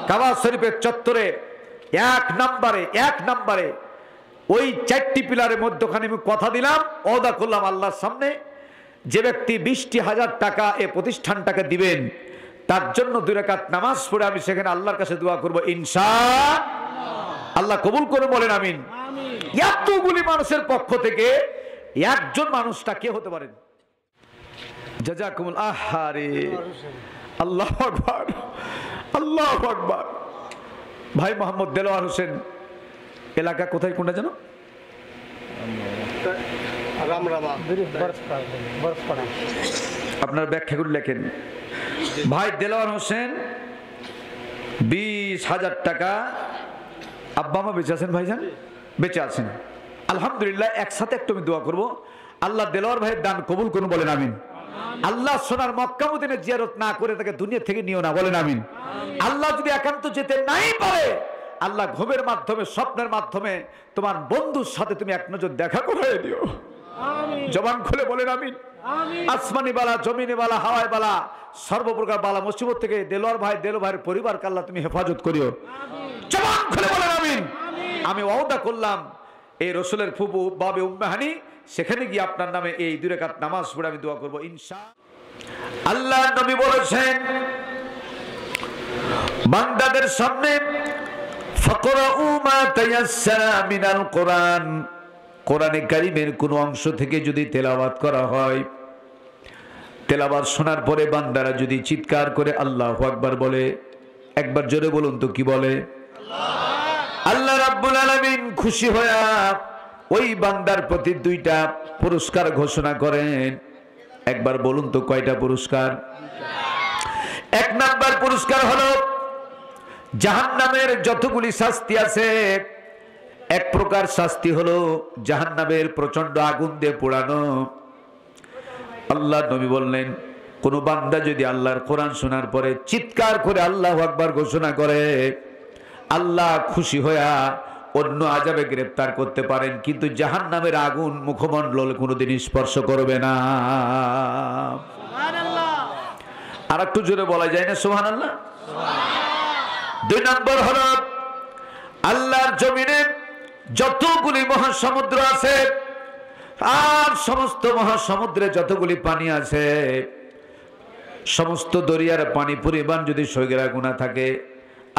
কাবা শরীফের চত্বরে এক নম্বরে ওই 4টি পিলারের মধ্যখানে আমি কথা দিলাম, ওয়াদা করলাম আল্লাহর সামনে, যে ব্যক্তি 20,000 টাকা এই প্রতিষ্ঠানটাকে দিবেন তার জন্য 2 রাকাত নামাজ পড়ে আমি সেখানে আল্লাহর কাছে দোয়া করব ইনশাআল্লাহ। আল্লাহ কবুল করে বলেন আমিন। এতগুলি মানুষের পক্ষ থেকে একজন মানুষটা কে হতে পারেন? জাযাকুমুল আহারে আল্লাহু আকবার, আল্লাহু আকবার। ভাই মোহাম্মদ দেলোয়ার হোসেন, এলাকা কোথায় কোনটা জানো? আপনার ব্যাখ্যা করে লেখেন। ভাই দেলোয়ার হোসেন 20,000 টাকা আব্বা মা বেঁচে আছেন, ভাইজান বেঁচে আছেন আলহামদুলিল্লাহ। একসাথে একটু আমি দোয়া করবো, আল্লাহ দেলোয়ার ভাইয়ের দান কবুল করুন, বলেন আমিন। আল্লাহ সোনার মক্কা মদিনা জিয়ারত না করে তাকে দুনিয়া থেকে নিও না, বলেন আমিন। আল্লাহ যদি একান্ত যেতে নাই পারে, আল্লাহ ঘুমের মাধ্যমে স্বপ্নের মাধ্যমে তোমার বন্ধুর সাথে তুমি এক নজর দেখা করে দিও, জবান খুলে বলেন আমিন। আসমানি বালা, জমিনি বালা, হাওয়াই বালা, সর্বপ্রকার বালা মুসিবত থেকে দেলোয়ার ভাইয়ের পরিবারকে আল্লাহ তুমি হেফাজত করিও, জবান খুলে বলেন আমিন। আমি ওয়াদা করলাম এই রসুলের ফুফু বাবে উম্মে হানি, সেখানে গিয়ে আপনার নামে এই 2 রাকাত নামাজ পড়ে আমি দোয়া করবো ইনশাআল্লাহ। আল্লাহ নবী বলেছেন বান্দাদের সামনে ফাকরাউ মা তায়াসসারা মিনাল কোরআন, কোরআনে কারীমের কোন অংশ থেকে যদি তেলাওয়াত করা হয়, তেলাওয়াত শোনার পরে বান্দারা যদি চিৎকার করে আল্লাহু আকবার বলে, একবার জোরে বলুন তো কি বলে? আল্লাহ রাব্বুল আলামিন খুশি হয়ে ওই বান্দার প্রতি 2টা পুরস্কার ঘোষণা করেন। একবার বলুন তো কয়টা পুরস্কার? 1 নাম্বার পুরস্কার হলো জাহান্নামের যতগুলি শাস্তি আছে, এক প্রকার শাস্তি হলো জাহান্নামের প্রচন্ড আগুন দিয়ে পোড়ানো। আল্লাহ নবী বললেন কোন বান্দা যদি আল্লাহর কোরআন শোনার পরে চিৎকার করে আল্লাহু আকবার ঘোষণা করে, আল্লাহ খুশি হয়ে অন্য আযাবে গ্রেফতার করতে পারেন, কিন্তু জাহান্নামের আগুন মুখমণ্ডল কোনোদিন স্পর্শ করবে না। সুবহানাল্লাহ। আর একটু জোরে বলা যায় না সুবহানাল্লাহ? 2 নম্বর হলো আল্লাহর জমিনে যতগুলি মহাসমুদ্র আছে আর সমস্ত মহাসমুদ্রে যতগুলি পানি আছে, সমস্ত দরিয়ার পানি পরিমাণ যদি সগীরা গুনাহ থাকে,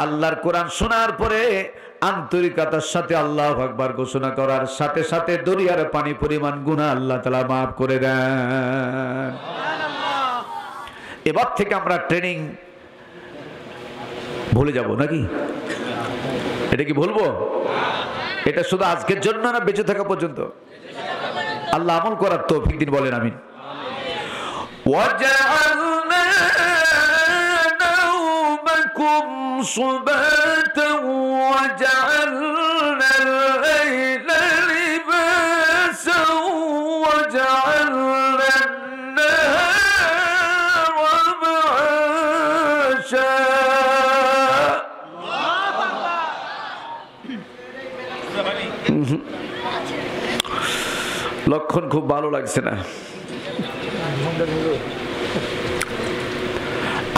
আল্লাহর কোরআন শোনার পরে আন্তরিকতার সাথে আল্লাহু আকবার ঘোষণা করার সাথে সাথে দরিয়ার পানি পরিমাণ গুনাহ আল্লাহ তাআলা মাফ করে দেন। এবার থেকে আমরা ট্রেনিং ভুলে যাব নাকি? এটা কি বলবো? এটা শুধু আজকের জন্য না বেঁচে থাকা পর্যন্ত? আল্লাহ আমল করার তৌফিক দিন, বলেন আমিন। ওয়াজআলনা নাওমাকুম সুবাতান ওয়াজআলনা আল-লাইলা লিবাসান ওয়াজআলনা আন-নাহারা মা'আশা। লক্ষণ খুব ভালো লাগছে না।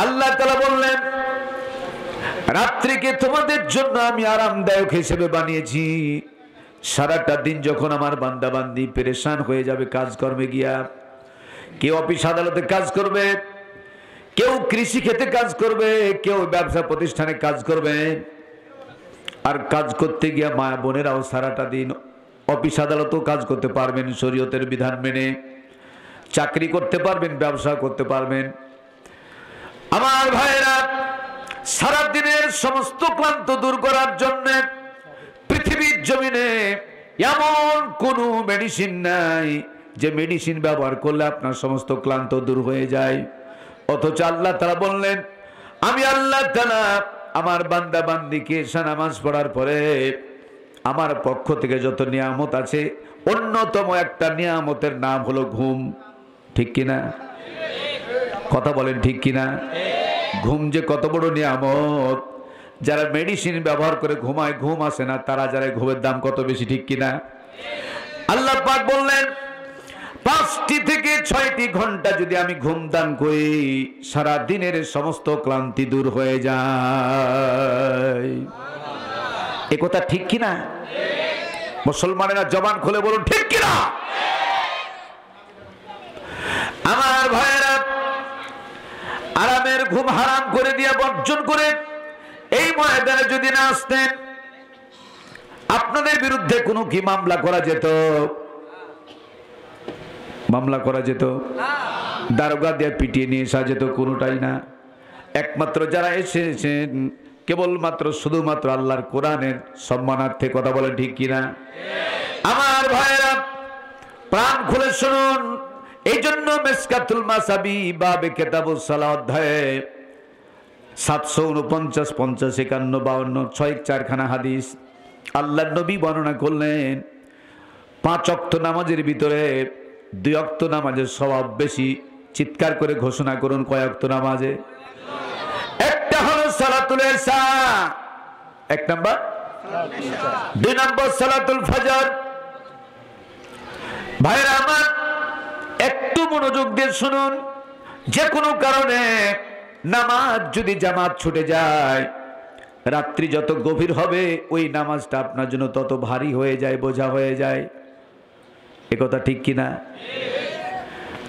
আল্লাহ তাআলা বললেন রাত্রিকে তোমাদের জন্য আমি আরামদায়ক হিসেবে বানিয়েছি। সারাটা দিন যখন আমার বান্দা বান্দি পেরেশান হয়ে যাবে কাজকর্মে গিয়া, কেউ অফিস আদালতে কাজ করবে, কেউ কৃষি ক্ষেতে কাজ করবে, কেউ ব্যবসা প্রতিষ্ঠানে কাজ করবে, আর কাজ করতে গিয়া মা বোনেরাও সারাটা দিন অফিস আদালতেও কাজ করতে পারবেন শরীয়তের বিধান মেনে, চাকরি করতে পারবেন, ব্যবসা করতে পারবেন। আমার ভাইরা, সারা দিনের সমস্ত ক্লান্ত দূর করার জন্য পৃথিবীর জমিনে এমন কোনো মেডিসিন নাই যে মেডিসিন ব্যবহার করলে আপনার সমস্ত ক্লান্ত দূর হয়ে যায়। অথচ আল্লাহ তাআলা বললেন আমি আল্লাহ তাআলা আমার বান্দা বান্দিকে এশা নামাজ পড়ার পরে আমার পক্ষ থেকে যত নিয়ামত আছে, অন্যতম একটা নিয়ামতের নাম হলো ঘুম। ঠিক কিনা? কথা বলেন ঠিক কিনা? ঘুম যে কত বড় নিয়ামত! যারা মেডিসিন ব্যবহার করে ঘুমায়, ঘুম আসে না, তারা যারা ঘুমের দাম কত বেশি। ঠিক কিনা? আল্লাহ পাক বললেন 5টি থেকে 6টি ঘন্টা যদি আমি ঘুম দান করি, সারা দিনের সমস্ত ক্লান্তি দূর হয়ে যায়। এ কথা ঠিক কিনা? মুসলমানেরা জবান খুলে বলুন ঠিক কিনা? আমার ভাইয়েরা, আরামের ঘুম হারাম করে দিয়ে বর্জন করে এই ময়দানে যদি না আসতেন, আপনাদের বিরুদ্ধে কোনো কি মামলা করা যেত? মামলা করা যেত? দারোগা দিয়ে পিটিয়ে নিয়ে আসা যেত? কোনোটাই না। একমাত্র যারা এসেছেন কেবলমাত্র শুধুমাত্র আল্লাহর কোরআনের সম্মানার্থে। কথা বলেন ঠিক কিনা? আমার ভাইয়েরা, প্রাণ খুলে শুনুন। এই জন্য মিসকাতুল মাসাবি বাবে কিতাবুস সালাহ অধ্যায়ে 749, 50, 51, 52, 6-4খানা হাদিস আল্লাহর নবী বর্ণনা করলেন। 5 ওয়াক্ত নামাজের ভিতরে 2 ওয়াক্ত নামাজের সওয়াব বেশি। চিৎকার করে ঘোষণা করুন কয় ওয়াক্ত নামাজে? একটা হলো সালাতুল ইসা, 1 নাম্বার। 2 নম্বর সালাতুল ফজর। ভাইরা আমার, একটু মনোযোগ দিয়ে শুনুন। যে কোনো কারণে নামাজ যদি জামাত ছুটে যায়, রাত্রি যত গভীর হবে ওই নামাজটা আপনার জন্য তত ভারী হয়ে যায়, বোঝা হয়ে যায়। এ কথা ঠিক কিনা?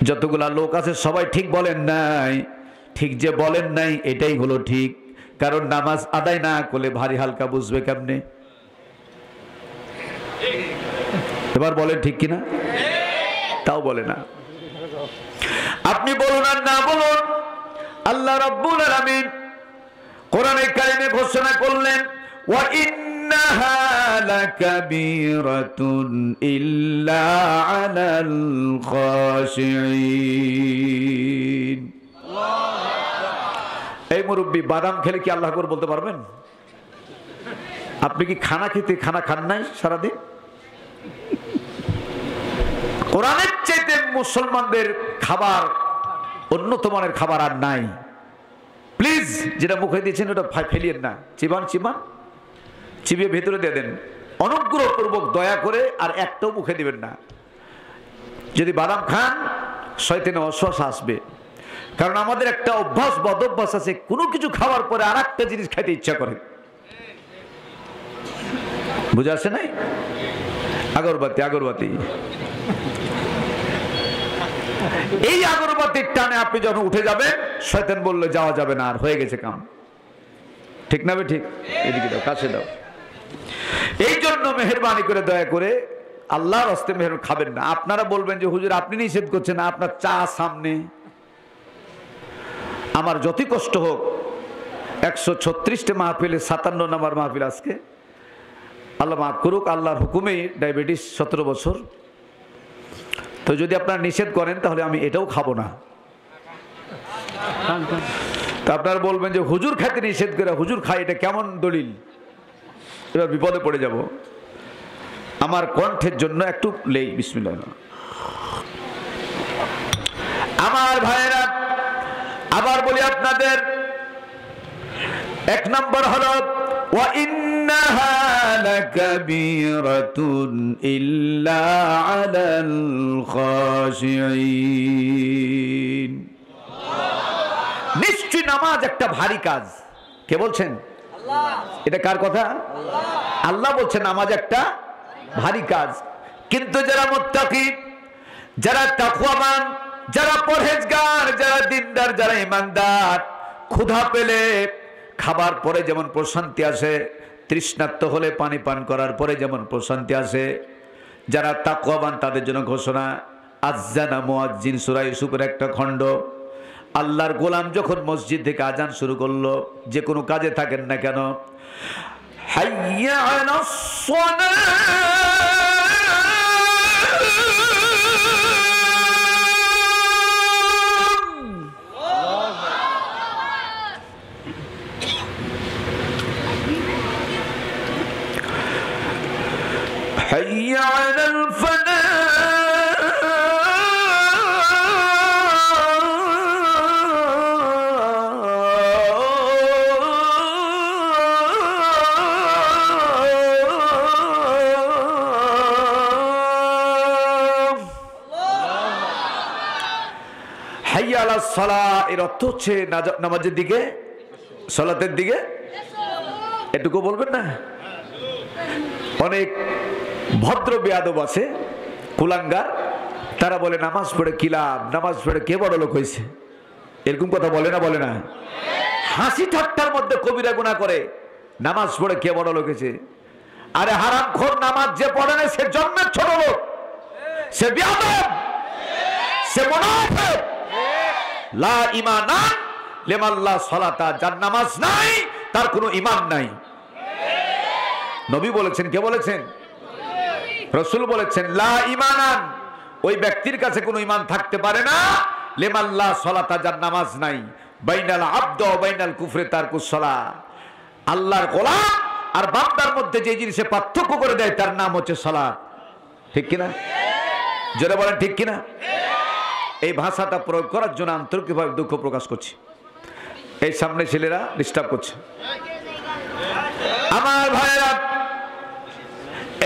যতগুলা লোক আছে সবাই ঠিক বলেন নাই। ঠিক যে বলেন নাই এটাই হলো ঠিক। কারণ নামাজ আদায় না করলে ভারী হালকা বুঝবে কেমনে? এবার বলেন ঠিক কিনা? তাও বলে না। আপনি বলুন আর না বলুন, আল্লাহ রাব্বুল আলামিন কোরআনে কারিমে ঘোষণা করলেন, ওয়া ইন্নাহা লাকাবীরাতুন ইল্লা আলাল খাশিঈন। এই মুরব্বি, বাদাম খেলে কি আল্লাহ আকবার বলতে পারবেন? আপনি কি খানা খান নাই সারাদিন? কোরআনের চাইতে মুসলমানদের খাবার, উন্নত মানের খাবার আর নাই। প্লিজ, যেটা মুখে দিয়েছেন ওটা ফেলিয়েন না। চিবিয়ে ভেতরে দিয়ে দেন অনুগ্রহপূর্বক, দয়া করে। আর একটাও মুখে দিবেন না। যদি বাদাম খান, শয়তানের ওয়াসওয়াসা আসবে। কারণ আমাদের একটা অভ্যাস, বদ অভ্যাস আছে, কোনো কিছু খাওয়ার পরে আর একটা জিনিস খাইতে ইচ্ছা করে। বুঝা আসে নাই? আগরবাতি এই আগরবাতির টানে আপনি যখন উঠে যাবেন, শয়তান বললে যাওয়া যাবে না, আর হয়ে গেছে কাম। ঠিক না? ঠিক। এদিকে দাও, কাছে দাও। এই জন্য মেহেরবানি করে, দয়া করে আল্লাহর হস্তে মেহেরবানি খাবেন না। আপনারা বলবেন যে হুজুর আপনি নিষেধ করছেন, আপনার চা সামনে। আমার যতই কষ্ট হোক, 136টে মাহফিলে 57 নম্বর মাহফিল আজকে। আল্লাহ মাফ করুক, আল্লাহর হুকুমে ডায়াবেটিস 17 বছর। তো যদি আপনারা নিষেধ করেন তাহলে আমি এটাও খাবো না। তা আপনারা বলবেন যে হুজুর খাইতে নিষেধ করে, হুজুর খাই, এটা কেমন দলিল? এবার বিপদে পড়ে যাব। আমার কণ্ঠের জন্য একটু লেই। বিসমিল্লাহ। আমার ভাইয়েরা, আবার বলি আপনাদের, 1 নম্বর হলো ওয়া ইন্নাহা লাকাবীরাতুন ইল্লা আলাল খাশিঈন। নিশ্চয় নামাজ একটা ভারী কাজ। কে বলছেন? আল্লাহ। এটা কার কথা? আল্লাহ বলছেন নামাজ একটা ভারী কাজ। কিন্তু যারা মুত্তাকি, যারা তাকওয়াবান, যারা পরহেজগার, যারা দিনদার, যারা ইমানদার, ক্ষুধা পেলে খাবার পরে যেমন প্রশান্তি আসে, তৃষ্ণার্ত হলে পানি পান করার পরে যেমন প্রশান্তি আসে, যারা তাকওয়াবান তাদের জন্য ঘোষণা। আযানা মুয়াজ্জিন, সূরা ইউসুফের একটা খণ্ড। আল্লাহর গোলাম যখন মসজিদ থেকে আজান শুরু করলো, যে কোনো কাজে থাকেন না কেন, হাইয়া আলাস সালাহ, حي على الفلاح، সালাহ এর অর্থ হচ্ছে নামাজের দিকে, সালাতের দিকে। এটুকু বলবেন না? অনেক ভদ্র বেয়াদব আছে, কুলাঙ্গার, তারা বলে নামাজ পড়ে কি লাভ, নামাজ পড়ে কে বড় লোক হয়েছে, এরকম কথা বলে না? বলে না? হাসি ঠাট্টার মধ্যে কবিরা গুনাহ করে নামাজ পড়ে কে বড় লোক হয়েছে। আরে হারামখোর, নামাজ যে পড়ে না সে জন্মের ছোট লোক, সে বেয়াদব, সে মুনাফিক। লা ঈমানা লিমান লা সালাতা, যার নামাজ নাই তার কোনো ঈমান নাই। নবী বলেছেন, কে বলেছেন? রাসূল বলেছেন লা ঈমানান, ওই ব্যক্তির কাছে কোনো ঈমান থাকতে পারে না, লিমান লা সালাতা, যার নামাজ নাই। বাইনাল আবদ ওয়া বাইনাল কুফরি তারকুস সালাহ, আল্লাহর গোলাম আর বান্দার মধ্যে যে জিনিসে পার্থক্য করে দেয় তার নাম হচ্ছে সালাত। ঠিক কিনা? জোরে বলেন ঠিক কিনা? এই ভাষাটা প্রয়োগ করার জন্য আন্তরিকভাবে দুঃখ প্রকাশ করছি। এই সামনে ছেলেরা ডিস্টার্ব করছে। আমার ভাইরা,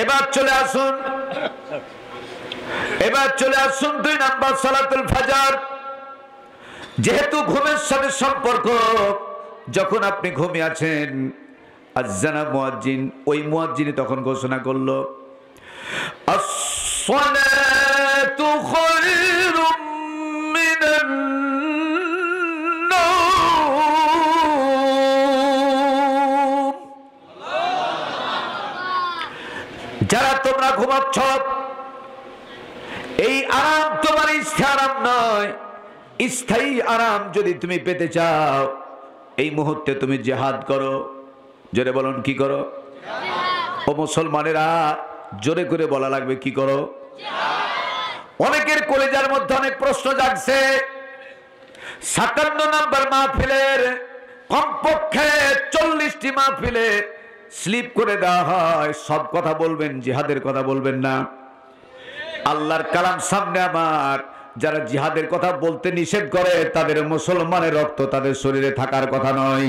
এবার চলে আসুন, এবার চলে আসুন 2 নাম্বার সালাতুল ফজর। যেহেতু ঘুমের সাথে সম্পর্ক, যখন আপনি ঘুমিয়ে আছেন, আযানা মুয়াজ্জিন, ওই মুয়াজ্জিনই তখন ঘোষণা করলো as-salatu khayrun minan nawm। যারা তোমরা ঘুমাচ্ছ, এই আরাম তোমার স্থায়ী আরাম নয়। স্থায়ী আরাম যদি তুমি পেতে চাও, এই মুহূর্তে তুমি জিহাদ করো। জোরে বলুন, কি করো? ও মুসলমানেরা, জোরে করে বলা লাগবে, কি করো? অনেকের কলিজার মধ্যে অনেক প্রশ্ন জাগছে। 57 নম্বর মাহফিলের কমপক্ষে 40টি মাহফিলে স্লিপ করে দেওয়া হয়, সব কথা বলবেন, জিহাদের কথা বলবেন না। আল্লাহর কালাম সামনে আমার, যারা জিহাদের কথা বলতে নিষেধ করে তাদের মুসলমানের রক্ত তাদের শরীরে থাকার কথা নয়।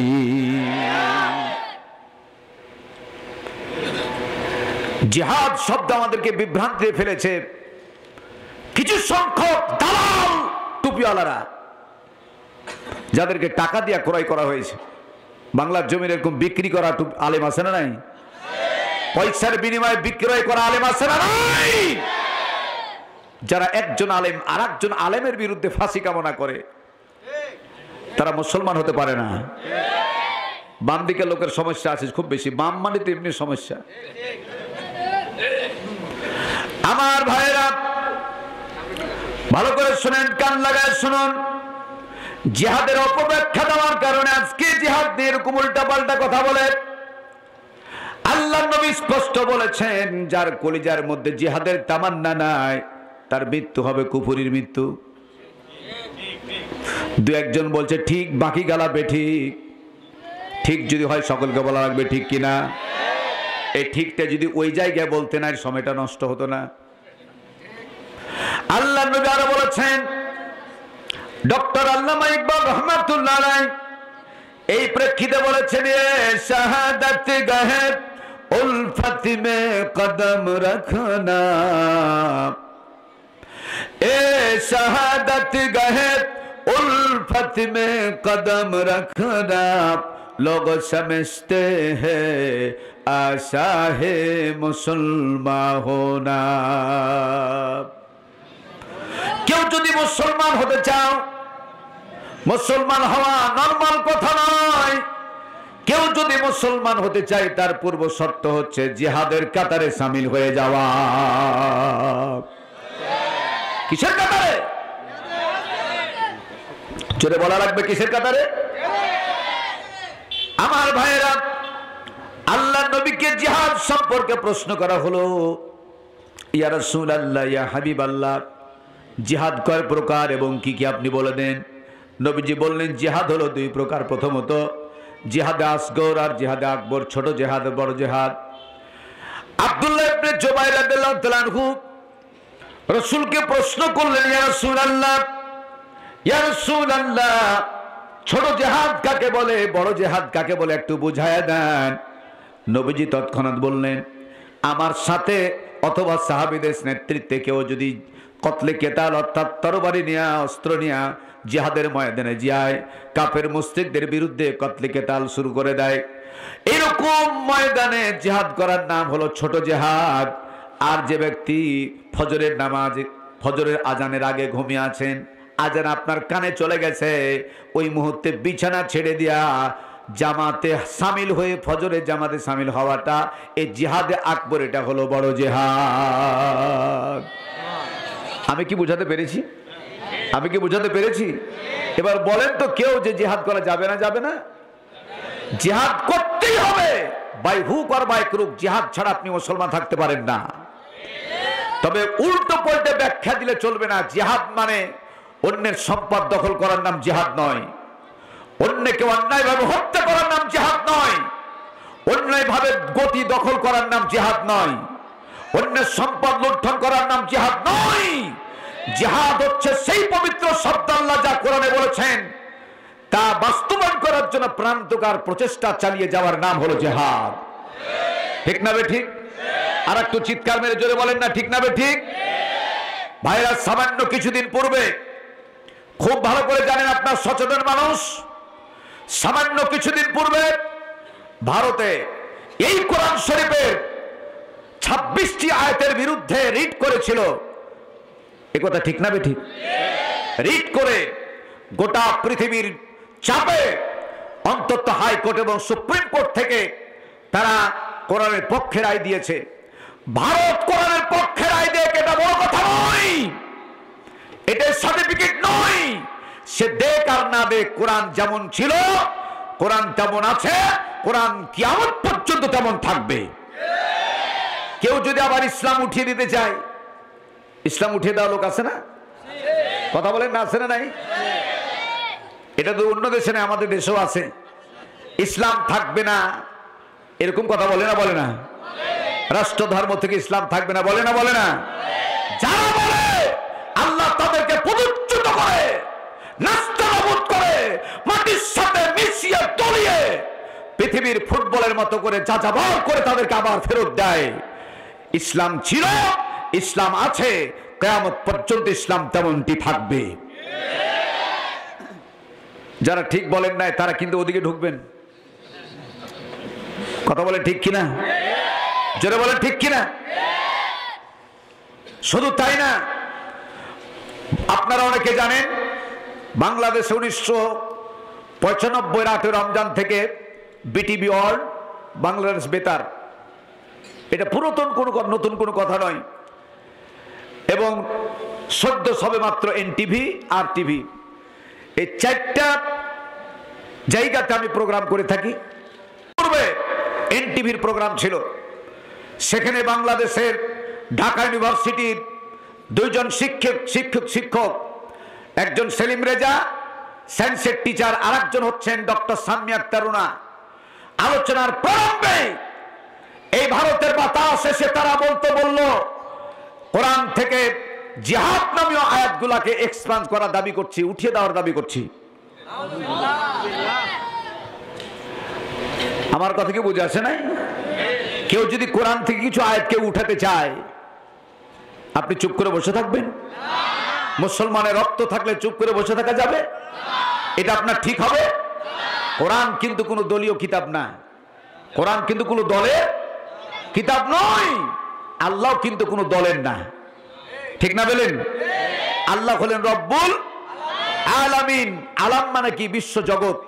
জিহাদ শব্দ আমাদেরকে বিভ্রান্তি ফেলেছে। কিছু সংখ্যক দালাল টুপিওয়ালারা, যাদেরকে টাকা দিয়ে ক্রয় করা হয়েছে, বাংলার জমির এরকম বিক্রি করা আলেম আছে না নাই? পয়সার বিনিময়ে বিক্রয় করা আলেম আছে না নাই? যারা একজন আলেম আর একজন আলেমের বিরুদ্ধে ফাঁসি কামনা করে, তারা মুসলমান হতে পারে না। বাম দিকের লোকের সমস্যা আছে খুব বেশি, বাম মানে তো এমনি সমস্যা। আমার ভাইরা, ভালো করে শুনেন, কান লাগায় শুনুন। জিহাদের অপব্যাখ্যা দেওয়ার কারণে আজকে জিহাদ নিয়ে এরকম উল্টা পাল্টা কথা বলে। আল্লাহ নবী স্পষ্ট বলেছেন, যার কলিজার মধ্যে জিহাদের তামান্না নাই, তার মৃত্যু হবে কুফরির মৃত্যু। দু একজন বলছে ঠিক, বাকি গালা বেঠিক। ঠিক যদি হয় সকলকে বলা লাগবে, ঠিক কিনা? এই ঠিকটা যদি ওই জায়গায় বলতে না, সময়টা নষ্ট হতো না। আল্লাহ নবী আরো বলেছেন, ডক্টর আল্লামা ইকবাল রহমাতুল্লাহ আলাইহি এই প্রেক্ষিতে বলেছেন, এ শাহাদাত গাহে উলফত মে কদম রাখনা, এ শাহাদাত গাহে उल्फत में कदम रखना, लोग समझते हैं आशा है मुसलमान होना। क्यों যদি মুসলমান হতে চাও, মুসলমান হওয়া নরমাল কথা নয়। কেউ যদি মুসলমান হতে চায়, তার পূর্ব শর্ত হচ্ছে জিহাদের কাতারে শামিল হয়ে যাওয়া। কিসের কাতারে? জোরে বলা লাগবে, কিসের কাতারে? আমার ভাইয়েরা, আল্লাহ নবীকে জিহাদ সম্পর্কে প্রশ্ন করা হলো, ইয়া রাসূলুল্লাহ, ইয়া হাবিবাল্লাহ, জিহাদ কয় প্রকার এবং কি কি আপনি বলে দেন। নবীজি বললেন, জিহাদ হলো 2 প্রকার। প্রথমত জিহাদে আসগর আর জিহাদে আকবর, ছোট জিহাদ, বড় জিহাদ। আব্দুল্লাহ ইবনে জুবাইর রাদিয়াল্লাহু তাআলা আনহু রাসূলকে প্রশ্ন করলেন, ইয়া রাসূলুল্লাহ, ইয়া রাসূলুল্লাহ, ছোট জিহাদ কাকে বলে, বড় জিহাদ কাকে বলে, একটু বুঝায়া দেন। নবীজি তৎক্ষণাৎ বললেন, আমার সাথে অথবা সাহাবীদের নেতৃত্বে কেউ যদি কতলে কেতাল অর্থাৎ তরবারি নিয়ে, অস্ত্র নিয়ে জিহাদের ময়দানে যায়, কাফের মুশরিকদের বিরুদ্ধে কতলে কেতাল শুরু করে দেয়। এরকম ময়দানে জিহাদ করার নাম হলো ছোট জিহাদ। আর যে ব্যক্তি ফজরের নামাজ, ফজরের আজানের আগে ঘুমিয়ে আছেন, আজান আপনার কানে চলে গেছে, ওই মুহূর্তে বিছানা ছেড়ে দিয়া জামাতে সামিল হয়ে ফজরের জামাতে সামিল হওয়াটা, এই জিহাদে আকবর, এটা হলো বড় জিহাদ। আমি কি বুঝাতে পেরেছি? আমি কি বুঝাতে পেরেছি? এবার বলেন তো কেউ যে জিহাদ করা যাবে না? যাবে না, জিহাদ করতেই হবে, by hook or by crook. জিহাদ ছাড়া আপনি মুসলমান থাকতে পারেন না। তবে উল্টো পাল্টে ব্যাখ্যা দিলে চলবে না। জিহাদ মানে অন্যের সম্পদ দখল করার নাম জিহাদ নয়, অন্যকে অন্যায়ভাবে হত্যা করার নাম জিহাদ নয়, অন্যায়ভাবে গতি দখল করার নাম জিহাদ নয়, অন্যের সম্পদ লুণ্ঠন করার নাম জিহাদ নয়। জিহাদ হচ্ছে সেই পবিত্র শব্দ আল্লাহ যা কোরআনে বলেছেন তা বাস্তবায়ন করার জন্য প্রাণান্তকার প্রচেষ্টা চালিয়ে যাওয়ার নাম হলো জিহাদ। ঠিক না বে ঠিক? আর একটু চিৎকার মেরে জোরে বলেন না ঠিক না বে ঠিক? ভাইরা, সামান্য কিছুদিন পূর্বে, খুব ভালো করে জানেন আপনার সচেতন মানুষ, সামান্য কিছুদিন পূর্বে ভারতে এই কোরআন শরীফের 26টি আয়াতের বিরুদ্ধে রিট করেছিল। এ কথা ঠিক না বে ঠিক? রিট করে গোটা পৃথিবীর চাপে অন্তত হাইকোর্ট এবং সুপ্রিম কোর্ট থেকে তারা কোরআনের পক্ষে রায় দিয়েছে। ভারত কোরআনের পক্ষে রায় দেয়, এটা বড় কথা নয়, এটা সার্টিফিকেট নয়। সে দেখ আর না দেখ, কোরআন যেমন ছিল কোরআন তেমন আছে, কোরআন কিয়ামত পর্যন্ত তেমন থাকবে। কেউ যদি আবার ইসলাম উঠিয়ে দিতে চায়, ইসলাম উঠিয়ে দেওয়া লোক আছে না? কথা বলেন না, আছে না নাই? এটা তো অন্য দেশে নেই, আমাদের দেশেও আছে। ইসলাম থাকবে না এরকম কথা বলে না? বলে না? রাষ্ট্র ধর্ম থেকে ইসলাম থাকবে না বলে না? বলে না? যারা বলে আল্লাহ তাদেরকে পদচ্যুত করে, নাস্তানাবুদ করে, মাটির সাথে মিশিয়ে তলিয়ে পৃথিবীর ফুটবলের মতো করে যাযাবর করে তাদেরকে আবার ফেরত দেয়। ইসলাম ছিল, ইসলাম আছে, কিয়ামত পর্যন্ত ইসলাম তেমনটি থাকবে। যারা ঠিক বলেন নাই তারা কিন্তু ওদিকে ঢুকবেন। কথা বলে ঠিক কিনা? জোরে বলেন ঠিক কিনা? শুধু তাই না, আপনারা অনেকে জানেন বাংলাদেশে 1995 8 রমজান থেকে বিটিভি ওয়ার্ল্ড, বাংলাদেশ বেতার, এটা পুরাতন কোনো নতুন কোনো কথা নয়, এবং সদ্য সবে মাত্র এনটিভি আর টিভি, এই 4টা জায়গাতে আমি প্রোগ্রাম করে থাকি। পূর্বে এনটিভির প্রোগ্রাম ছিল, সেখানে বাংলাদেশের ঢাকা ইউনিভার্সিটির 2জন শিক্ষক, একজন সেলিম রেজা সায়েন্সের টিচার, আর একজন হচ্ছেন ডক্টর সামিয়া আক্তারুনা। আলোচনার প্রারম্ভে এই ভারতের বাতাস এসে তারা বলল কোরআন থেকে জিহাদ নামীয় আয়াতগুলাকে এক্সপান্ড করার দাবি করছি, উঠিয়ে দেওয়ার দাবি করছি। আমার কথা কি বুঝে আসে নাই? কেউ যদি কোরআন থেকে কিছু আয়াতকে উঠাতে চায়, আপনি চুপ করে বসে থাকবেন? মুসলমানের রক্ত থাকলে চুপ করে বসে থাকা যাবে? এটা আপনার ঠিক হবে? কোরআন কিন্তু কোনো দলীয় কিতাব না, কোরআন কিন্তু কোনো দলের কিতাব নয়, আল্লাহ কিন্তু কোনো দলের না। ঠিক না বলেন? আল্লাহ হলেন রব্বুল আলামিন। আলাম মানে কি? বিশ্ব জগৎ।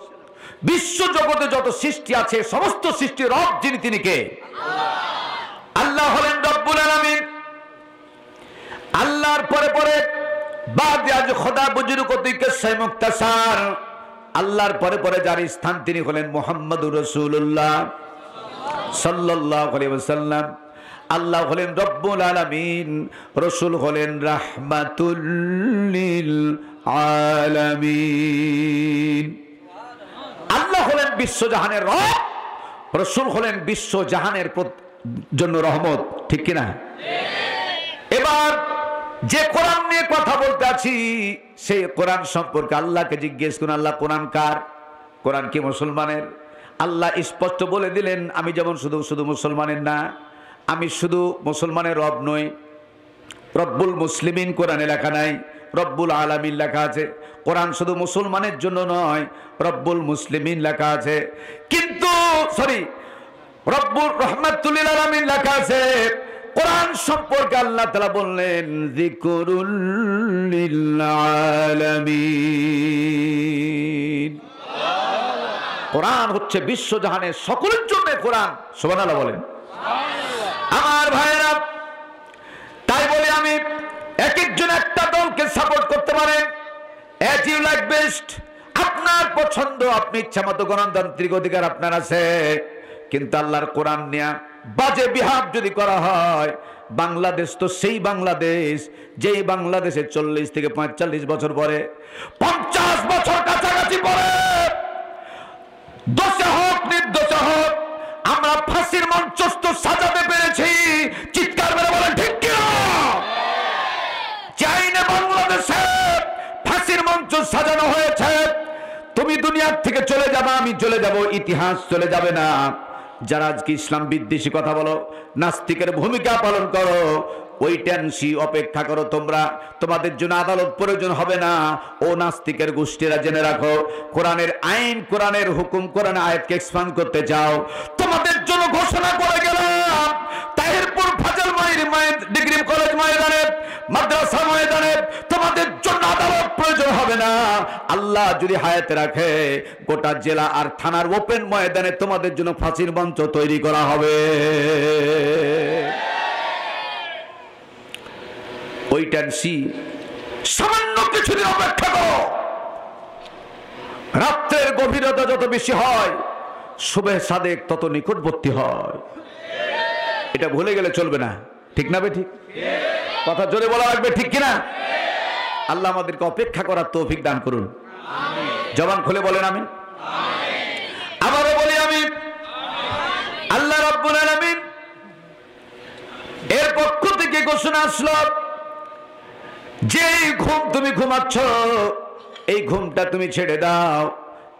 বিশ্ব জগতে যত সৃষ্টি আছে সমস্ত সৃষ্টির রব যিনি, তিনি কে? আল্লাহ হলেন রব্বুল আলামিন। আল্লাহর পরে পরে বাদে আজ খোদা বুজুর্গতিকে সেই মুক্তাসার, আল্লাহর পরে পরে যার স্থান তিনি হলেন মুহাম্মদুর রাসূলুল্লাহ সাল্লাল্লাহু আলাইহি ওয়াসাল্লাম। আল্লাহ হলেন রব্বুল আলামিন, রাসূল হলেন রাহমাতুল লিল আলামিন। আল্লাহ হলেন বিশ্বজাহানের রব, রাসূল হলেন বিশ্বজাহানের জন্য রহমত। ঠিক কি না? এবার যে কোরআন নিয়ে কথা বলতে আছি সেই কোরআন সম্পর্কে আল্লাহকে জিজ্ঞেস করুন, আল্লাহ কোরআন কার? কোরআন কি মুসলমানের? আল্লাহ স্পষ্ট বলে দিলেন, আমি যেমন শুধু মুসলমানের না, আমি শুধু মুসলমানের রব নই, রব্বুল মুসলিমিন কোরআনে লেখা নাই, রব্বুল আলামিন লেখা আছে। কোরআন শুধু মুসলমানের জন্য নয়, রব্বুল মুসলিমিন লেখা আছে, কিন্তু রব্বুর রহমাতুল লিল আলামিন লেখা আছে। কোরআন সম্পর্কে আল্লাহ তাআলা বললেন যিকরুল লিল আলামিন। কোরআন হচ্ছে বিশ্বজাহানের সকলের জন্য কোরআন। সুবহানাল্লাহ বলেন। আমার ভাইরা, তাই বলি আমি, এক একজন একটা দলকে সাপোর্ট করতে পারেন, as you like best, আপনার পছন্দ, আপনি ইচ্ছা মতো গণতান্ত্রিক অধিকার আপনার আছে, কিন্তু আল্লাহর কোরআন নিয়ে বাজে বিহাব যদি করা হয়, বাংলাদেশ তো সেই বাংলাদেশ যেই বাংলাদেশে 40 থেকে 45 বছর পরে, 50 বছর কাছাকাছি পরে, দোষে হোক নির্দোষে হোক, আমরা ফাঁসির মঞ্চস্থ সাজাতে পেরেছি। চিৎকার করে বলেন ঠিক কিনা? চাইনা বাংলাদেশে ফাঁসির মঞ্চ সাজানো হয়েছে। তুমি দুনিয়ার থেকে চলে যাবে, আমি চলে যাব, ইতিহাস চলে যাবে না। যারা আজকে ইসলাম বিদ্বেষী কথা বলো, নাস্তিকের ভূমিকা পালন করো, ওয়েট অ্যান্ড সি, অপেক্ষা করো তোমরা। তোমাদের জন্য আদালত প্রয়োজন হবে না। ও নাস্তিকের গোষ্ঠীরা জেনে রাখো, কোরআনের আইন, কোরআনের হুকুম, কোরআনের আয়াতকে এক্সপান্ড করতে চাও, তোমাদের জন্য ঘোষণা করে গেলাম, তাহিরপুর ফাজল ডিগ্রি কলেজ ময়দানে, মাদ্রাসা ময়দানে তোমাদের জন্য আদালত প্রয়োজন হবে না। আল্লাহ যদি হায়াতে রাখে, গোটা জেলা আর থানার ওপেন ময়দানে তোমাদের জন্য ফাঁসির মঞ্চ তৈরি করা হবে। ওয়েট অ্যান্ড সি, সামান্য কিছুদিন অপেক্ষা করো। রাত্রের গভীরতা যত বেশি হয়, সুবহে সাদেক তত নিকটবর্তী হয়। এটা ভুলে গেলে চলবে না, ঠিক না? ঠিক কথা জোরে বলা লাগবে, ঠিক কিনা? আল্লাহ আমাদেরকে অপেক্ষা করার তৌফিক দান করুন। জবান খুলে বলেন আমিন। আবারও বলি আমি, আল্লাহ রাব্বুল আলামিন এর পক্ষ থেকে ঘোষণা আসলো, যে ঘুম তুমি ঘুমাচ্ছ, এই ঘুমটা তুমি ছেড়ে দাও।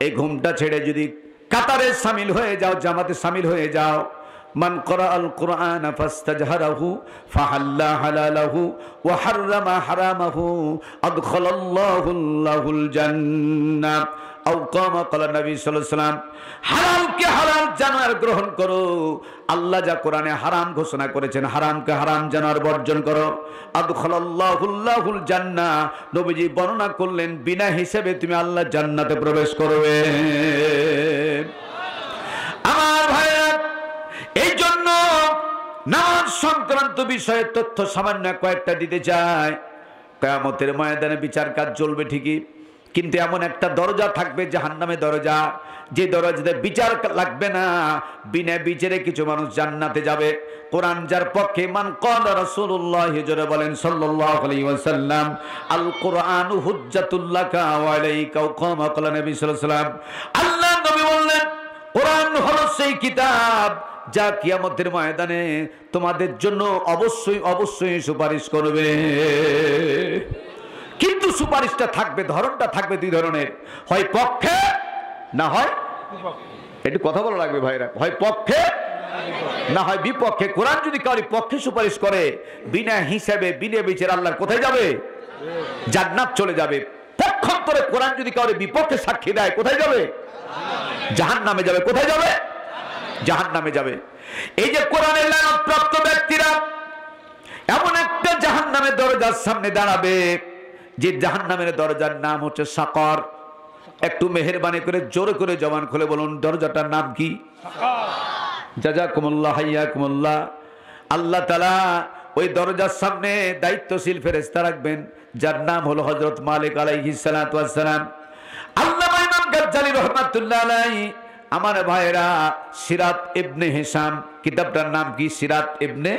এই ঘুমটা ছেড়ে যদি কাতারে শামিল হয়ে যাও, জামাতে শামিল হয়ে যাও, মান ক্বরাআল কুরআন ফাস্তাজহারাহু ফাহাল্লা হালালাহু ওয়া হাররামা হারামাহু আদখালাল্লাহুল জান্নাহ আও কামা ক্বালা নবী সাল্লাল্লাহু আলাইহি ওয়াসাল্লাম। হারামকে হারাম জানার গ্রহণ করো। আল্লাহ যা কোরআনে হারাম ঘোষণা করেছেন, হারামকে হারাম জানার বর্জন করো। আদখালাল্লাহুল জান্নাহ, নবীজি বর্ণনা করলেন বিনা হিসাবে তুমি আল্লাহ জান্নাতে প্রবেশ করবে। আমার ভাইরা, এই জন্য নামাজ সংক্রান্ত বিষয়ে তথ্য সামান্য কয়েকটা দিতে চাই। কিয়ামতের ময়দানে বিচার কাজ চলবে ঠিকই, কিন্তু এমন একটা দরজা থাকবে, জাহান্নামের দরজা, যে দরজাতে বিচার লাগবে না, বিনা বিচারে কিছু মানুষ জান্নাতে যাবে। কোরআন যার পক্ষে, মান ক্বালা রাসূলুল্লাহ জোরে বলেন সাল্লাল্লাহু আলাইহি ওয়াসাল্লাম, আল কুরআনু হুজ্জাতুল লাকা ওয়া আলাইকা ওয়া কামা ক্বালা নবী সাল্লাল্লাহু আলাইহি ওয়াসাল্লাম। আল্লাহ নবী বললেন, কোরআন হলো সেই কিতাব যা কিয়ামতের ময়দানে তোমাদের জন্য অবশ্যই অবশ্যই সুপারিশ করবে। কিন্তু সুপারিশটা থাকবে, ধরনটা থাকবে দুই ধরনের, হয় পক্ষে না হয়, একটু কথা বলা লাগবে ভাইরা, হয় পক্ষে না হয় বিপক্ষে। কোরআন যদি কারো পক্ষে সুপারিশ করে, বিনা হিসাবে বিনা বিচারে আল্লাহর কোথায় যাবে? জান্নাত চলে যাবে। পক্ষান্তরে কোরআন যদি কারো বিপক্ষে সাক্ষী দেয়, কোথায় যাবে? জাহান্নামে যাবে। কোথায় যাবে? জাহান্নামে যাবে। এই যে কোরআনের লানত প্রাপ্ত ব্যক্তিরা এমন একটা জাহান্নামের দরজার সামনে দাঁড়াবে, যে জাহান্নামের দরজার নাম হচ্ছে সাকর। একটু মেহেরবানি করে জোরে করে জবান খুলে বলুন, দরজাটার নাম কি? জাযাকুমুল্লাহ, হাইয়াকুমুল্লাহ। আল্লাহ তাআলা ওই দরজার সামনে দায়িত্বশীল ফেরেশতা রাখবেন, যার নাম হলো হযরত মালিক আলাইহিস সালাতু ওয়াস সালাম। আল্লামা ইমাম গাজ্জালী রাহমাতুল্লাহ আলাইহি, আমার ভাইরা, সিরাত ইবনে হিশাম, কিতাবটার নাম কি? সিরাত ইবনে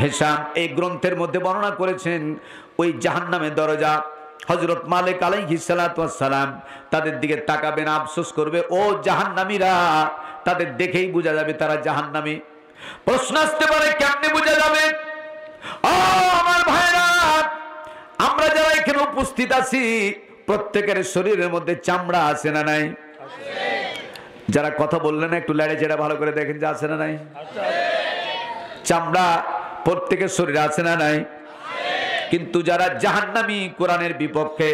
হিশাম। এই গ্রন্থের মধ্যে বর্ণনা করেছেন ওই জাহান্নামের দরজা। হযরত মালিক আলাইহিস সালাতু ওয়াস সালাম তাদের দিকে তাকাবেন, আফসোস করবে, ও জাহান্নামীরা। তাদের দেখেই বোঝা যাবে তারা জাহান্নামী। প্রশ্ন আসতে পারে, কেমনে বোঝা যাবে? ও আমার ভাইরা, আমরা যারা এখানে উপস্থিত আছি, প্রত্যেকের শরীরের মধ্যে চামড়া আছে না নাই? যারা কথা বললেন না, একটু লাড়ে চেড়া ভালো করে দেখেন যে আছে না নাই। চামড়া প্রত্যেকের শরীরে আছে না নাই? কিন্তু যারা জাহান্নামী, কোরআনের বিপক্ষে,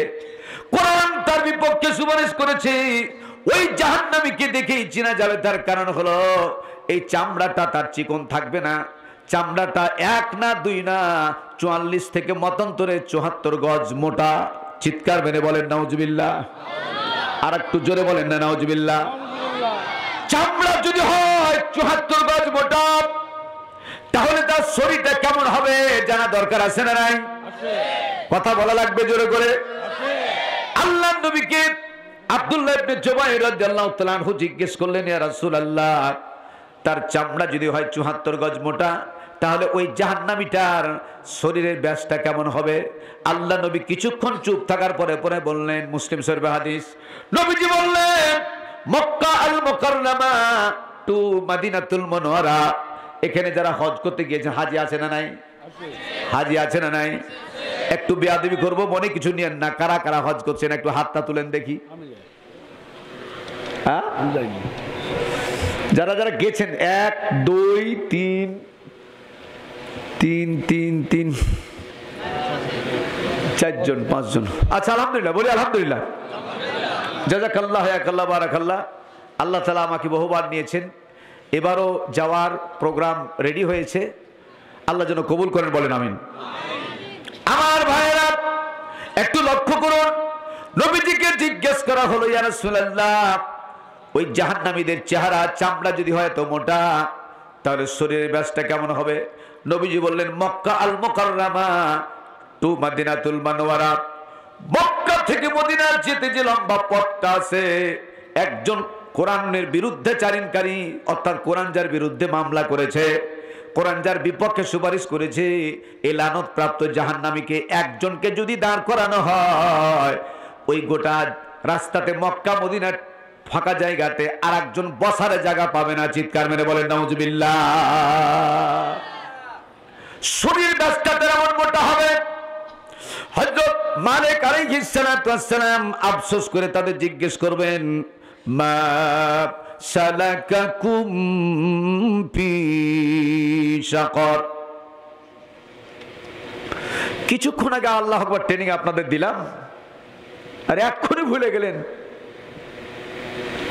কোরআন তার বিপক্ষে সুপারিশ করেছে, ওই জাহান্নামীকে দেখেই চেনা যাবে। তার কারণ হলো এই চামড়াটা তার চিকন থাকবে না, চামড়াটা 1 না 2 না 44 থেকে মতান্তরে 74 গজ মোটা। চিৎকার মেরে বলেন নাউজুবিল্লাহ। আর একটু জোরে বলেন না নাউজুবিল্লাহ। চামড়া যদি হয় 74 গজ মোটা, তাহলে তার শরীরটা কেমন হবে জানা দরকার আছে না নাই? কথা বলা লাগবে জোরে করে। আল্লাহর নবীকে আব্দুল্লাহ ইবনে জুবাইর রাদিয়াল্লাহু তাআলা আনহু জিজ্ঞেস করলেন, ইয়া রাসূলুল্লাহ, তার চামড়া যদি হয় 74 গজ মোটা, তাহলে ওই জাহান্নামীটার শরীরের ব্যাসটা কেমন হবে? আল্লাহ নবী কিছুক্ষণ চুপ থাকার পরে পরে বললেন, মুসলিম শরীফে হাদিস, নবীজি বললেন, মক্কা আল মুকাররমা টু মদিনাতুল মুনাওয়ারা, এখানে যারা হজ করতে গিয়েছে, হাজি আছে না নাই? হাজি আছে না নাই? একটু বেয়াদবি করবো, মনে কিছু নিয়েন না। কারা কারা হজ করছেন একটু হাতটা তুলেন দেখি। যারা যারা গেছেন 1 2 3 3 3 3 4 জন 5 জন। আচ্ছা আলহামদুলিল্লাহ, বলি আলহামদুলিল্লাহ। জাযাকাল্লাহ ইয়াকাল্লাহ বারাকাল্লাহ। আল্লাহ তাআলা আমাকে বহুবার নিয়েছেন, এবারও যাওয়ার প্রোগ্রাম রেডি হয়েছে, আল্লাহ যেন কবুল করেন, বলেন আমিন। আমার ভাইরা একটু লক্ষ্য করুন, নবীজিকে জিজ্ঞেস করা হলো, ইয়া রাসূলুল্লাহ, ওই জাহান্নামীদের চেহারা চামড়া যদি হয় তো মোটা, তাহলে শরীরের ব্যাসটা কেমন হবে? নবীজি বললেন, মক্কা আল মুকাররমা টু মদিনাতুল মুনাওয়ারা, মক্কা থেকে মদিনার যেতে যে লম্বা পথটা আছে, একজন কোরআনের বিরুদ্ধে চারিনকারী, অর্থাৎ কোরআন যার বিরুদ্ধে মামলা করেছে, কোরআন যার বিপক্ষে সুপারিশ করেছে, এই লানত প্রাপ্ত জাহান্নামীকে একজনকে যদি দাঁড় করানো হয়, ওই গোটা রাস্তাতে মক্কা মদিনার ফাঁকা জায়গাতে আর একজন বসার জায়গা পাবে না। চিৎকার মেরে বলেন নাউজুবিল্লাহ। শরীর ব্যাসটা এমন মোটা হবে, হযরত মালিক আলাইহিস সালাতু ওয়াস সালাম আফসোস করে তাদের জিজ্ঞেস করবেন, মা সালাকাকুম ফি সাকার। কিছুক্ষণ আগে আল্লাহু আকবার ট্রেনিং আপনাদের দিলাম, আর এক্ষুনি ভুলে গেলেন।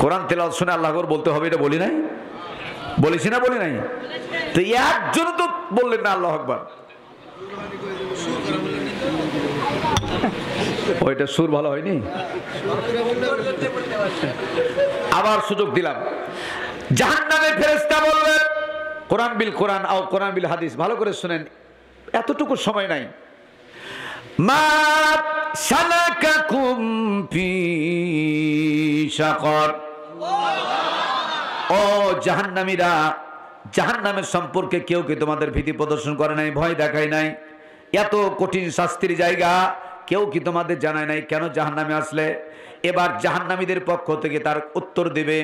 কোরআন তেলাওয়াত শুনে আল্লাহু আকবার বলতে হবে, এটা বলি নাই? বলেছি না বলি নাই? তো একজন তো বললেন না আল্লাহু আকবার। ওইটা সুর ভালো হয়নি, আবার সুযোগ দিলাম। জাহান্নামের ফেরেশতা বললেন, কোরআন বিল কোরআন আও কোরআন বিল হাদিস, ভালো করে শুনেন, এতটুকু সময় নাই। মা সালাকাকুম ফি সাকার। ও জাহান্নামীরা, জাহান্নামের সম্পর্কে কেউ কি তোমাদের ভীতি প্রদর্শন করে নাই, ভয় দেখায় নাই? এত কঠিন শাস্তির জায়গা কেউ কি তোমাদের জানায় নাই কেন জাহান্নামে আসলে? এবার জাহান্নামীদের পক্ষ থেকে তার উত্তর দেবে,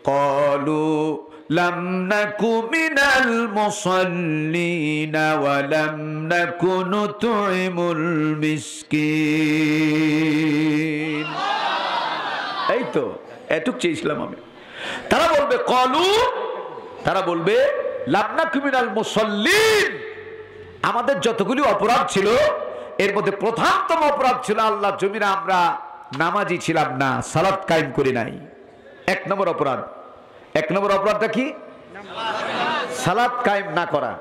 ক্বালু লাম নাকু মিনাল মুসাল্লিনা ওয়া লাম নাকু নুতইমুল মিসকিন। এই তো এটুক চেয়েছিলাম আমি। তারা বলবে ক্বালু, তারা বলবে লাম নাকু মিনাল মুসাল্লিন, আমাদের যতগুলি অপরাধ ছিল এর মধ্যে প্রধানতম অপরাধ ছিল আল্লাহ জমিনে আমরা নামাজি ছিলাম না, সালাত কায়েম করি নাই। 1 নম্বর অপরাধ। 1 নম্বর অপরাধটা কি? সালাত কায়েম না করা।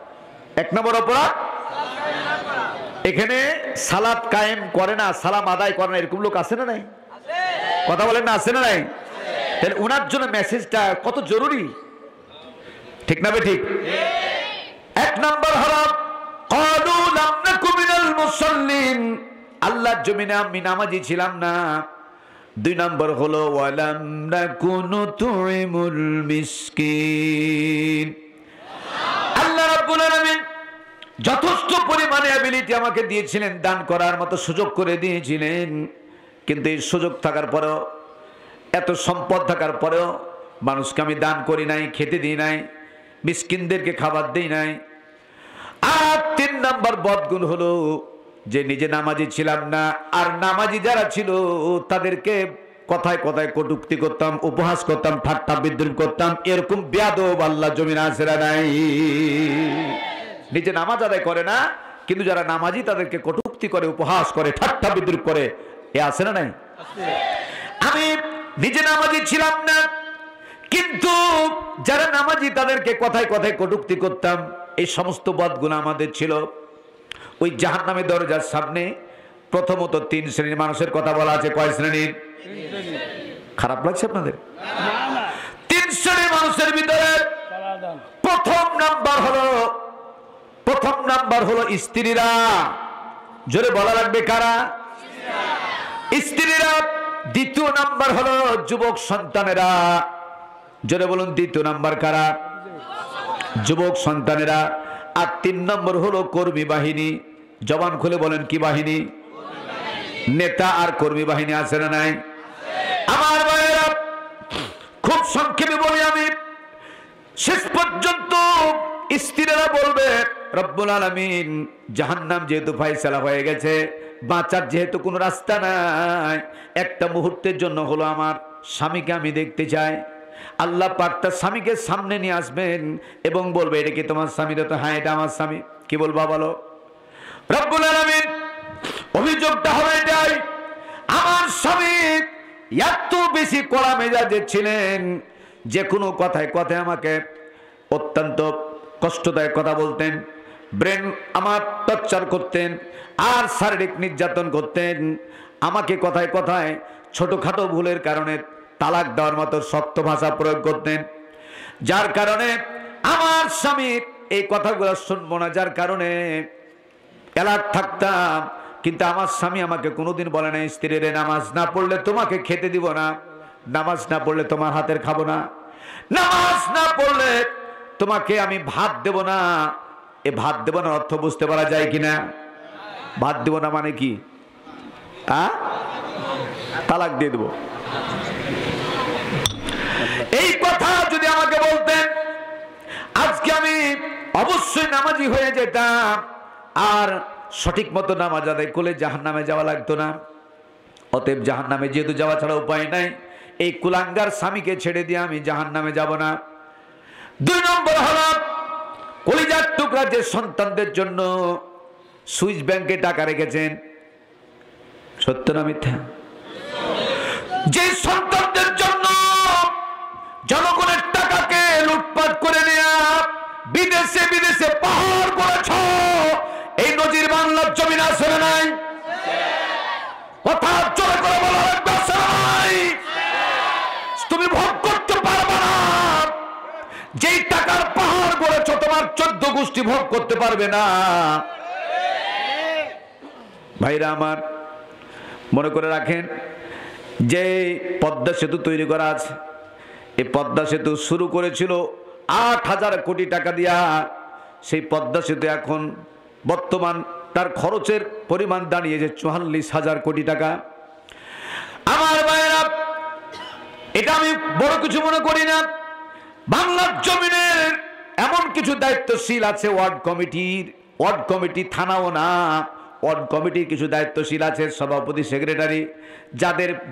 1 নম্বর অপরাধ। এখানে সালাত কায়েম করে না, সালাম আদায় করে না, এরকম লোক আছে না নাই? কথা বলেন না, আছে না নাই? তাহলে ওনার জন্য মেসেজটা কত জরুরি, ঠিক না? ঠিক। 1 নম্বর হলো ক্বালু লাম নাকু মিনাল মুসাল্লিন, আল্লাহর জমিনে আমি নামাজি ছিলাম না। 2 নম্বর হলো ওয়া লাম নাকু নুতইমুল মিসকিন। আল্লাহ রাব্বুল আলামিন যথেষ্ট পরিমাণে অ্যাবিলিটি আমাকে দিয়েছিলেন, দান করার মতো সুযোগ করে দিয়েছিলেন, কিন্তু এই সুযোগ থাকার পরেও, এত সম্পদ থাকার পরেও মানুষকে আমি দান করি নাই, খেতে দিই নাই, মিসকিনদেরকে খাবার দিই নাই। আর 3 নম্বর বদগুণ হলো যে নিজে নামাজি ছিলাম না, আর নামাজি যারা ছিল তাদেরকে কথায় কথায় কটূক্তি করতাম, উপহাস করতাম, ঠাট্টা বিদ্রুপ করতাম। এরকম বেয়াদব আল্লাহ জমিনে আছে না নাই? নিজে নামাজ আদায় করে না, কিন্তু যারা নামাজি তাদেরকে কটূক্তি কটূক্তি করে, উপহাস করে, ঠাট্টা বিদ্রুপ করে, এ আছে না নাই? আমি নিজে নামাজি ছিলাম না, কিন্তু যারা নামাজি তাদেরকে কথায় কথায় কটূক্তি করতাম। এই সমস্ত বদগুণ আমাদের ছিল। ওই জাহান্নামের দরজার সামনে প্রথমত 3 শ্রেণীর মানুষের কথা বলা আছে। কয় শ্রেণীর? খারাপ লাগছে আপনাদের? 3 শ্রেণীর মানুষের ভিতরে প্রথম নাম্বার হলো স্ত্রীরা। জোরে বলা লাগবে, কারা? স্ত্রীরা। দ্বিতীয় নাম্বার হলো যুবক সন্তানেরা। জোরে বলুন, দ্বিতীয় নাম্বার কারা? যুবক সন্তানেরা। আর 3 নম্বর হলো কর্মী বাহিনী। জবান খুলে বলেন, কি বাহিনী? নেতা আর কর্মী বাহিনী আছে না নাই? আমার ভাইয়েরা, খুব সংক্ষেপে বলি আমি, শেষ পর্যন্ত স্ত্রীরা বলবে, রব্বুল আলামিন জাহান্নাম যেহেতু ফয়সালা হয়ে গেছে, বাঁচার যেহেতু কোনো রাস্তা নাই, একটা মুহূর্তের জন্য হলো আমার স্বামীকে আমি দেখতে চাই। আল্লাহ পাক তার স্বামীকে সামনে নিয়ে আসবেন এবং বলবে, এটা কি তোমার স্বামী? তো হ্যাঁ, এটা আমার স্বামী। কি বলবা বলো? রব্বুল আলামিন অভিযোগটা হবে এটাই, আমার স্বামী এত বেশি কড়া মেজাজে ছিলেন, যে কোনো কথায় কথায় আমাকে অত্যন্ত কষ্টদায়ক কথা বলতেন, ব্রেন আমার টর্চার করতেন, আর শারীরিক নির্যাতন করতেন। আমাকে কথায় কথায় ছোটখাটো ভুলের কারণে তালাক দেওয়ার মতো শক্ত ভাষা প্রয়োগ করতেন, যার কারণে আমার স্বামীর এই কথাগুলো শুনবো না, যার কারণে অ্যালার্ট থাকতাম। কিন্তু আমার স্বামী আমাকে কোনোদিন বলে না, স্ত্রীরে নামাজ না পড়লে তোমাকে খেতে দিব না, নামাজ না পড়লে তোমার হাতের খাবো না, নামাজ না পড়লে তোমাকে আমি ভাত দেব না। এ ভাত দেব না অর্থ বুঝতে পারা যায় কিনা? ভাত দেব না মানে কি? তালাক দিয়ে দেব। এই কথা যদি আমাকে বলতেন, আজকে আমি অবশ্যই নামাজি হয়ে যেতাম, আর সঠিক মতো নামাজ আদায় করলে জাহান্নামে যাওয়া লাগতো না। অতএব জাহান্নামে যেহেতু যাওয়া ছাড়া উপায় নাই, এই কুলাঙ্গার স্বামীকে ছেড়ে দিয়ে আমি জাহান্নামে যাব না। 2 নম্বর হলো কলিজার টুকরা যে সন্তানদের জন্য সুইস ব্যাংকে টাকা রেখেছেন, সত্য না মিথ্যা? যে সন্তানদের জন্য জনগণের টাকাকে লুটপাট করে নেয়া, বিদেশে বিদেশে পাহাড় করেছ, এই নজির বাংলার জমিন আছে না নাই? কথা জোরে করে বলা লাগবে, আছে না নাই? তুমি ভোগ করতে পারবে না। যেই টাকার পাহাড় করেছ, তোমার 14 গোষ্ঠী ভোগ করতে পারবে না। ভাইরা আমার, মনে করে রাখেন, যে পদ্মা সেতু তৈরি করা আছে, এই পদ্মা সেতু শুরু করেছিল 8,000 কোটি টাকা দিয়া। সেই পদ্মা সেতু এখন বর্তমান তার খরচের পরিমাণ দাঁড়িয়েছে 44,000 কোটি টাকা। আমার ভাইয়েরা, এটা আমি বড় কিছু মনে করি না। বাংলার জমিনের এমন কিছু দায়িত্বশীল আছে ওয়ার্ড কমিটি, থানাও না, ওয়ার্ড কমিটির কিছু দায়িত্বশীল আছে, সভাপতি, সেক্রেটারি,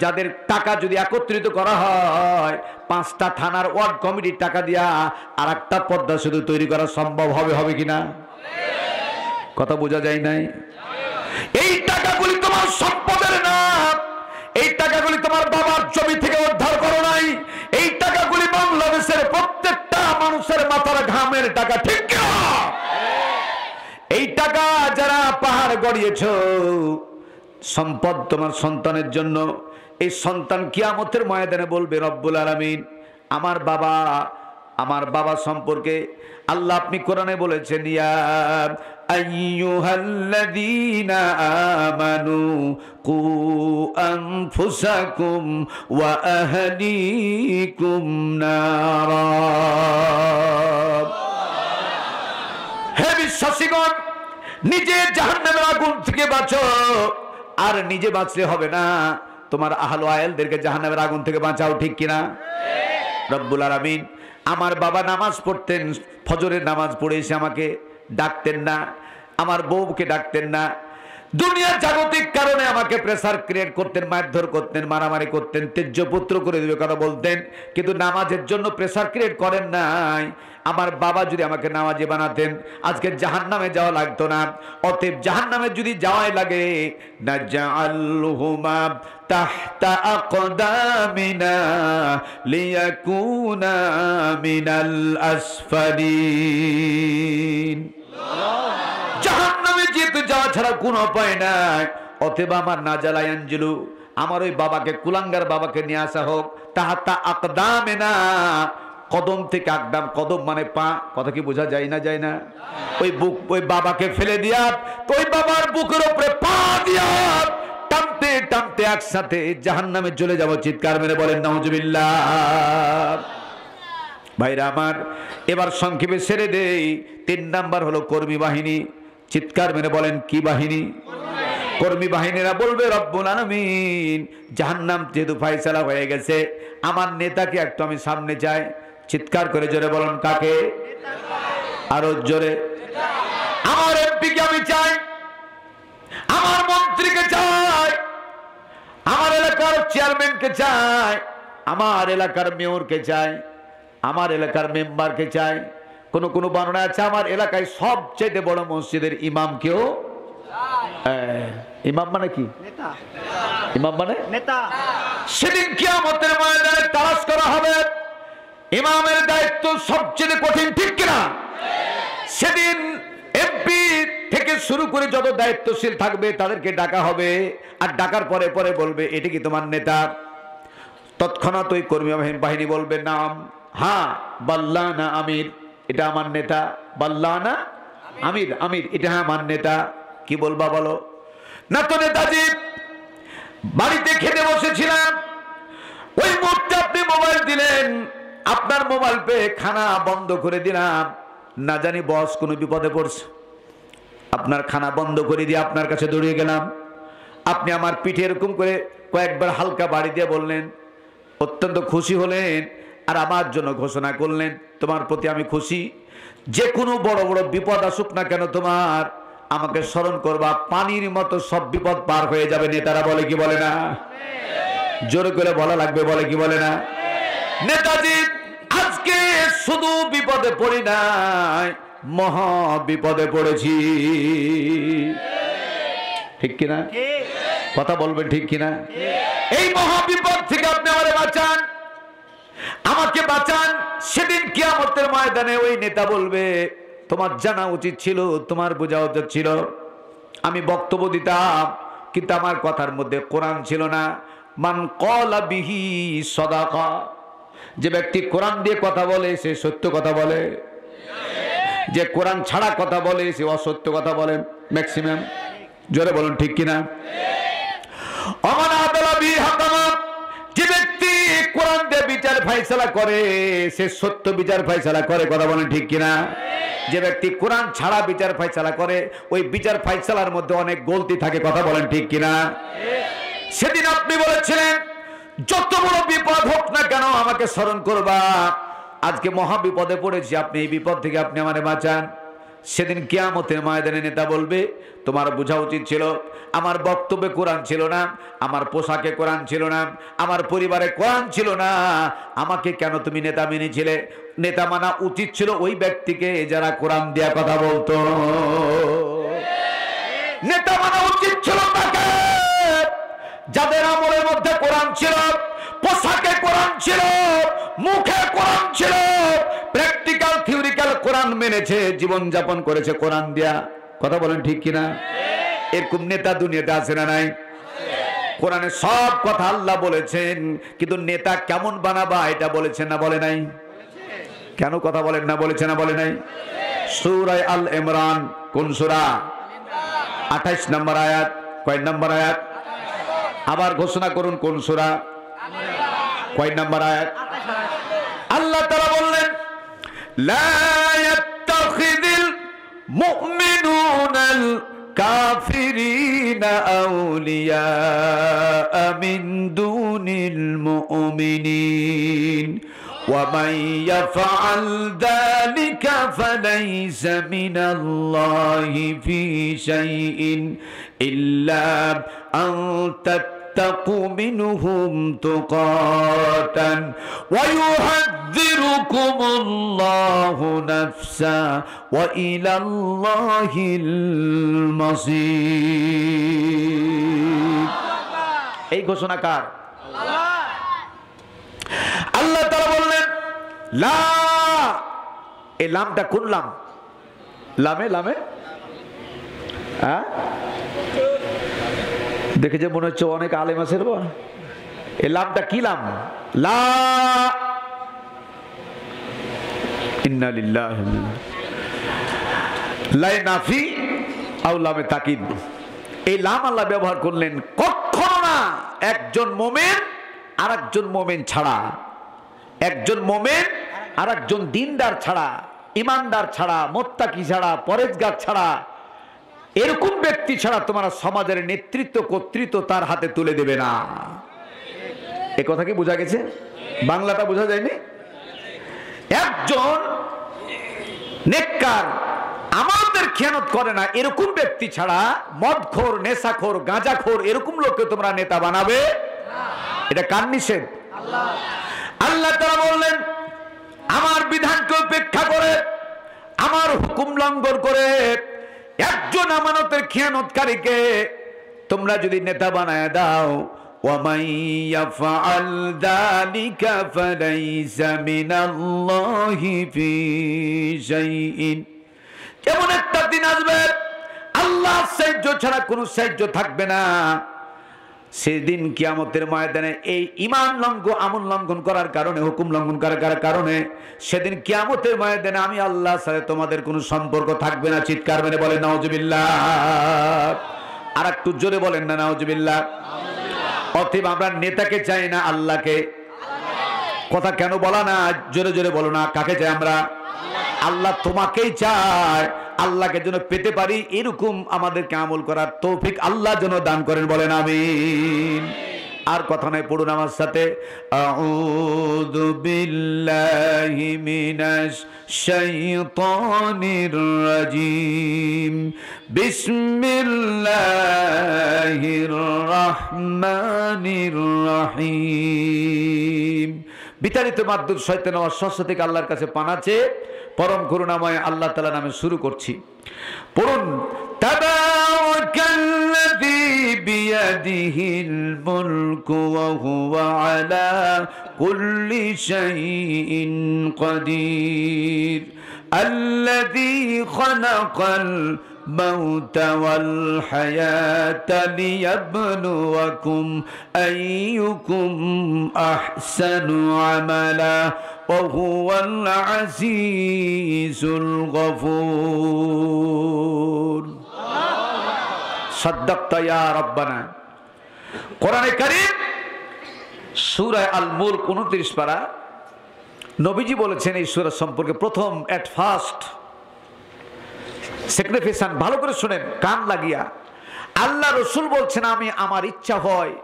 যাদের টাকা যদি একত্রিত করা হয়, 5টা থানার ওয়ার্ড কমিটির টাকা দিয়া আর একটা পদ্মা সেতু তৈরি করা সম্ভব হবে কিনা? কথা বোঝা যায় নাই? এই টাকাগুলি তোমার সম্পদের না, এই টাকাগুলি তোমার বাবার জমি থেকে উদ্ধার করো নাই, এই টাকাগুলি বাংলাদেশের প্রত্যেকটা মানুষের মাথার ঘামের টাকা, ঠিক না? এই টাকা যারা পাহাড় গড়িয়েছ, সম্পদ তোমার সন্তানের জন্য। এই সন্তান কিয়ামতের ময়দানে বলবে, রব্বুল আলামিন আমার বাবা সম্পর্কে আল্লাহ আপনি কোরআনে বলেছেন, ইয়া আইয়ুহাল্লাযীনা আমানু কু আনফুসাকুম ওয়া আহলিকুম নারা। হে বিশ্বাসীগণ, নিজে জাহান্নামের আগুন থেকে বাঁচো। আর নিজে বাঁচলে হবে না, তোমার আহল আয়ালদেরকে জাহান্নামের আগুন থেকে বাঁচাও, ঠিক কিনা? রব্বুল আলামিন, আমার বাবা নামাজ পড়তেন, ফজরের নামাজ পড়ে এসে আমাকে ডাকতেন না, আমার বউকে ডাকতেন না, দুনিয়ার জাগতিক কারণে আমাকে প্রেসার ক্রিয়েট করতেন, মারধর করতেন, মারামারি করতেন, তেজ্যপুত্র করে দিবে কথা বলতেন, কিন্তু নামাজের জন্য প্রেসার ক্রিয়েট করেন নাই। আমার বাবা যদি আমাকে নামাজি বানাতেন আজকে জাহান্নামে যাওয়া লাগতো না। অতএব জাহান্নামে যদি যাওয়াই লাগে, নাজআলহুমা তাহতা আকদামিনা লিয়াকুনা মিনাল আসফালিন। জাহান্নামে যেতে যাওয়া ছাড়া কোনো উপায় নাই। অতএব আমার নাজালা আঞ্জলু, আমার ওই বাবাকে, কুলাঙ্গার বাবাকে নিয়ে আসা হোক তাহতা আকদামিনা, কদম থেকে আকদাম, কদম মানে পা, কথা কি বোঝা যায় না? যায় না? ওই বুক, ওই বাবাকে ফেলে দিয়া তো ওই বাবার বুকের উপরে পা দিয়া টানতে টানতে একসাথে জাহান্নামে চলে যাব। চিৎকার মেরে বলেন নাউজুবিল্লাহ। ভাইরা আমার, এবার সংক্ষেপে ছেড়ে দেই। 3 নাম্বার হলো কর্মী বাহিনী। চিৎকার মেরে বলেন কি বাহিনী? কর্মী বাহিনীরা বলবে রব্বুল আলামিন, জাহান্নাম যেহেতু ফয়সালা হয়ে গেছে, আমার নেতাকে একটু আমি সামনে চাই। চিৎকার করে জোরে বলেন কাকে? আরো জোরে। আমার এমপিকে আমি চাই, আমার মন্ত্রীকে চাই, আমার এলাকার চেয়ারম্যানকে চাই, আমার এলাকার মেয়রকে চাই, আমার এলাকার মেম্বারকে চাই। কোন কোন বর্ণনা আছে আমার এলাকায় সবচেয়ে বড় মসজিদের ইমামকেও। ইমাম মানে কি? নেতা। ইমাম মানে নেতা। সেদিন কিয়ামতের ময়দানে তালাশ করা হবে ইমামের দায়িত্ব সবচেয়ে কঠিন, ঠিক কিনা? সেদিন এমপি থেকে শুরু করে যত দায়িত্বশীল থাকবে তাদেরকে ডাকা হবে, আর ডাকার পরে পরে বলবে এটা কি তোমার নেতা? তৎক্ষণাৎ ওই কর্মী বাহিনী বলবে নাম, হ্যাঁ বাল্লানা আমির, এটা আমার নেতা। বাল্লানা আমির, আমির এটা হ্যাঁ আমার নেতা। কি বলবা বলো? না তো নেতাজি বাড়িতে খেতে বসেছিলাম, ওই মুহূর্তে আপনি মোবাইল দিলেন, আপনার মোবাইল পেয়ে খানা বন্ধ করে দিলাম, না জানি বস কোনো বিপদে পড়ছে, আপনার খানা বন্ধ করে দিয়ে আপনার কাছে দৌড়িয়ে গেলাম। আপনি আমার পিঠে এরকম করে কয়েকবার হালকা বাড়ি দিয়ে বললেন, অত্যন্ত খুশি হলেন, আর আমার জন্য ঘোষণা করলেন তোমার প্রতি আমি খুশি, যে কোনো বড় বড় বিপদ আসুক না কেন তোমার আমাকে স্মরণ করবা, পানির মতো সব বিপদ পার হয়ে যাবে। নেতারা বলে কি বলে না? জোরে করে বলা লাগবে, বলে কি বলে না? নেতাজি আজকে শুধু বিপদে পড়ি নাই, মহা বিপদে পড়েছি। ঠিক কিনা? কথা বলবেন ঠিক কিনা? এই মহা বিপদ থেকে আপনি আমারে বাঁচান, আমাকে বাঁচান। সেদিন কিয়ামতের ময়দানে ওই নেতা বলবে তোমার জানা উচিত ছিল, তোমার বোঝা উচিত ছিল, আমি বক্তব্য দিতাম কিন্তু আমার কথার মধ্যে কোরআন ছিল না। মান ক্বালা বিহি সাদাকা, যে ব্যক্তি কোরআন দিয়ে কথা বলে সে সত্য কথা বলে, যে কোরআন ছাড়া কথা বলে সে অসত্য কথা বলে ম্যাক্সিমাম। জোরে বলুন ঠিক কিনা? যে ব্যক্তি কোরআন দিয়ে বিচার ফাইসালা করে সে সত্য বিচার ফাইসালা করে, কথা বলেন ঠিক কিনা? যে ব্যক্তি কোরআন ছাড়া বিচার ফাইসালা করে ওই বিচার ফাইসালার মধ্যে অনেক গলতি থাকে, কথা বলেন ঠিক কিনা? সেদিন আপনি বলেছিলেন যত বড় বিপদ হোক না কেন আমাকে স্মরণ করবা, আজকে মহা বিপদে পড়েছি, আপনি এই বিপদ থেকে আপনি আমারে বাঁচান। সেদিন কিয়ামতের ময়দানে নেতা বলবে তোমার বোঝা উচিত ছিল, আমার বক্তব্যে কোরআন ছিল না, আমার পোশাকে কোরআন ছিল না, আমার পরিবারে কোরআন ছিল না, আমাকে কেন তুমি নেতা মেনেছিলে? নেতা মানা উচিত ছিল ওই ব্যক্তিকে যারা কোরআন দিয়া কথা বলতো। নেতা মানা উচিত ছিল তাকে যাদের আমলের মধ্যে কোরআন ছিল, পোশাকে কোরআন ছিল, মুখে কোরআন ছিল, প্র্যাকটিক্যাল থিওরিক্যাল কোরআন মেনেছে, জীবন যাপন করেছে কোরআন দিয়া। কথা বলেন ঠিক কিনা? এরকম নেতা দুনিয়াতে আছে না নাই? কোরআনে সব কথা আল্লাহ বলেছেন, কিন্তু নেতা কেমন বানাবা এটা বলেছেন না বলে নাই? কেন কথা বলেন না? বলেছে না বলে নাই? সূরা আল ইমরান কোন সূরা? 28 নম্বর আয়াত। কয় নম্বর আয়াত? আবার ঘোষণা করুন কোন সূরা, কয় নম্বর আয়াত? আল্লাহ তাআলা বললেন লা ইয়াত্তাখিযুল মুমিনুনাল কাফিরিনা আউলিয়া মিন দুনিল মুমিনিন ومن يفعل ذلك فليس من الله في شيء إلا أن تتقوا منهم تقاة ويحذركم الله نفسا وإلى الله المصير এই ঘোষণা কার? আল্লাহ তাআলা বললেন লা, এই লামটা কোন লাম? লামে লামে হ্যাঁ দেখে যে মনে হচ্ছে অনেক আলেম আছে। এই লামটা কি লাম? লা, ইন্না লিল্লাহি লাই নাফি আও লামে তাকিদ। এই লাম আল্লাহ ব্যবহার করলেন কখনো না একজন মুমিন আরেকজন মুমিন ছাড়া, একজন মুমিন আরেকজন দিনদার ছাড়া, ইমানদার ছাড়া, মুত্তাকি ছাড়া, পরেজগার ছাড়া, এরকম ব্যক্তি ছাড়া তোমরা সমাজের নেতৃত্ব কর্তৃত্ব তার হাতে তুলে দেবে না। এই কথা কি বোঝা গেছে? বাংলাটা বোঝা যায়নি? একজন নেককার আমাদের খেয়ানত করে না এরকম ব্যক্তি ছাড়া মদখোর, নেশাখোর, গাঁজাখোর এরকম লোককে তোমরা নেতা বানাবে না। এটা কার নিষেধ? আল্লাহ তাআলা বললেন আমার বিধানকে উপেক্ষা করে, আমার হুকুম লঙ্ঘন করে একজন আমানতের খেয়ানতকারীকে তোমরা যদি নেতা বানায় দাও, ওয়ামান ইয়াফআল যালিকা ফালাইসা মিনাল্লাহি ফি শাইইন। এমন একটা দিন আসবে আল্লাহর সাহায্য ছাড়া কোনো সাহায্য থাকবে না। সেদিন কিয়ামতের ময়দানে এই ঈমান লঙ্ঘন, আমল লঙ্ঘন করার কারণে, হুকুম লঙ্ঘন করার কারণে সেদিন কিয়ামতের ময়দানে আমি আল্লাহর সাথে তোমাদের কোনো সম্পর্ক থাকবে না। চিৎকার মেরে বলেন নাউজুবিল্লাহ। আর একটু জোরে বলেন না নাউজুবিল্লাহ। অতএব আমরা নেতাকে চাই না, আল্লাহকে। কথা কেন বলা না? জোরে জোরে বলো না। কাকে চাই আমরা? আল্লাহ তোমাকেই চায়। আল্লাহকে যেন পেতে পারি এরকম আমাদেরকে আমল করার তৌফিক আল্লাহ যেন দান করেন, বলেন আমিন। আর কথা নাই, পড়ুন আমার সাথে, আউযু বিল্লাহি মিনাশ শাইতানির রাজিম, বিসমিল্লাহির রহমানির রহিম। বিতাড়িত মাদ্দুর শয়তান ও ওয়াসওয়াসা থেকে আল্লাহর কাছে পানা চেয়ে পরম করুণাময় আল্লাহ তাআলা নামে শুরু করছি। পড়ুন, তাবারাকাল্লাযী বিয়াদিহিল মুলকু ওয়া হুয়া আলা কুল্লি শাইইন কাদির, আল্লাযী খালাকাল মাউতা ওয়াল হায়াতা লিয়াবলুয়াকুম আইয়ুকুম আহসানু আমালা ওয়া হুয়াল আজিজুল গফুর। সাদ্দাকতা ইয়া রাব্বানা। কোরআনে কারীম সূরা আল মুলক 29 পারা। নবীজি বলেছেন এই সূরা সম্পর্কে প্রথম এট ফার্স্ট সেক্রিফিশন, ভালো করে শুনেন কান লাগিয়া। আল্লাহ রাসূল বলছেন আমি, আমার ইচ্ছা হয়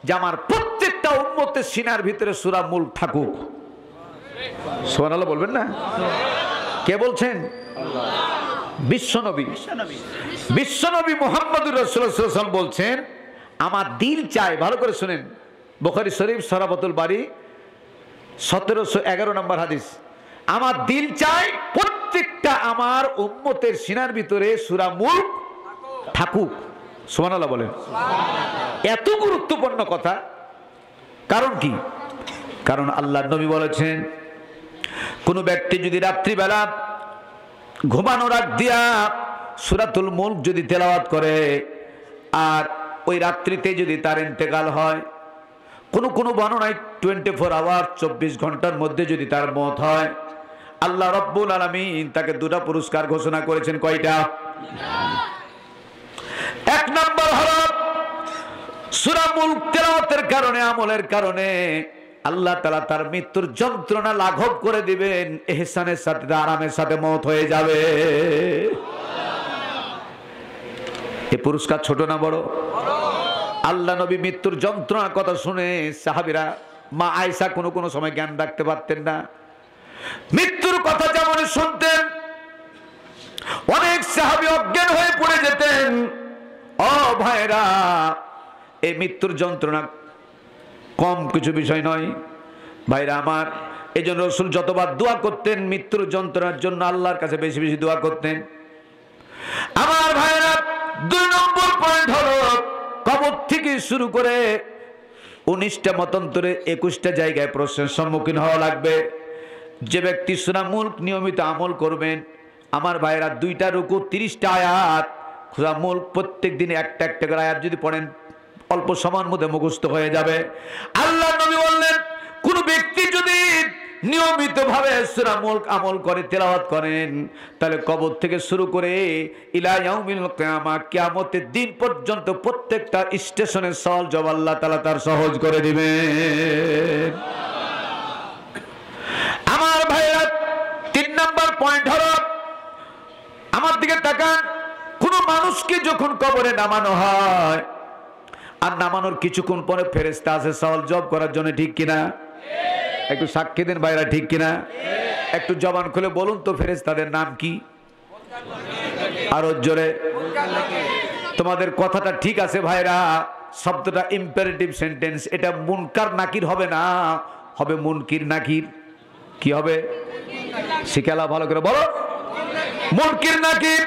যে আমার প্রত্যেকটা উম্মতের সিনার ভিতরে সূরা মুলক থাকুক। সুবহানাল্লাহ বলবেন না? কে বলছেন? বিশ্বনবী। বিশ্বনবী মুহাম্মদুর রাসূলুল্লাহ সাল্লাল্লাহু আলাইহি ওয়াসাল্লাম বলছেন আমার দিল চায়, ভালো করে শুনেন, বুখারী শরীফ সরাবাতুল বারী 1711 নম্বর হাদিস, আমার দিল চায় প্রত্যেকটা আমার উম্মতের সিনার ভিতরে সূরা মুলক থাকুক। সুবহানাল্লাহ বলেন। এত গুরুত্বপূর্ণ কথা। কারণ কি? কারণ আল্লাহর নবী বলেছেন কোন ব্যক্তি যদি রাত্রিবেলা ঘুমানোর আগ দিয়া সূরাতুল মুলক যদি তেলাওয়াত করে আর ওই রাত্রিতে যদি তার ইন্তেকাল হয়, কোন বর্ণনায় 24 আওয়ার 24 ঘন্টার মধ্যে যদি তার মওত হয়, আল্লাহ রাব্বুল আলামিন তাকে দুটো পুরস্কার ঘোষণা করেছেন। কয়টা? এক নম্বর হলো সূরা মুলক তেলাওয়াতের কারণে, আমলের কারণে আল্লাহ তাআলা তার মৃত্যুর যন্ত্রণা লাঘব করে দিবেন, ইহসানের সাথে আরামের সাথে মওত হয়ে যাবে। এই পুরস্কার ছোট না বড়? আল্লাহ নবী মৃত্যুর যন্ত্রণার কথা শুনে সাহাবীরা মা আয়েশা কোনো সময় জ্ঞান রাখতে পারতেন না, মৃত্যুর কথা যেমন শুনতেন অনেক সাহাবী অজ্ঞান হয়ে পড়ে যেতেন। ও ভাইরা, এই মৃত্যুর যন্ত্রণা কম কিছু বিষয় নয় ভাইরা আমার। এই জন্য রাসূল যতবার দোয়া করতেন মৃত্যুর যন্ত্রণার জন্য আল্লাহর কাছে বেশি বেশি দোয়া করতেন। আমার ভাইরা, 2 নম্বর পয়েন্ট হলো কবর থেকে শুরু করে 19টা মতান্তরে 21টা জায়গায় প্রশ্নের সম্মুখীন হওয়া লাগবে। যে ব্যক্তি সূরা মুলক নিয়মিত আমল করবেন, আমার ভাইরা 2টা রুকু 30টা আয়াত, সূরা মুলক প্রত্যেক দিন একটা একটা করে আয়াত যদি পড়েন অল্প সময়ের মধ্যে মুখস্থ হয়ে যাবে। আল্লাহ নবী বললেন, কোন ব্যক্তি যদি নিয়মিতভাবে সূরা মুলক আমল করে তেলাওয়াত করেন, তাহলে কবর থেকে শুরু করে ইলা ইয়াউমিল কিয়ামা, কিয়ামতের দিন পর্যন্ত প্রত্যেকটা স্টেশনের সওয়াল জবাব আল্লাহ তাআলা তার সহজ করে দিবেন। আমার ভাইরা, 3 নম্বর পয়েন্ট হলো, আমার দিকে তাকান, কোন মানুষকে যখন কবরে নামানো হয় আর নামানোর কিছুক্ষণ পরে ফেরেশতা আসে সওয়াল জবাব করার জন্য, ঠিক কিনা? একটু সাক্ষী দেন ভাইরা, ঠিক কিনা? একটু জবান খুলে বলুন তো ফেরেশতাদের নাম কি? আরো জোরে। তোমাদের কথাটা ঠিক আছে ভাইরা, শব্দটা ইম্পারেটিভ সেন্টেন্স, এটা মুনকার নাকির হবে না, হবে মুনকির নাকির। কি হবে? শিখালা ভালো করে বলো, মুনকির নাকির।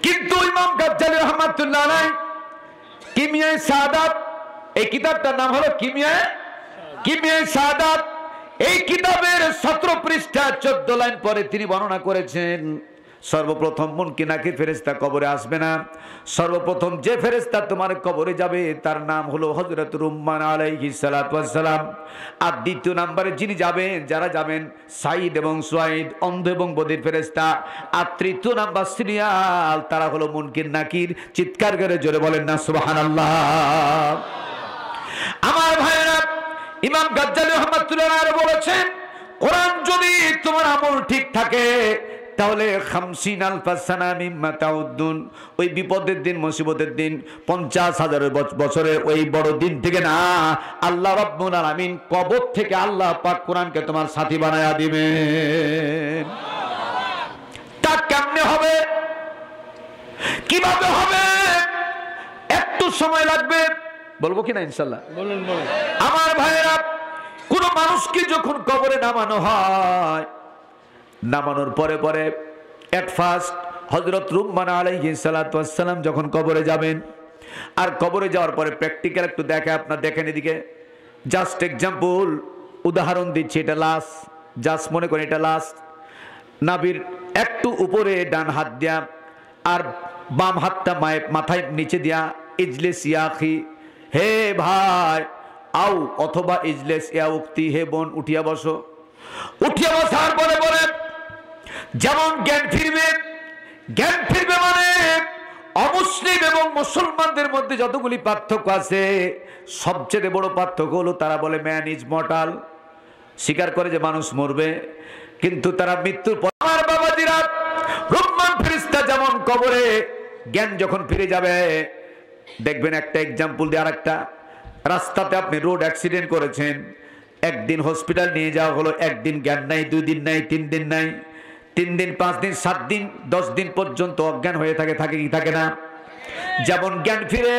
কিন্তু ইমাম গাজ্জালী রাহমাতুল্লাহ আলাইহি কিমিয়ায়ে সাআদাত, এই কিতাবটার নাম হলো কিমিয়ায়ে সাআদাত। এই কিতাবের 17 পৃষ্ঠা 14 লাইন পরে তিনি বর্ণনা করেছেন, সর্বপ্রথম মুনকির নাকির ফেরেশতা কবরে আসবে না। সর্বপ্রথম যে ফেরেশতা তোমার কবরে যাবে তার নাম হলো হযরত রুম্মান আলাইহিস সালাতু ওয়াস সালাম। আর দ্বিতীয় নম্বরে যিনি যাবেন, যারা যাবেন সাঈদ এবং সুয়াইদ, অন্ধ এবং বধির ফেরেশতা। আর তৃতীয় নাম্বার সিরিয়াল, তারা হলো মুনকির নাকির। চিৎকার করে জোরে বলেন না সুবহানাল্লাহ। আমার ভাইরা, ইমাম গাজ্জালী রাহমাতুল্লাহ আলাইহি বলেছেন, কোরআন যদি তোমার আমল ঠিক থাকে তাহলে 50,000 সানা মিম্মা তাউদ্দুন, ওই বিপদের দিন, মুসিবতের দিন, 50,000 বছরের ওই বড় দিন থেকে না, আল্লাহ রাব্বুল আলামিন কবর থেকে আল্লাহ পাক কোরআনকে তোমার সাথী বানায়া দিবেন। তা কেমনে হবে, কিভাবে হবে? একটু সময় লাগবে, বলবো কিনা ইনশাআল্লাহ? বলুন। আমার ভাইরা, কোন মানুষকে যখন কবরে নামানো হয়, নামানোর পরে পরে এট ফার্স্ট হযরত রুম্মান আলাইহিস সালাতু ওয়াস সালাম যখন কবরে যাবেন, আর কবরে যাওয়ার পরে প্র্যাকটিক্যাল একটু দেখে, আপনারা দেখেন এদিকে, জাস্ট এক্সাম্পল, উদাহরণ দিচ্ছি, এটা লাশ, জাস্ট মনে করেন এটা লাশ, নাভির একটু উপরে ডান হাত দিয়া আর বাম হাতটা মাথায় নিচে দিয়া, ইজলিস ইয়া আখি, হে ভাই আও, অথবা ইজলিস ইয়া উক্তি, হে বোন উঠিয়া বসো। উঠিয়া বসার পরে পরে যেমন জ্ঞান ফিরবে মানে অমুসলিম এবং মুসলমানদের মধ্যে যতগুলি পার্থক্য আছে, সবচেয়ে বড় পার্থক্য হলো তারা বলে ম্যান ইজ মর্টাল, স্বীকার করে যে মানুষ মরবে, কিন্তু তারা মৃত্যুর পর, আমার বাবাজিরা, রহমান ফেরেশতা যেমন কবরে জ্ঞান যখন ফিরে যাবে, দেখবেন একটা এক্সাম্পল দিয়ে আরেকটা, রাস্তাতে আপনি রোড অ্যাক্সিডেন্ট করেছেন, একদিন হসপিটাল নিয়ে যাওয়া হলো, একদিন জ্ঞান নাই, 2 দিন নাই, 3 দিন নাই, 3 দিন, 5 দিন, 7 দিন, 10 দিন পর্যন্ত অজ্ঞান হয়ে থাকে কি থাকে না? যেমন জ্ঞান ফিরে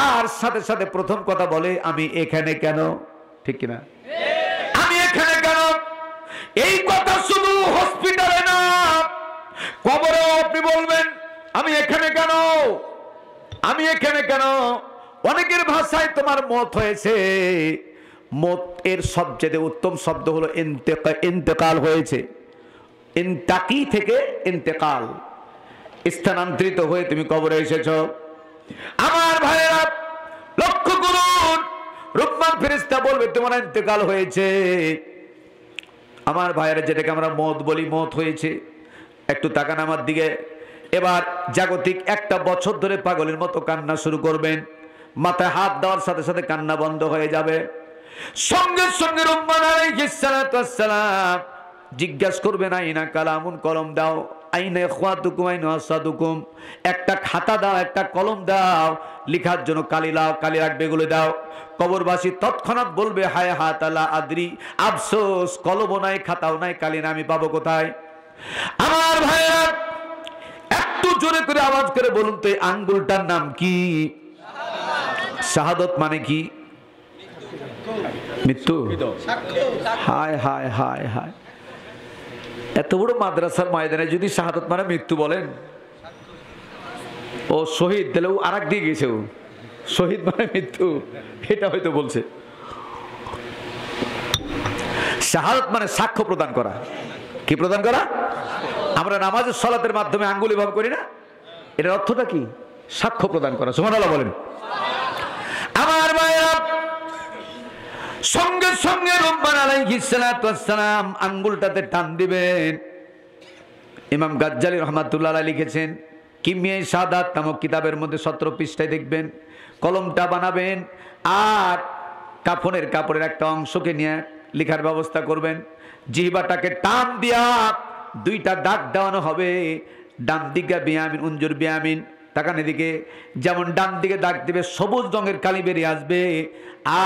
আর সাথে সাথে প্রথম কথা বলে, আমি এখানে কেন? ঠিক কিনা? আমি এখানে কেন? এই কথা শুধু হসপিটালে না, কবরেও আপনি বলবেন আমি এখানে কেন, আমি এখানে কেন। অনেকের ভাষায় তোমার মত হয়েছে, মত এর সবচেয়ে উত্তম শব্দ হলো ইন্তেকাল হয়েছে, ইন্তাকি থেকে ইন্তেকাল, স্থানান্তরিত হয়ে তুমি কবরে এসেছো। আমার ভাইয়েরা লক্ষ্য করুন, রহমান ফেরেশতা বলবে তোমার ইন্তেকাল হয়েছে। আমার ভাইয়েরা, যেটাকে আমরা মত বলি, মত হয়েছে। একটু তাকান আমার দিকে। এবার জাগতিক 1 বছর ধরে পাগলের মতো কান্না শুরু করবেন, মাথায় হাত দেওয়ার সাথে সাথে কান্না বন্ধ হয়ে যাবে। সঙ্গে সঙ্গে রহমান আলাইহিস সালাতু ওয়াস সালাম জিজ্ঞাসা করবে, না ইনা কালামুন, কলম দাও। আইনা ইখওয়াতুকুম আইনা আসাদুকুম, একটা খাতা দাও, একটা কলম দাও, লেখার জন্য কালি লাও, কালি রাখবে, এগুলো দাও। কবরবাসী তৎক্ষণাৎ বলবে হায় হাতালা আদ্রি, আফসোস, কলমও নাই, খাতাও নাই, কালি না, আমি পাবো কোথায়? আমার ভাইরা একটু জোরে করে আওয়াজ করে বলুন তো এই আঙ্গুলটার নাম কি? শাহাদত মানে কি? মৃত্যু। হায় হায় হায় হায়, এত বড় মাদ্রাসার ময়দানে যদি শাহাদত মানে মৃত্যু বলেন, ও শহীদ, তাহলে ও আরেক দিয়ে গেছে, ও শহীদ মানে মৃত্যু, এটা হয়তো বলছে। শাহাদত মানে সাক্ষ্য প্রদান করা। কি প্রদান করা? আমরা নামাজের সালাতের মাধ্যমে আঙ্গুল এভাবে করি না, এটার অর্থটা কি? সাক্ষ্য প্রদান করা। সুবহানাল্লাহ বলেন। আমার ভাইরা সঙ্গে সঙ্গে রব্বানা আলাইহিস সালাতু ওয়াস সালাম আঙ্গুলটাতে টান দিবেন। ইমাম গাজ্জালী রাহমাতুল্লাহ আলাইহি লিখেছেন, কিমিয়ায়ে শাহাদাত নামক কিতাবের মধ্যে 17 পৃষ্ঠায় দেখবেন, কলমটা বানাবেন আর কাফনের কাপড়ের একটা অংশকে নিয়ে লেখার ব্যবস্থা করবেন। জিহ্বাটাকে টান দিয়া 2টা দাগ দেওয়ানো হবে, ডান দিকে বিয়ামিন, উনজুর বিয়ামিন, তাকান এদিকে। যেমন ডান দিকে দাগ দিবে সবুজ রঙের কালি বেরিয়ে আসবে,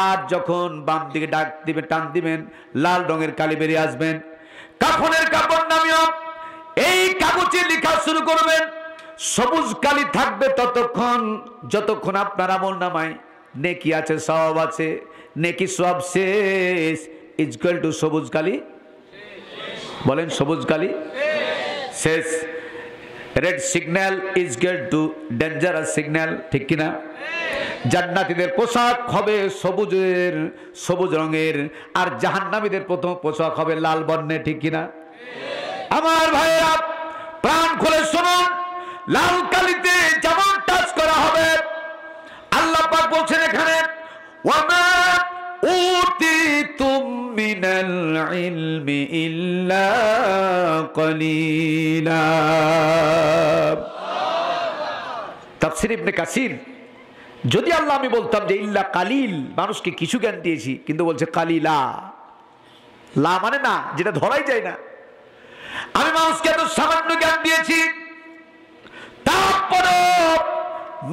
আর যখন বাম দিকে ডাক দিবে, টান দিবেন, লাল রঙের কালি বেরিয়ে আসবেন। কাফনের কাপড় নামিয়ে এই কাগজে লেখা শুরু করবেন। সবুজ কালি থাকবে ততক্ষণ যতক্ষণ আপনার আমলনামায় নেকি আছে, সওয়াব আছে। নেকি সওয়াব শেষ ইকুয়াল টু সবুজ কালি। বলেন সবুজ কালি শেষ। Red signal is equal to dangerous signal, ঠিক কিনা? জান্নাতীদের পোশাক হবে সবুজ রঙের, আর জাহান্নামীদের প্রথম পোশাক হবে লাল বর্ণের, ঠিক কিনা? আমার ভাইরা প্রাণ খুলে শুনুন, লাল কালিতে যেমন টাচ করা হবে, আল্লাহ পাক বলছেন এখানে, ওয়ামা উতিতুম মিনাল ইলমি ইল্লা কলিলা। তাফসীর ইবনে কাসির, যদি আল্লাহ আমি বলতাম যে ইল্লা কালিল, মানুষকে কিছু জ্ঞান দিয়েছি, কিন্তু বলছে কালিলা, লা মানে না, যেটা ধরাই যায় না। আমি মানুষকে এত সামান্য জ্ঞান দিয়েছি, তারপরে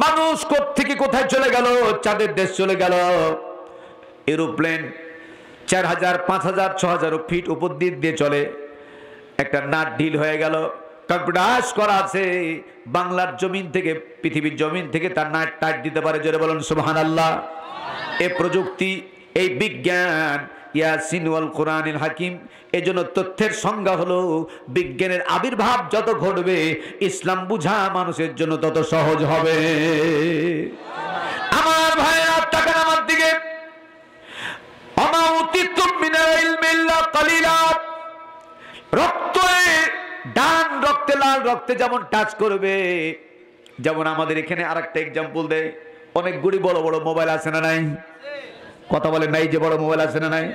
মানুষ কোত্থেকে কোথায় চলে গেল, চাঁদের দেশ চলে গেল। এরোপ্লেন 4000, 5000, 6000 ফিট উপর দিয়ে চলে, একটা নাট ঢিল হয়ে গেল, কম্পিউটার করা আছে, বাংলার জমিন থেকে, পৃথিবীর জমিন থেকে তার নাট টাইট দিতে পারে। জোরে বলুন সুবহানাল্লাহ। এই প্রযুক্তি, এই বিজ্ঞান, ইয়াসিন ওয়াল কোরআনিল হাকিম। এজন্য তথ্যের সংজ্ঞা হলো, বিজ্ঞানের আবির্ভাব যত ঘটবে, ইসলাম বুঝা মানুষের জন্য তত সহজ হবে। আমার ভাইরা তাকান আমার দিকে, আমা উতিতুম মিনাল ইলমি ইল্লা কালিলা। রক্তে ডান রক্তে লাল রক্তে যেমন টাচ করবে, যেমন আমাদের এখানে আরেকটা এক্সাম্পল দেয়, অনেকগুলি বড় বড় মোবাইল আছে না নাই? কথা বলেন নাই? যে বড় মোবাইল আছে না নাই?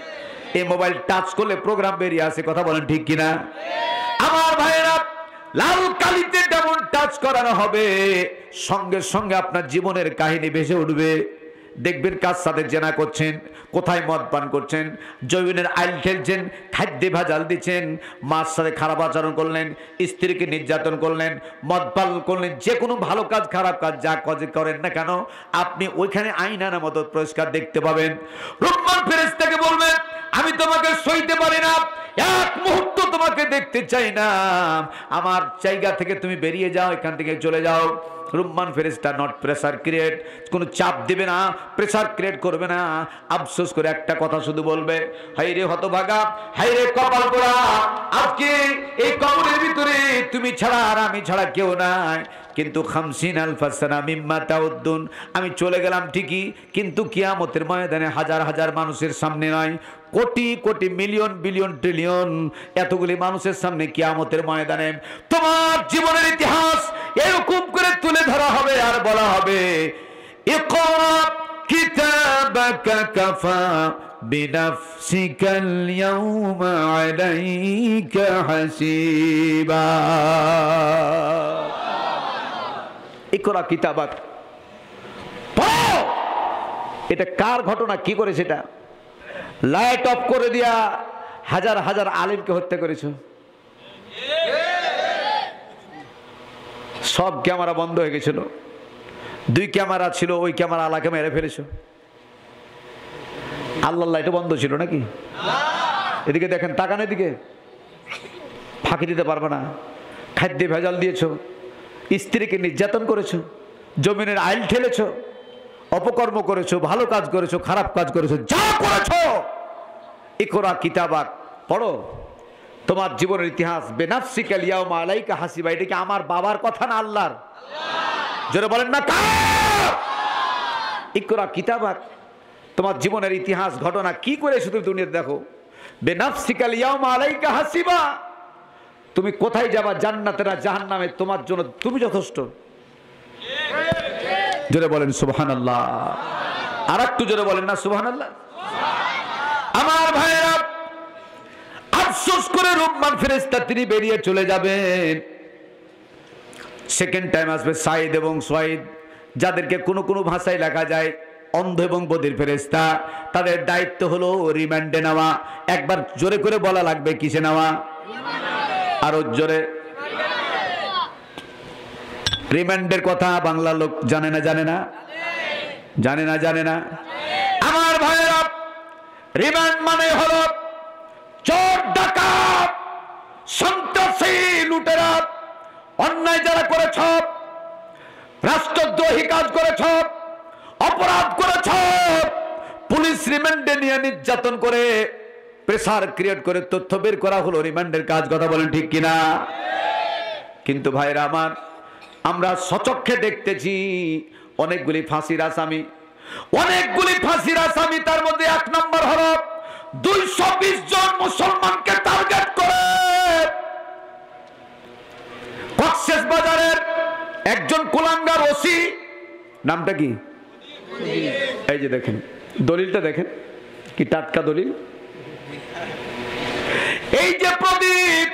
এই মোবাইল টাচ করলে প্রোগ্রাম বেরিয়ে আসে, কথা বলেন ঠিক কিনা? আমার ভাইয়েরা, লাল কালিতে যেমন টাচ করানো হবে, সঙ্গে সঙ্গে আপনার জীবনের কাহিনী ভেসে উঠবে। দেখবেন কার সাথে জেনা করছেন, কোথায় মদ পান করছেন, জৈবিনের আইল ঠেলছেন, খাদ্যে ভেজাল দিচ্ছেন, মার সাথে খারাপ আচরণ করলেন, স্ত্রীকে নির্যাতন করলেন, মদ পান করলেন, যে কোনো ভালো কাজ খারাপ কাজ যা কাজে করেন না কেন, আপনি ওইখানে আয়নার মতো পরিষ্কার দেখতে পাবেন। রহমান ফেরেশতাকে বলবেন, আমি তোমাকে সইতে পারি না, এক মুহূর্ত তোমাকে দেখতে চাই না, আমার জায়গা থেকে তুমি বেরিয়ে যাও, এখান থেকে চলে যাও। রুম্মান ফেরেশতা নট প্রেসার ক্রিয়েট, কোনো চাপ দেবে না, প্রেসার ক্রিয়েট করবে না, আফসোস করে একটা কথা শুধু বলবে, হাইরে হতভাগা, হাইরে কপাল পোড়া, আজকে এই কবরের ভিতরে তুমি ছাড়া আর আমি ছাড়া কেউ নাই, কিন্তু 50,000 সানা মিম্মা তাউদ্দুন, আমি চলে গেলাম ঠিকই, কিন্তু কিয়ামতের ময়দানে হাজার হাজার মানুষের সামনে নয়, crore crore million billion trillion এতগুলি মানুষের সামনে কিয়ামতের ময়দানে তোমার জীবনের ইতিহাস এরকম করে তুলে ধরা হবে আর বলা হবে, ইকরা কিতাবাকা কাফা বিনাফসিকাল ইয়াউমা আলাইকা হাসিবা। ইকরা কিতাবাক, পড়ো। এটা কার ঘটনা, কি করে সেটা? লাইট অফ করে দিয়া হাজার হাজার আলিমকে হত্যা করেছ, সব ক্যামেরা বন্ধ হয়ে গেছিল, 2 ক্যামেরা ছিল, ওই ক্যামেরা আলাকে মেরে ফেলেছো। আল্লাহ লাইটও বন্ধ ছিল নাকি? এদিকে দেখেন, তাকান এদিকে, ফাঁকি দিতে পারবে না। খাদ্যে ভেজাল দিয়েছো, স্ত্রীকে নির্যাতন করেছো, জমিনের আইল ঠেলেছো, অপকর্ম করেছো, ভালো কাজ করেছো, খারাপ কাজ করেছো, যা করেছো ইকরা কিতাবাক, পড়ো তোমার জীবনের ইতিহাস। বেনাফসিকাল ইয়াউমা আলাইকা হাসিবা, এটা কি আমার বাবার কথা না আল্লাহর? জোরে বলেন না কার? ইকরা কিতাবাক, তোমার জীবনের ইতিহাস ঘটনা কি করে শুধু দুনিয়াতে দেখো। বেনাফসিকাল ইয়াউমা আলাইকা হাসিবা, তুমি কোথায় যাবা, জান্নাতে না জাহান্নামে, তোমার জন্য তুমি যথেষ্ট। জোরে বলেন সুবহানাল্লাহ। আর একটু জোরে বলেন না সুবহানাল্লাহ। আমার ভাইরা, আফসোস করে রুম্মান ফেরেশতা তিনি বেরিয়ে চলে যাবেন। সেকেন্ড টাইম আসবে সাইদ এবং সুয়াইদ, যাদেরকে কোনো কোনো ভাষায় লেখা যায় অন্ধ এবং বধির ফেরেশতা। তাদের দায়িত্ব হলো রিমান্ডে নেওয়া। একবার জোরে করে বলা লাগবে, কিসে নেওয়া? আরো জোরে। রিমান্ডের কথা বাংলা লোক জানে না, জানে না, জানে না, জানে না। আমার ভাইয়েরা, রিমান্ড মানে হলো চোর, ডাকাত, সন্ত্রাসী, লুটেরা, অন্যায় যারা করেছ, রাষ্ট্রদ্রোহী কাজ করেছ, অপরাধ করেছ, পুলিশ রিমান্ডে নিয়ে নির্যাতন করে প্রেসার ক্রিয়েট করে তথ্য বের করা হলো রিমান্ডের কাজ। কথা বলেন ঠিক কিনা? কিন্তু ভাইরা আমার, আমরা সচক্ষে দেখতেছি অনেকগুলি ফাঁসির আসামি, অনেকগুলি ফাঁসির আসামি। তার মধ্যে 1 নম্বর হলো 220 জন মুসলমানকে টার্গেট করে কক্সেস বাজারের একজন কুলাঙ্গার ওসি, নামটা কি? এই যে দেখেন দলিলটা, দেখেন কি টাটকা দলিল। এই যে প্রদীপ,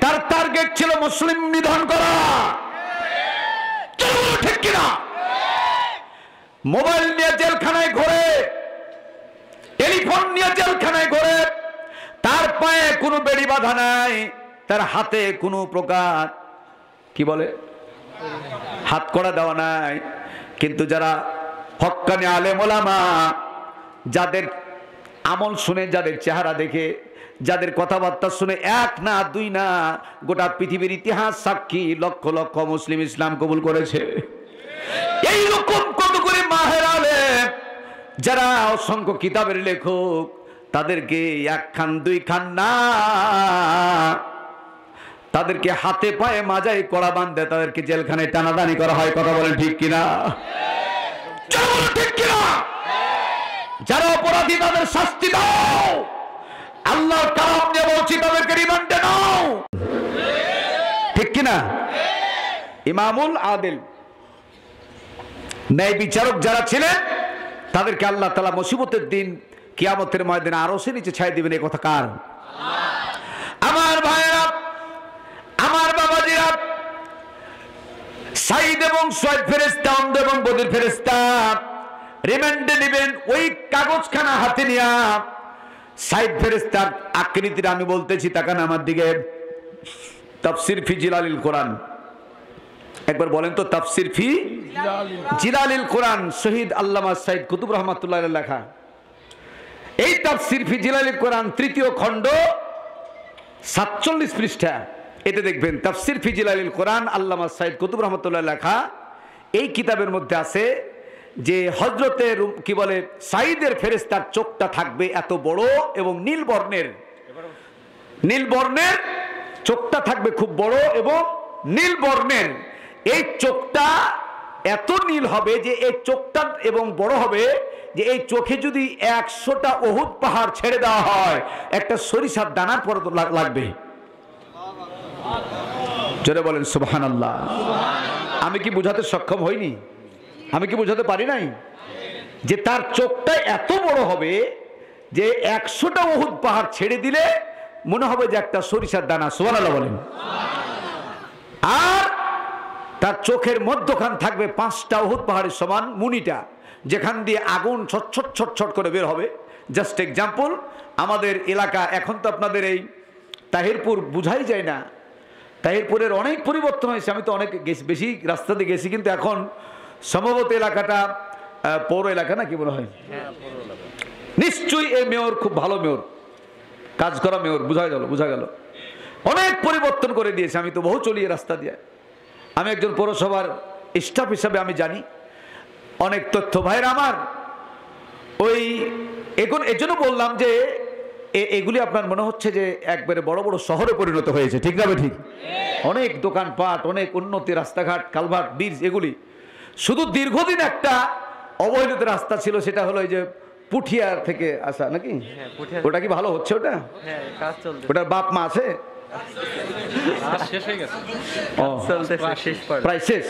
তার টার্গেট ছিল মুসলিম নিধন করা। ঠিক কিনা? মোবাইল নিয়ে জেলখানায় ঘোরে, টেলিফোন নিয়ে জেলখানায় ঘোরে, তার পায়ে কোনো বেড়ি বাঁধা নাই, তার হাতে কোনো প্রকার কি বলে হাত কড়া দেওয়া নাই। কিন্তু যারা হক্কানি আলেম ওলামা, যাদের আমল শুনে, যাদের চেহারা দেখে, যাদের কথাবার্তা শুনে 1 না 2 না, গোটা পৃথিবীর ইতিহাস সাক্ষী, লক্ষ লক্ষ মুসলিম ইসলাম কবুল করেছে। এইরকম কতগুলি মাহের আলেম যারা অসংখ্য কিতাবের লেখক, তাদেরকে 1 খান 2 খান না, তাদেরকে হাতে পায়ে মাজায় কড়া বাঁধে তাদেরকে জেলখানায় টানাটানি করা হয়। কথা বলেন ঠিক কিনা? ঠিক কিনা? যারা অপরাধী তাদের শাস্তি দাও, আল্লাহর কালাম দিয়ে বলছি, তাদেরকে রিমান্ডে নাও। ঠিক কিনা? ইমামুল আদিল, ন্যায় বিচারক যারা ছিলেন, তাদেরকে আল্লাহ তাআলা মুসিবতের দিন কিয়ামতের ময়দানে আরশের নিচে ছায়া দিবেন। এই কথা কার? আমার ভাইয়েরা, আমার বাবাজিরা, সাইদ এবং সুয়াইদ ফেরেশতা, অন্ধ এবং বধির ফেরেশতা রিমান্ডে নেবেন। ওই কাগজখানা হাতে নিয়া সাইদ ফেরেশতার আকৃতিটা আমি বলতেছি, তাকান আমার দিকে। তাফসির ফি জিলালিল কোরআন, একবার বলেন তো, তাফসির ফি জিলালিল কোরআন, শহীদ আল্লামা সাইদ কুতুব রহমাতুল্লাহ আলাইহির লেখা। এই তাফসির ফি জিলালিল কোরআন 3য় খণ্ড 47 পৃষ্ঠা। এতে দেখবেন তাফসির ফি জিলালিল কোরআন, আল্লামা সাইদ কুতুব রহমাতুল্লাহ লেখা। এই কিতাবের মধ্যে আছে যে হযরতে কি বলে সাইদের ফেরেশতার চোখটা থাকবে এত বড় এবং নীল বর্ণের, নীল বর্ণের চোখটা থাকবে খুব বড় এবং নীল বর্ণের। এই চোখটা এত নীল হবে যে এই চোখটা এবং বড় হবে যে এই চোখে যদি 100টা উহুদ পাহাড় ছেড়ে দেওয়া হয়, একটা সরিষার দানার পর লাগবে। জোরে বলেন সুবহানাল্লাহ। আমি কি বুঝাতে সক্ষম হইনি? আমি কি বুঝাতে পারি নাই? যে তার চোখটা এত বড় হবে যে 100টা উহুদ পাহাড় ছেড়ে দিলে মনে হবে যে একটা সরিষার দানা। সুবহানাল্লাহ বলেন। আর তার চোখের মধ্যখান থাকবে 5টা উহুদ পাহাড়ের সমান মুনিটা, যেখান দিয়ে আগুন ছটছট ছটছট করে বের হবে। জাস্ট এক্সাম্পল, আমাদের এলাকা এখন তো আপনাদের এই তাহিরপুর বুঝাই যায় না। তাহিরপুরের অনেক পরিবর্তন হয়েছে। আমি তো অনেক বেশি রাস্তা দিয়ে গেছি, কিন্তু এখন সম্ভবত এলাকাটা পৌর এলাকা না কি মনে হয়? নিশ্চয়ই এই মেয়র খুব ভালো মেয়র, কাজ করা মেয়র, বোঝা গেল অনেক পরিবর্তন করে দিয়েছে। আমি তো বহু চলিয়ে রাস্তা দিয়ে, আমি একজন পৌরসভার স্টাফ হিসাবে আমি জানি অনেক তথ্য। ভাইরা আমার, ওই এখন এর জন্য বললাম যে এগুলি আপনার মনে হচ্ছে যে একবারে বড় বড় শহরে পরিণত হয়েছে, ঠিক না? ঠিক, অনেক দোকানপাট, অনেক উন্নতি, রাস্তাঘাট, কালভার্ট, ব্রিজ, এগুলি। শুধু দীর্ঘদিন একটা অবহেলিত রাস্তা ছিল, সেটা হলো এই যে পুঠিয়ার থেকে আসা নাকি, ওটা কি ভালো হচ্ছে? ওটা ওটার বাপ মা আছে? প্রায় শেষ।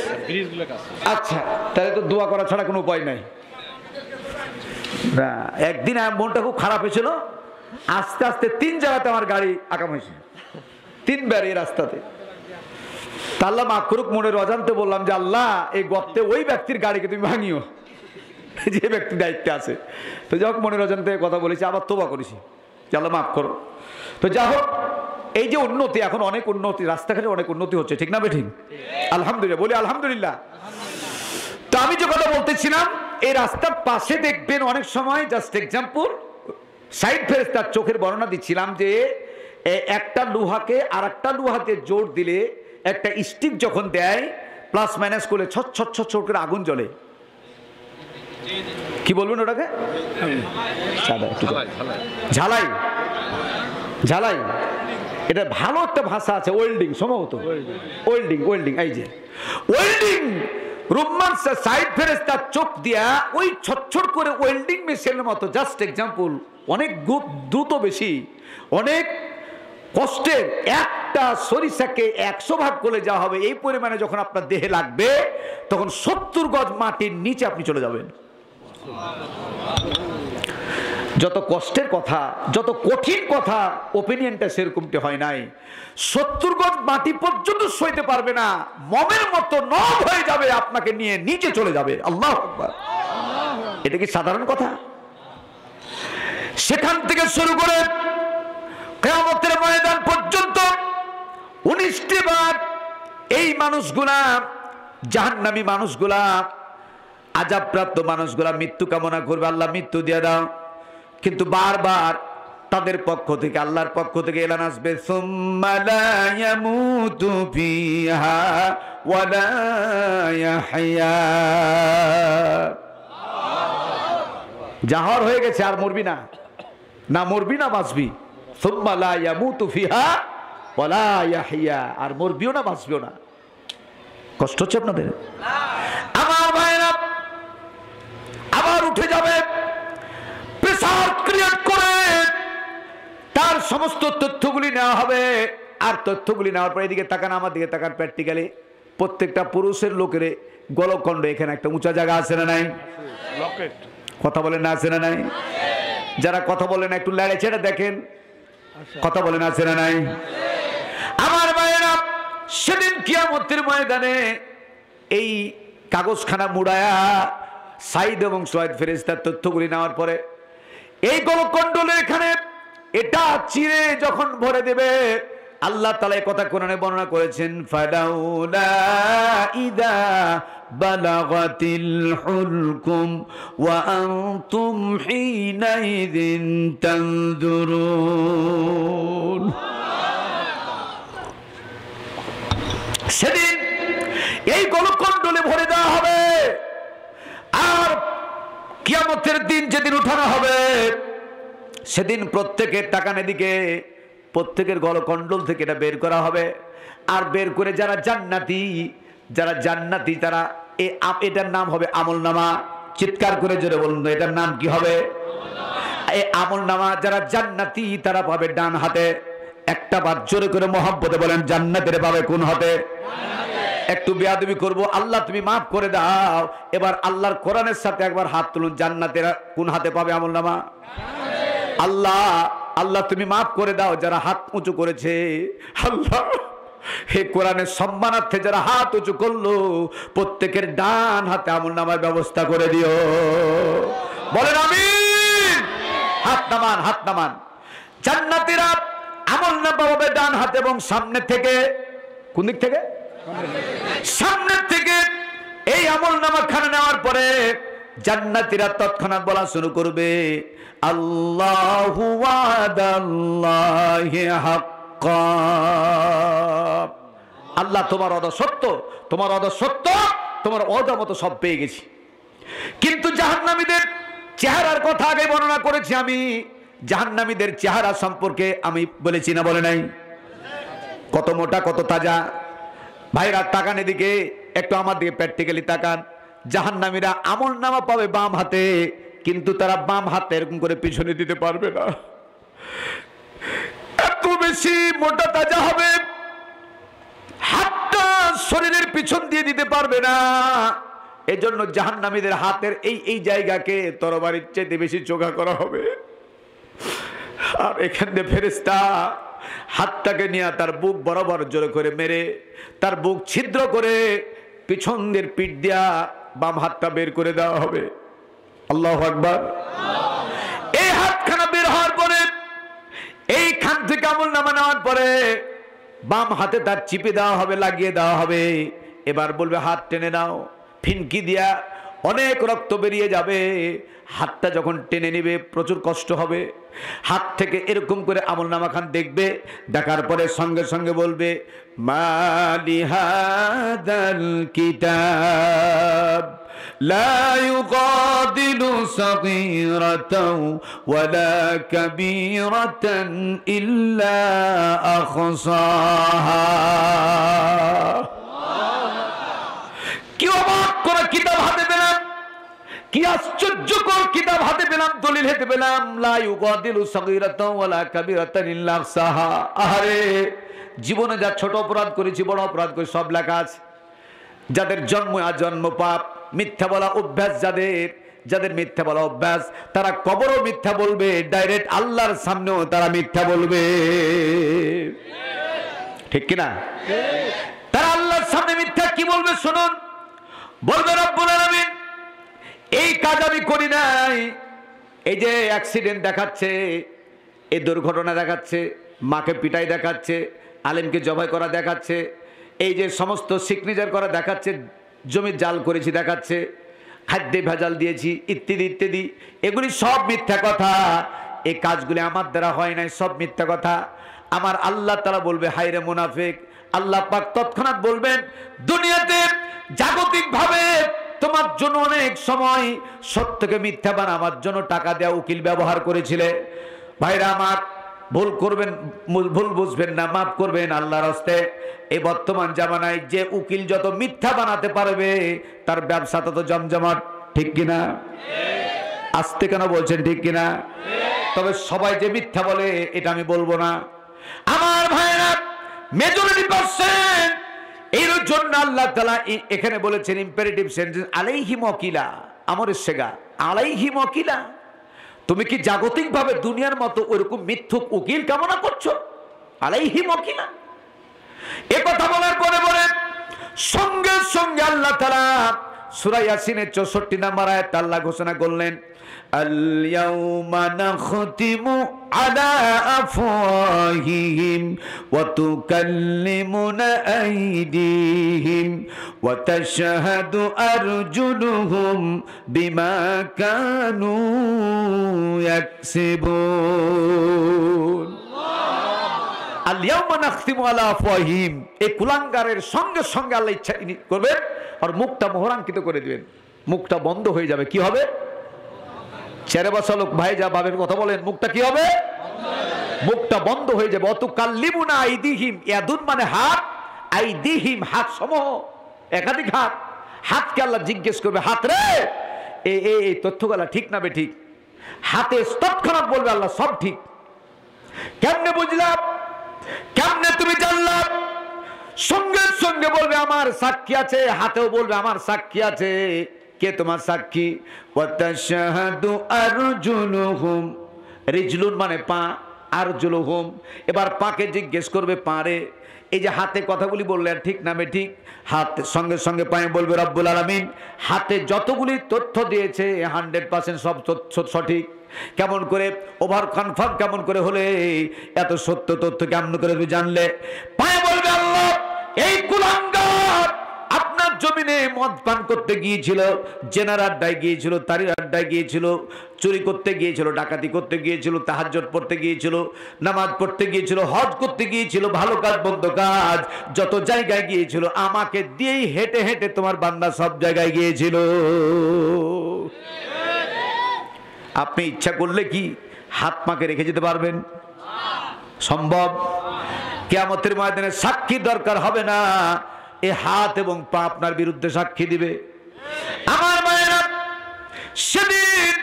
আচ্ছা, তাহলে তো দোয়া করা ছাড়া কোনো উপায় নাই। একদিন মনটা খুব খারাপ হয়েছিল, আস্তে আস্তে 3 জায়গাতে আমার গাড়ি আকাম হয়েছে, 3বার এই রাস্তাতে। আল্লাহ মাফ করুক, মনের অজান্তে বললাম যে আল্লাহ, এই গর্তে ওই ব্যক্তির গাড়িকে তুমি ভাঙিও যে ব্যক্তি দায়িত্বে আছে। তো যাই হোক, মনের অজান্তে কথা বলেছি, আবার তোবা করেছি যে আল্লাহ মাফ করো। তো যা হোক, এই যে উন্নতি, এখন অনেক উন্নতি, রাস্তাঘাটে অনেক উন্নতি হচ্ছে, ঠিক না বেঠিক? আলহামদুলিল্লাহ, বলি আলহামদুলিল্লাহ। তো আমি যে কথা বলতেছিলাম, এই রাস্তার পাশে দেখবেন অনেক সময়, জাস্ট এক্সাম্পল, সাইড ফেরেশতার চোখের বর্ণনা দিচ্ছিলাম যে একটা লোহাকে আর একটা লোহাতে জোর দিলে, একটা স্টিক যখন দেয় প্লাস মাইনাস করলে ছট ছট ছট ছট করে আগুন জ্বলে। কি বলবেন ওটাকে? ঝালাই, ঝালাই। এটা ভালো একটা ভাষা আছে, ওয়েল্ডিং সম্ভবত, ওয়েল্ডিং। এই যে ওয়েল্ডিং রুম্মান সাইড ফেরেশতার চোখ দিয়া ওই ছটছট করে ওয়েল্ডিং মেশিনের মতো, জাস্ট এক্সাম্পল, অনেক দ্রুত, বেশি অনেক কষ্টের একটা সরিষাকে 100 ভাগ করে যাওয়া হবে, এই পরিমাণে যখন আপনার দেহে লাগবে, তখন 70 গজ মাটির নিচে আপনি চলে যাবেন। যত কষ্টের কথা, যত কঠিন কথা, ওপিনিয়নটা সেরকমটি হয় নাই। 70 গজ মাটি পর্যন্ত সইতে পারবে না, মমের মতো নব হয়ে যাবে, আপনাকে নিয়ে নিচে চলে যাবে। আল্লাহু আকবার। এটা কি সাধারণ কথা? সেখান থেকে শুরু করে কিয়ামতের ময়দান পর্যন্ত 19টি বার এই মানুষগুলা, জাহান্নামী মানুষগুলা, আযাবপ্রাপ্ত মানুষগুলা মৃত্যু কামনা করবে, আল্লাহ মৃত্যু দিয়ে দাও। কিন্তু বারবার তাদের পক্ষ থেকে, আল্লাহর পক্ষ থেকে এলান আসবে, সুম্মা লা ইয়ামুতু ফিহা ওয়া লা ইয়াহইয়া। জাহর হয়ে গেছে, আর মরবি না, না মরবি না বাঁচবি। সুম্মা লা ইয়ামুতু ফিহা ওয়া লা ইয়াহইয়া, আর মরবিও না বাঁচবিও না। কষ্ট হচ্ছে আপনাদের? আমার ভাইরা আবার উঠে যাবে, প্রেসার ক্রিয়েট করে তার সমস্ত তথ্যগুলি নেওয়া হবে। আর তথ্যগুলি নেওয়ার পর এদিকে তাকান, আমার দিকে তাকান, প্র্যাকটিক্যালি প্রত্যেকটা পুরুষের লোকের গলকণ্ড এখানে একটা উঁচা জায়গা আছে না নাই? কথা বলেন না, আছে না নাই? যারা কথা বলেন একটু লেড়ে ছেড়ে দেখেন, কথা বলেন আছে না নাই? আমার ভাইয়েরা, সেদিন কিয়ামতের ময়দানে এই কাগজখানা মুড়ায়া সাইদ এবং সোয়াইদ ফেরেশতার তথ্যগুলি নেওয়ার পরে এই গলকণ্ডলের এখানে এটা চিরে যখন ভরে দেবে, আল্লাহ তাআলা এই কথা কোরআনে বর্ণনা করেছেন, ফালাউলা ইদা বালাগাতিল হুলকুম ওয়া আনতুম হিনাইযিন তানজুরুন। সেদিন এই গলকণ্ডলে ভরে দেওয়া হবে, আর কিয়ামতের দিন যেদিন উঠানো হবে, সেদিন প্রত্যেকের তাকান এদিকে, প্রত্যেকের গলকণ্ডল থেকে এটা বের করা হবে। আর বের করে যারা জান্নাতি, তারা এটার নাম হবে আমলনামা। চিৎকার করে জোরে বলুন, এটার নাম কি হবে? এই আমলনামা যারা জান্নাতি তারা পাবে ডান হাতে। একটা বার জোরে করে মহব্বতে বলেন, জান্নাতের পাবে কোন হাতে? একটু বেয়াদবি করব, আল্লাহ তুমি মাফ করে দাও। এবার আল্লাহর কোরআনের সাথে একবার হাত তুলুন, জান্নাতের কোন হাতে পাবে আমলনামা? আল্লাহ, আল্লাহ তুমি মাফ করে দাও। যারা হাত উঁচু করেছে, আল্লাহ হে কোরআনের সম্মানার্থে যারা হাত উঁচু করলো, প্রত্যেকের ডান হাতে আমলনামার ব্যবস্থা করে দিও। বলেন আমিন। হাত নামান, হাত নামান। জান্নাতীরা আমলনামা পাবে ডান হাতে এবং সামনে থেকে। কোন দিক থেকে? সামনের থেকে। এই আমলনামা খানা নেওয়ার পরে জান্নাতীরা তৎক্ষণাৎ বলা শুরু করবে, আল্লাহু ওয়াদাল্লাহি হাক্কা। আল্লাহ তোমার ওয়াদা সত্য, তোমার ওয়াদা সত্য, তোমার ওয়াদা মতো সব পেয়ে গেছি। কিন্তু জাহান্নামীদের চেহারার কথা আগে বর্ণনা করেছি আমি। জাহান্নামীদের চেহারা সম্পর্কে আমি বলেছি না বলে নাই? কত মোটা, কত তাজা। ভাইরা তাকান এদিকে, একটু আমার দিকে প্র্যাকটিক্যালি তাকান। জাহান্নামীরা আমলনামা পাবে বাম হাতে, কিন্তু তারা বাম হাতে এরকম করে পিছনে দিতে পারবে না। এত বেশি মোটা তাজা হবে, হাতটা শরীরের পিছন দিয়ে দিতে পারবে না। এজন্য জাহান্নামীদের হাতের এই জায়গাকে তরবারির চাইতে বেশি চোখা করা হবে। আর এখান দিয়ে ফেরেশতা হাতটাকে নিয়ে তার বুক বরাবর জোরে করে মেরে তার বুক ছিদ্র করে পিছন দিয়ে পিঠ দিয়া বাম হাতটা বের করে দেওয়া হবে। আল্লাহু আকবার। এই হাতখানা বের হওয়ার পরে, এই খান থেকে আমলনামা নেওয়ার পরে বাম হাতে তার চিপে দেওয়া হবে, লাগিয়ে দেওয়া হবে। এবার বলবে হাত টেনে নাও। ফিনকি দিয়া অনেক রক্ত বেরিয়ে যাবে। হাতটা যখন টেনে নিবে প্রচুর কষ্ট হবে। হাত থেকে এরকম করে আমলনামা খান দেখবে, দেখার পরে সঙ্গে সঙ্গে বলবে, মালি হাদাল কিতাব লা ইউগাদিলু সাগীরাতাও ওয়ালা কাবীরাতান ইল্লা আখসাহা। কি অবাক করা কিতাব হাতে পেলাম, কি আশ্চর্যকর কিতাব হাতে পেলাম, দলিল হাতে পেলাম। লা ইউগাদিলু সাগীরাতাও ওয়ালা কাবীরাতান ইল্লা আখসাহা। আরে জীবনে যা ছোট অপরাধ করেছি, বড় অপরাধ করেছি, সব লেখা আছে। যাদের জন্ম আজন্ম পাপ, মিথ্যা বলা অভ্যাস, যাদের মিথ্যা বলা অভ্যাস, তারা কবরও মিথ্যা বলবে, ডাইরেক্ট আল্লাহর সামনেও তারা মিথ্যা বলবে। ঠিক কিনা? তারা আল্লাহর সামনে মিথ্যা কি বলবে শুনুন। বলবে, রব্বুল আলামিন এই কাজ আমি করি নাই। এই যে অ্যাক্সিডেন্ট দেখাচ্ছে, এই দুর্ঘটনা দেখাচ্ছে, মাকে পিটাই দেখাচ্ছে, আলেমকে জবাই করা দেখাচ্ছে, এই যে সমস্ত সিগনেচার করা দেখাচ্ছে, জমি জাল করেছি দেখাচ্ছে, খাদ্যে ভেজাল দিয়েছি, ইত্যাদি ইত্যাদি, এগুলি সব মিথ্যা কথা। এই কাজগুলি আমার দ্বারা হয় নাই, সব মিথ্যা কথা। আমার আল্লাহ তাআলা বলবে, হায়রে মুনাফিক। আল্লাহ পাক তৎক্ষণাৎ বলবেন, দুনিয়াতে জাগতিকভাবে তোমার জন্য অনেক সময় সত্যকে মিথ্যা বানাবার জন্য টাকা দেওয়া উকিল ব্যবহার করেছিলে। ভাইরা আমার, ভুল করবেন, ভুল বুঝবেন না, মাফ করবেন আল্লাহর রাস্তে। এই বর্তমান জামানায় যে উকিল যত মিথ্যা বানাতে পারবে, তার ব্যবসা তত জমজমাট। ঠিক কিনা? আস্তে কেন বলছেন ঠিক কিনা? তবে সবাই যে মিথ্যা বলে এটা আমি বলবো না। আমার ভাইরা, মেজরিটি পার্সেন্ট। এর জন্য আল্লাহ তাআলা এখানে বলেছেন ইম্পারেটিভ সেন্টেন্স, আলাইহিম ওয়াকিলা। আমরের সেগা, আলাইহিম ওয়াকিলা। তুমি কি জাগতিকভাবে দুনিয়ার মতো ওইরকম মিথ্যুক উকিল কামনা করছো? আলাইহিম ওয়াকিলা। এ কথা বলার পরে পরে সঙ্গে সঙ্গে আল্লাহ তাআলা সূরা ইয়াসিনের 64 নম্বর আয়াত আল্লাহ ঘোষণা করলেন, আল ইয়াউমা নাখতিমু আলা আফওয়াহিহিম ওয়া তুকাল্লিমুনা আইদিহিম ওয়া তাশহাদু আরজুলুহুম বিমা কানু ইয়াকসিবুন। আল ইয়াউমা নাখতিমু আলা আফওয়াহিহিম, এই কুলাঙ্গারের সঙ্গে সঙ্গে আল্লাহ ইচ্ছা করবেন আর মুখটা মোহরাঙ্কিত করে দিবেন, মুখটা বন্ধ হয়ে যাবে। কি হবে? চেরে বসা লোক ভাই যা ভাবের কথা বলেন, মুখটা কি হবে? মুখটা বন্ধ হয়ে যাবে। অত কাল্লিমুনা আইদিহিম, ইয়াদুন মানে হাত, আইদিহিম হাত সমূহ, একাধিক হাত। হাতকে আল্লাহ জিজ্ঞেস করবে, হাত রে এই তথ্যগুলা ঠিক না বে ঠিক? হাতে তৎক্ষণাৎ বলবে আল্লাহ সব ঠিক। কেমনে বুঝলাম? কেমনে তুমি জানলাম? সঙ্গে সঙ্গে বলবে আমার সাক্ষী আছে, হাতেও বলবে আমার সাক্ষী আছে। কে তোমার সাক্ষী? ওয়াতাশহাদু আরজুলুহুম, রিজলুন মানে পা, আরজুলুহুম। এবার পাকে জিজ্ঞেস করবে, পা রে এই যে হাতে কথাগুলি বললে ঠিক না ঠিক? হাত সঙ্গে সঙ্গে পায়ে বলবে রব্বুল আলামিন হাতে যতগুলি তথ্য দিয়েছে 100% সব তথ্য সঠিক। কেমন করে ওভার কনফার্ম কেমন করে হলে? এত সত্য তথ্য কেমন করে তুমি জানলে? পায়ে বলবে আল্লাহ এই কুলাঙ্গার আপনার জমিনে মদ পান করতে গিয়েছিল, জেনার আড্ডায় গিয়েছিল, তারির আড্ডায় গিয়েছিল, চুরি করতে গিয়েছিল, ডাকাতি করতে গিয়েছিল, তাহাজ্জুদ পড়তে গিয়েছিল, নামাজ পড়তে গিয়েছিল, হজ করতে গিয়েছিল, ভালো কাজ মন্দ কাজ যত জায়গায় গিয়েছিল, আমাকে দিয়েই হেঁটে হেঁটে তোমার বান্দা সব জায়গায় গিয়েছিল। আপনি ইচ্ছা করলে কি হাত পাকে রেখে যেতে পারবেন? সম্ভব? কিয়ামতের ময়দানে সাক্ষী দরকার হবে না, এই হাত এবং পা আপনার বিরুদ্ধে সাক্ষী দিবে। আমার মায়েরা, সেদিন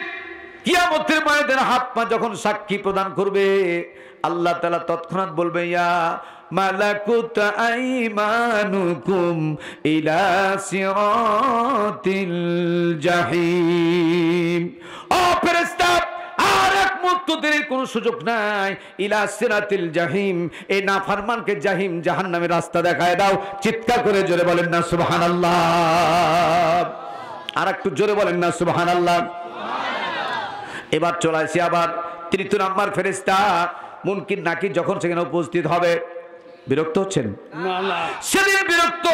কিয়ামতের ময়দানে হাত পা যখন সাক্ষী প্রদান করবে, আল্লাহ তাআলা তৎক্ষণাৎ বলবে, ইয়া মালাকুত আইমানুকুম ইলা সিরাতিল জাহিম। ও ফেরেশতা, আর এক মুহূর্ত দেরির কোনো সুযোগ নাই। ইলা সিরাতিল জাহিম, এই নাফরমানকে জাহিম জাহান্নামের রাস্তা দেখায় দাও। চিৎকার করে জোরে বলেন না সুবহানাল্লাহ। আর একটু জোরে বলেন না সুবহানাল্লাহ। এবার চলে আসি আবার তৃতীয় নাম্বার ফেরেশতা মুনকির নাকির যখন সেখানে উপস্থিত হবে। বিরক্ত হচ্ছেন? সেদিন বিরক্ত,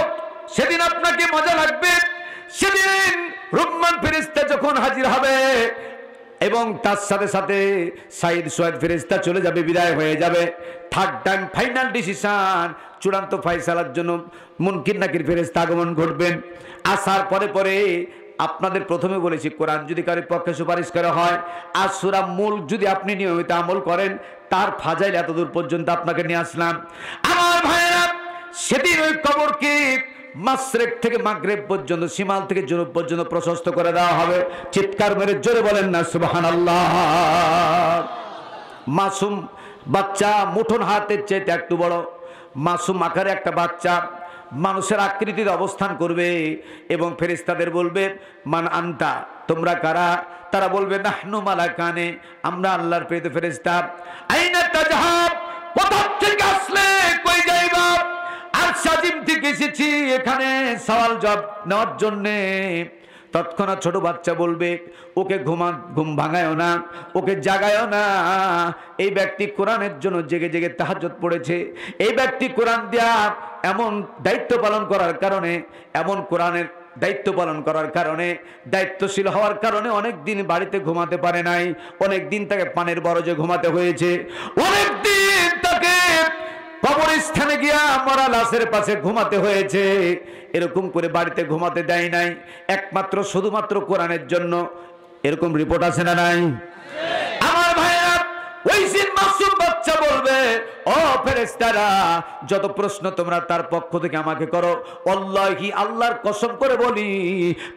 সেদিন আপনাকে মজা লাগবে। সেদিন রহমান ফেরেশতা যখন হাজির হবে এবং তার সাথে সাথে সাইদ সোয়েদ ফেরেশতা চলে যাবে, বিদায় হয়ে যাবে। থার্ড টাইম ফাইনাল ডিসিশন, চূড়ান্ত ফয়সালার জন্য মুনকির নাকির ফেরেশতা আগমন ঘটবেন। আসার পরে পরে আপনাদের প্রথমে বলেছি, কোরআন যদি কারোর পক্ষে সুপারিশ করা হয় আর সূরা মুলক যদি আপনি নিয়মিত আমল করেন, তার ফাজাইল এতদূর পর্যন্ত আপনাকে নিয়ে আসলাম। আমার ভাইয়েরা, সেদিন ওই কবরকে মাশরিক থেকে মাগরিব পর্যন্ত, শিমাল থেকে জুনুব পর্যন্ত প্রশস্ত করে দেওয়া হবে। চিৎকার মেরে জোরে বলেন না সুবহানাল্লাহ। মাসুম বাচ্চা, মুঠোন হাতের চাইতে একটু বড় মাসুম আকারে একটা বাচ্চা মানুষের আকৃতিতে অবস্থান করবে এবং ফেরেশতাদের বলবে, মান আনতা, তোমরা কারা? তারা বলবে, নাহনু মালাকানে, আমরা আল্লাহর প্রেরিত ফেরেশতা। আইনা তাজহাব, কোথা থেকে আসলে, কই যাইবা? আর সাজিম থেকে এসেছি এখানে সওয়াল জবাব নেওয়ার জন্যে। তৎক্ষণাৎ ছোট বাচ্চা বলবে, ওকে ঘুম ভাঙায়ও না, ওকে জাগায়ও না। এই ব্যক্তি কোরআনের জন্য জেগে জেগে তাহাজ্জুদ পড়েছে। এই ব্যক্তি কোরআন দিয়া এমন দায়িত্ব পালন করার কারণে, এমন কোরআনের দায়িত্ব পালন করার কারণে, দায়িত্বশীল হওয়ার কারণে অনেক দিন বাড়িতে ঘুমাতে পারে নাই, অনেক দিন তাকে পানের বরজে ঘুমাতে হয়েছে, অনেক দিন তাকে কবরস্থানে গিয়া মরা লাশের পাশে ঘুমাতে হয়েছে। এরকম করে বাড়িতে ঘুমাতে দেয় নাই একমাত্র শুধুমাত্র কোরআনের জন্য। এরকম রিপোর্ট আছে না নাই? আমার ভাইরা, ওই দিন মাসুম বাচ্চা বলবে, ও ফেরেশতারা, যত প্রশ্ন তোমরা তার পক্ষ থেকে আমাকে করো, আল্লাহি, আল্লাহর কসম করে বলি,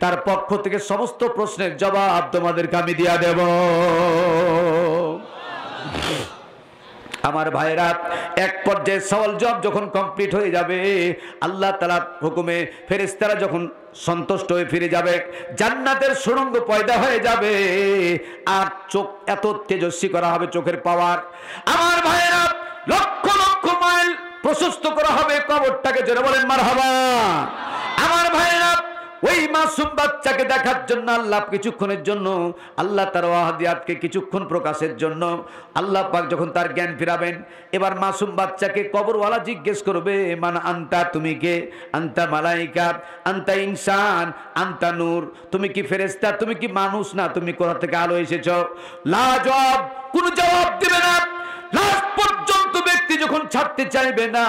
তার পক্ষ থেকে সমস্ত প্রশ্নের জবাব তোমাদেরকে আমি দিয়া দেব। আমার ভাইরা, এক পর্যায়ে সওয়াল জবাব যখন কমপ্লিট হয়ে যাবে, আল্লাহ তাআলার হুকুমে ফেরেশতারা যখন সন্তুষ্ট হয়ে ফিরে যাবে, জান্নাতের সুড়ঙ্গ পয়দা হয়ে যাবে, আর চোখ এত তেজস্বী করা হবে, চোখের পাওয়ার। আমার ভাইরা, লক্ষ লক্ষ মাইল প্রশস্ত করা হবে কবরটাকে। জোরে বলেন মারহাবা। আমার ভাইরা, ওই মাসুম বাচ্চাকে দেখার জন্য আল্লাহ কিছুক্ষণের জন্য, আল্লাহ তার ওয়াহদিয়াতকে কিছুক্ষণ প্রকাশের জন্য আল্লাহ পাক যখন তার জ্ঞান ফিরাবেন, এবার মাসুম বাচ্চাকে কবরওয়ালা জিজ্ঞেস করবে, মান আনতা, তুমি কে? আনতা মালাইকা, আনতা ইনসান, আনতা নূর, তুমি কি ফেরেশতা, তুমি কি মানুষ, না তুমি কোথা থেকে আলো এসেছো? লা জবাব, কোনো জবাব দিবে না। লাস্ট পর্যন্ত ব্যক্তি যখন ছাড়তে চাইবে না,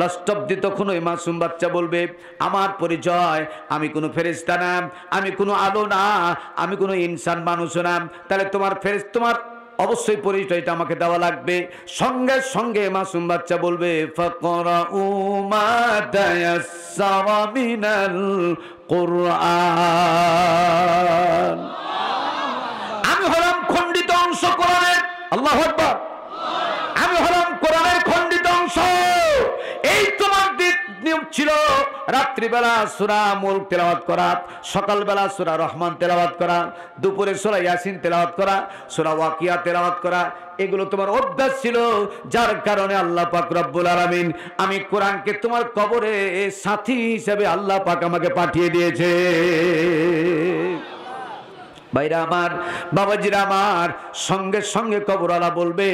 লাস্ট অব্দি তখন ওই মাসুম বাচ্চা বলবে, আমার পরিচয়, আমি কোনো ফেরেশতা না, আমি কোনো আলো না, আমি কোনো ইনসান মানুষ না। তাহলে তোমার অবশ্যই পরিচয়টা আমাকে দেওয়া লাগবে। সঙ্গে সঙ্গে মাসুম বাচ্চা বলবে, ফাকরাউ মা তায়াসসারা মিনাল কুরআন। আমি হলাম খণ্ডিত অংশ কোরআনের। আল্লাহু আকবার। আমি হলাম কোরআনের খণ্ডিত অংশ। এই তোমার নিয়ম ছিল রাত্রিবেলা সূরা মুলক তেলাওয়াত করা, সকালবেলা সূরা রহমান তেলাওয়াত করা, দুপুরে সূরা ইয়াসিন তেলাওয়াত করা, সূরা ওয়াকিয়া তেলাওয়াত করা। এগুলো তোমার অভ্যাস ছিল, যার কারণে আল্লাহ পাক রব্বুল আলামিন আমি কোরআনকে তোমার কবরে সাথী হিসেবে আল্লাহ পাক আমাকে পাঠিয়ে দিয়েছে। ভাইরা আমার, বাবাজিরা আমার, সঙ্গে সঙ্গে কবরওয়ালা বলবে,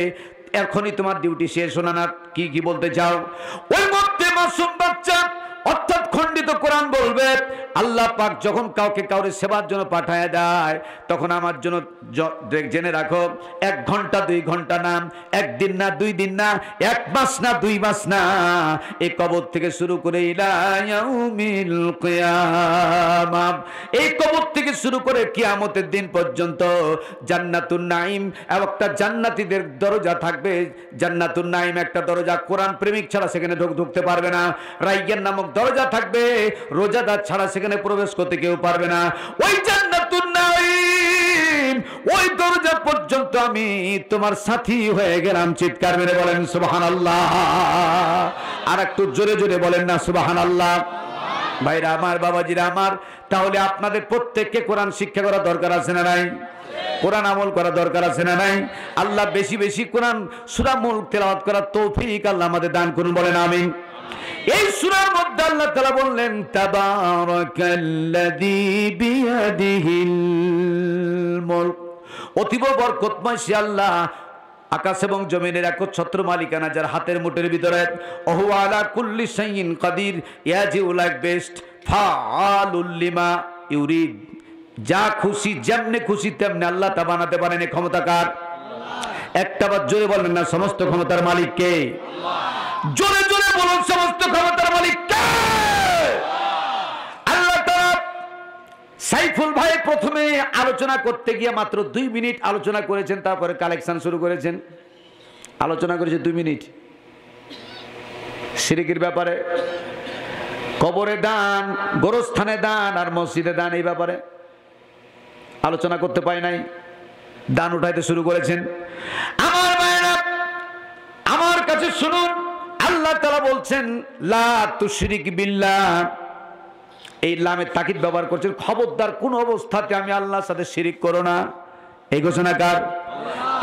এখনই তোমার ডিউটি শেষ হলো না, কি কি বলতে চাও? ওই মধ্যে মাসুম বাচ্চা অর্থাৎ খণ্ডিত কোরআন বলবে। আল্লাহ পাক যখন কাউকে কাউরে সেবার জন্য পাঠায় দেয়, তখন আমার জন্য জেনে রাখো 1 ঘন্টা 2 ঘন্টা না, 1 দিন না 2 দিন না, 1 মাস না 2 মাস না, এই কবর থেকে শুরু করে ইলা ইয়াউমিল কিয়ামা, এই কবর থেকে শুরু করে কিয়ামতের দিন পর্যন্ত জান্নাতুন নাঈম একটা জান্নাতীদের দরজা থাকবে। জান্নাতুন নাঈম একটা দরজা, কোরআন প্রেমিক ছাড়া সেখানে ঢুকতে পারবে না। রাইয়ান নামক দরজা থাকবে, রোজাদার ছাড়া সেখানে প্রবেশ করতে কেউ পারবে না। ওই জান্নাতুন নাঈম, ওই দরজা পর্যন্ত আমি তোমার সাথী হয়ে গেলাম। চিৎকার মেরে বলেন সুবহানাল্লাহ। আর একটু জোরে জোরে বলেন না সুবহানাল্লাহ। ভাইরা আমার, বাবাজিরা আমার, তাহলে আপনাদের প্রত্যেককে কোরআন শিক্ষা করা দরকার আছে না নাই? কোরআন আমল করা দরকার আছে না নাই? আল্লাহ বেশি বেশি কোরআন সূরা মুলক তেলাওয়াত করার তৌফিক আল্লাহ আমাদের দান করুন, বলেন আমিন। এই সূরার মধ্যে আল্লাহ তাআলা বললেন তাবারাকাল্লাযী বিয়াদিহিল মুলক, অতীব বরকতময় সে আল্লাহ, আকাশ এবং জমিনের একচ্ছত্র মালিকানা যার হাতের মুঠের ভিতরে। ওহু আলা কুল্লি শাইইন কাদির, ইয়াজিউ লাইক বেস্ট ফাআলুল লিমা ইউরিদ, যা খুশি যেমনে খুশি তেমনি আল্লাহ তা বানাতে পারেন। এই ক্ষমতা কার? একটা বার জোরে বলবেন না সমস্ত ক্ষমতার মালিক কে? জোরে জোরে বলুন সমস্ত ক্ষমতার মালিক কে? আল্লাহ তাআলা। সাইফুল ভাই প্রথমে আলোচনা করতে গিয়ে মাত্র 2 মিনিট আলোচনা করেছেন, তারপরে কালেকশন শুরু করেছেন। আলোচনা করেছে 2 মিনিট শিরকের ব্যাপারে, কবরে দান, গোরস্থানে দান আর মসজিদে দান, এই ব্যাপারে আলোচনা করতে পাই নাই, দান উঠাইতে শুরু করেছেন। আমার মায়েরা আমার কাছে শুনুন, আল্লাহ তাআলা বলছেন লা তুশরিক বিল্লাহ, এই লামে তাকিদ ব্যবহার করছেন, খবরদার কোন অবস্থাতে আমি আল্লাহর সাথে শিরিক করো না। এই ঘোষণা কার?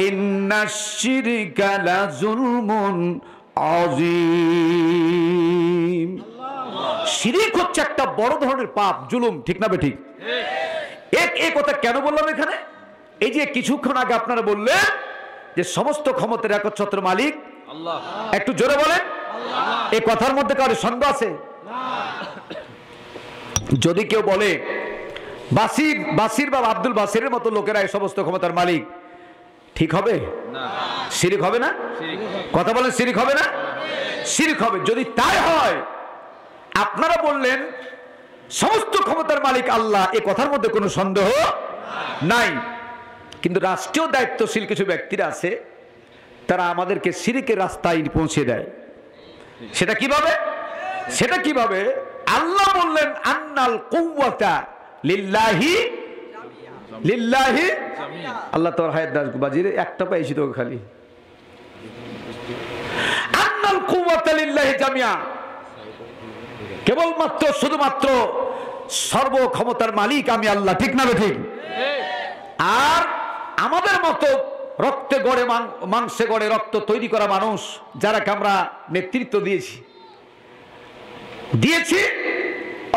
ইন্নাশ শিরকা লা যুলমুন আযীম। শিরিক হচ্ছে একটা বড় ধরনের পাপ, জুলুম, ঠিক না বেঠিক? এই কথা কেন বললাম এখানে? এই যে কিছুক্ষণ আগে আপনারা বললেন যে সমস্ত ক্ষমতার একচ্ছত্র মালিক আল্লাহ, একটু জোরে বলেন আল্লাহ। এই কথার মধ্যে কারো সন্দেহ আছে? যদি কেউ বলে বাসির বা আব্দুল বাসিরের মতো লোকেরা এই সমস্ত ক্ষমতার মালিক, ঠিক হবে? শিরিক হবে না? কথা বলেন, শিরিক হবে না? শিরিক হবে। যদি তাই হয়, আপনারা বললেন সমস্ত ক্ষমতার মালিক আল্লাহ, এই কথার মধ্যে কোনো সন্দেহ নাই। কিন্তু রাষ্ট্রীয় দায়িত্বশীল কিছু ব্যক্তিরা আছে, তারা আমাদেরকে শিরিকের রাস্তায় পৌঁছে দেয়। সেটা কিভাবে? সেটা কিভাবে? আল্লাহ বললেন আন্নাল কুওয়াতা লিল্লাহি লিল্লাহি, আল্লাহ তোর হায়াত দাস বাজিরে একটা পাইছি তো খালি, আন্নাল কুওয়াতা লিল্লাহি জামিয়া, কেবলমাত্র শুধুমাত্র সর্ব ক্ষমতার মালিক আমি আল্লাহ, ঠিক না ঠিক? আর আমাদের মতো রক্তে গড়ে মাংসে গড়ে রক্ত তৈরি করা মানুষ যারাকে আমরা নেতৃত্ব দিয়েছি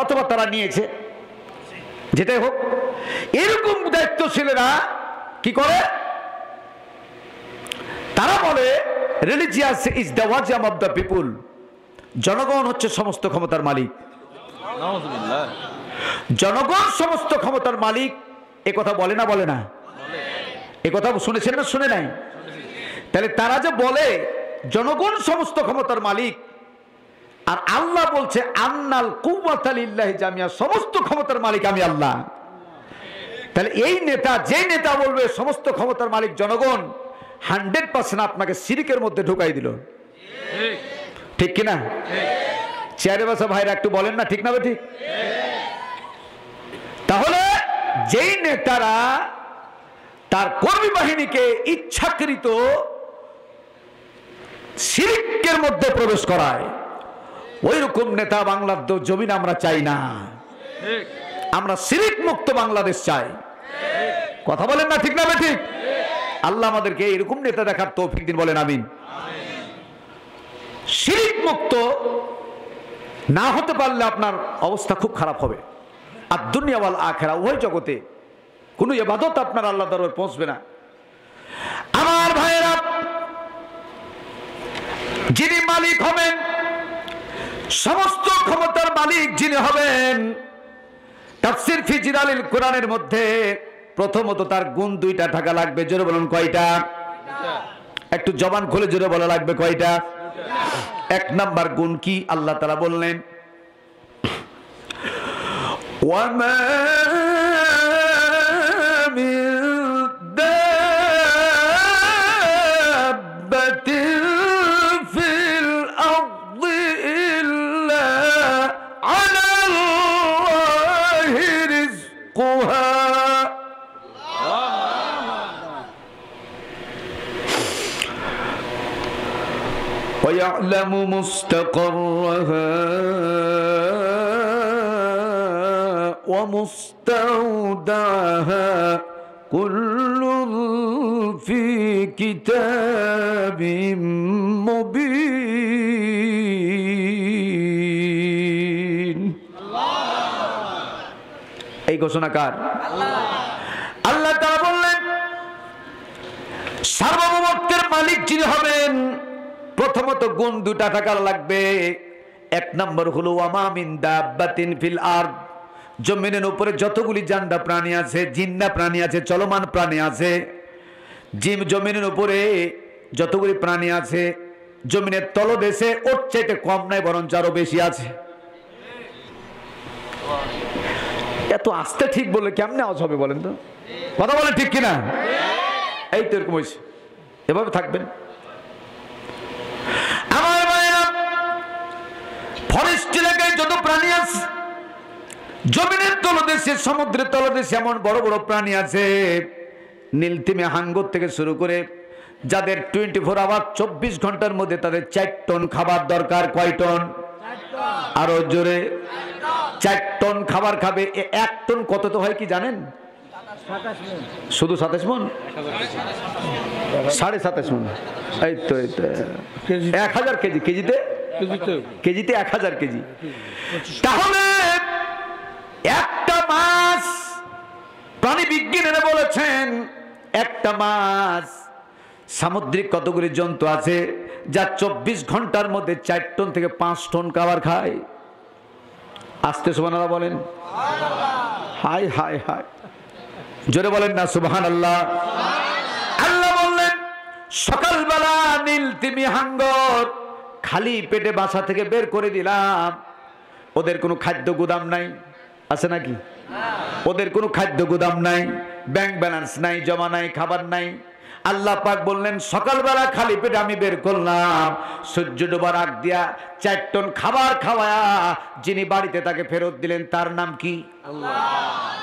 অথবা তারা নিয়েছে, যেটাই হোক, এরকম দায়িত্বশীলেরা কি করে? তারা বলে religious is the opium of the people, জনগণ হচ্ছে সমস্ত ক্ষমতার মালিক। জনগণ সমস্ত ক্ষমতার মালিক, এ কথা বলে না? বলে না? এ কথা শুনেছেন না শুনে নাই? তাহলে তারা যে বলে জনগণ সমস্ত ক্ষমতার মালিক, আর আল্লাহ বলছে আন্নাল কুওয়াতা লিল্লাহি জামিয়া, সমস্ত ক্ষমতার মালিক আমি আল্লাহ। তাহলে এই নেতা, যে নেতা বলবে সমস্ত ক্ষমতার মালিক জনগণ, 100% আপনাকে শিরকের মধ্যে ঢুকাই দিল, ঠিক কিনা? চেয়ারে বসা ভাইরা একটু বলেন না, ঠিক না ঠিক? তাহলে যেই নেতারা তার কর্মী বাহিনীকে ইচ্ছাকৃত শিরকের মধ্যে প্রবেশ করায়, ওই রকম নেতা বাংলার জমিন আমরা চাই না। আমরা শিরক মুক্ত বাংলাদেশ চাই। কথা বলেন না, ঠিক না ঠিক? আল্লাহ আমাদেরকে এরকম নেতা দেখার তৌফিক দিন, বলেন আমিন। শিরক মুক্ত না হতে পারলে আপনার অবস্থা খুব খারাপ হবে। আর দুনিয়া ওয়াল আখিরা, উভয় জগতে কোনো ইবাদত আপনার আল্লাহ দরবারে পৌঁছবে না। আমার ভাইয়েরা, যিনি মালিক হবেন সমস্ত ক্ষমতার মালিক যিনি হবেন, তাফসীর ফি জিলালিল কোরআনের মধ্যে প্রথমত তার গুণ দুইটা থাকা লাগবে। জোরে বলুন কয়টা? একটু জবান খুলে জোরে বলা লাগবে কয়টা? এক নাম্বার গুণ কি? আল্লাহ তাআলা বললেন ওয়ামা মিন দাব্বাতিন ফিল আরদি ইল্লা আলাল্লাহি রিজকুহা ويعلم مستقرها ومستودعها كل في كتاب مبين এই ঘোষণা কার? আল্লাহ তাআলা বললেন সার্বভৌমত্বের মালিক যিনি হবেন প্রথমত গুণ দুটা থাকা লাগবে। এক নম্বর হলো ওয়ামা মিন দাব্বাতিন ফিল আরদ, জমিনের উপরে যতগুলি জান্ডা প্রাণী আছে, জিন্দা প্রাণী আছে, চলমান প্রাণী আছে, জমিনের উপরে যতগুলি প্রাণী আছে, জমিনের তলদেশে ওর চাইতে কম নাই, বরং আরো বেশি আছে। এত আস্তে ঠিক বললে কেমনে আওয়াজ হবে বলেন তো? কথা বলে ঠিক কিনা? এই তো এরকম হয়েছে, এভাবে থাকবেন। আমার ভাইরা, ফরেস্ট এলাকায় যত প্রাণী আছে, জমিনের তলদেশে, সমুদ্রের তলদেশে এমন বড় বড় প্রাণী আছে, নীলতিমি হাঙ্গর থেকে শুরু করে যাদের 24 আওয়ার 24 ঘন্টার মধ্যে তাদের 4 টন খাবার দরকার। কয় টন? আরো জোরে। 4 টন খাবার খাবে। 1 টন কত তো হয় কি জানেন? শুধু 27 মণ, 27.5 মণ। এই তো 1000 কেজি। কেজিতে 1000 কেজি। তাহলে একটা মাছ, প্রাণী বিজ্ঞানীরা বলেছেন একটা মাছ সামুদ্রিক কতগুলি জন্তু আছে যা 24 ঘন্টার মধ্যে 4 টন থেকে 5 টন খাবার খায়। আস্তে সুবহানাল্লাহ বলেন। হায় হায় হায়, জোরে বলেন না সুবহানাল্লাহ। আল্লাহ বললেন সকালবেলা নীলতিমি হাঙ্গর খালি পেটে বাসা থেকে বের করে দিলাম। ওদের কোনো খাদ্য গুদাম নাই, আছে নাকি? ওদের কোনো খাদ্য গুদাম নাই, ব্যাংক ব্যালেন্স নাই, জমা নাই, খাবার নাই। আল্লাহ পাক বললেন সকালবেলা খালি পেটে আমি বের করলাম, সূর্য ডোবার আগ দিয়া 4 টন খাবার খাওয়ায়া যিনি বাড়িতে তাকে ফেরত দিলেন তার নাম কি? আল্লাহ।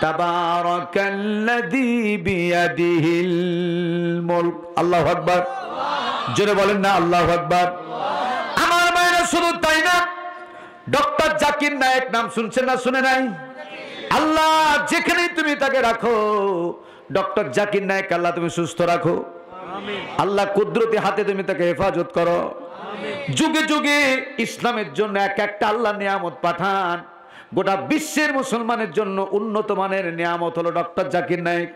তাবারাকাল্লাযী বিয়াদিহিল মুলক। আল্লাহু আকবার। জোরে বলেন না আল্লাহু আকবার। আমার মায়েরা শুধু তাই না, ডক্টর জাকির নায়েক নাম শুনছেন না শুনে নাই? আল্লাহ যেখানে তুমি তাকে রাখো, ডক্টর জাকির নায়েক আল্লাহ তুমি সুস্থ রাখো। আল্লাহ কুদরতি হাতে তুমি তাকে হেফাজত করো। যুগে যুগে ইসলামের জন্য এক একটা আল্লাহ নিয়ামত পাঠান। গোটা বিশ্বের মুসলমানের জন্য উন্নত মানের নিয়ামত হলো ডক্টর জাকির নায়েক।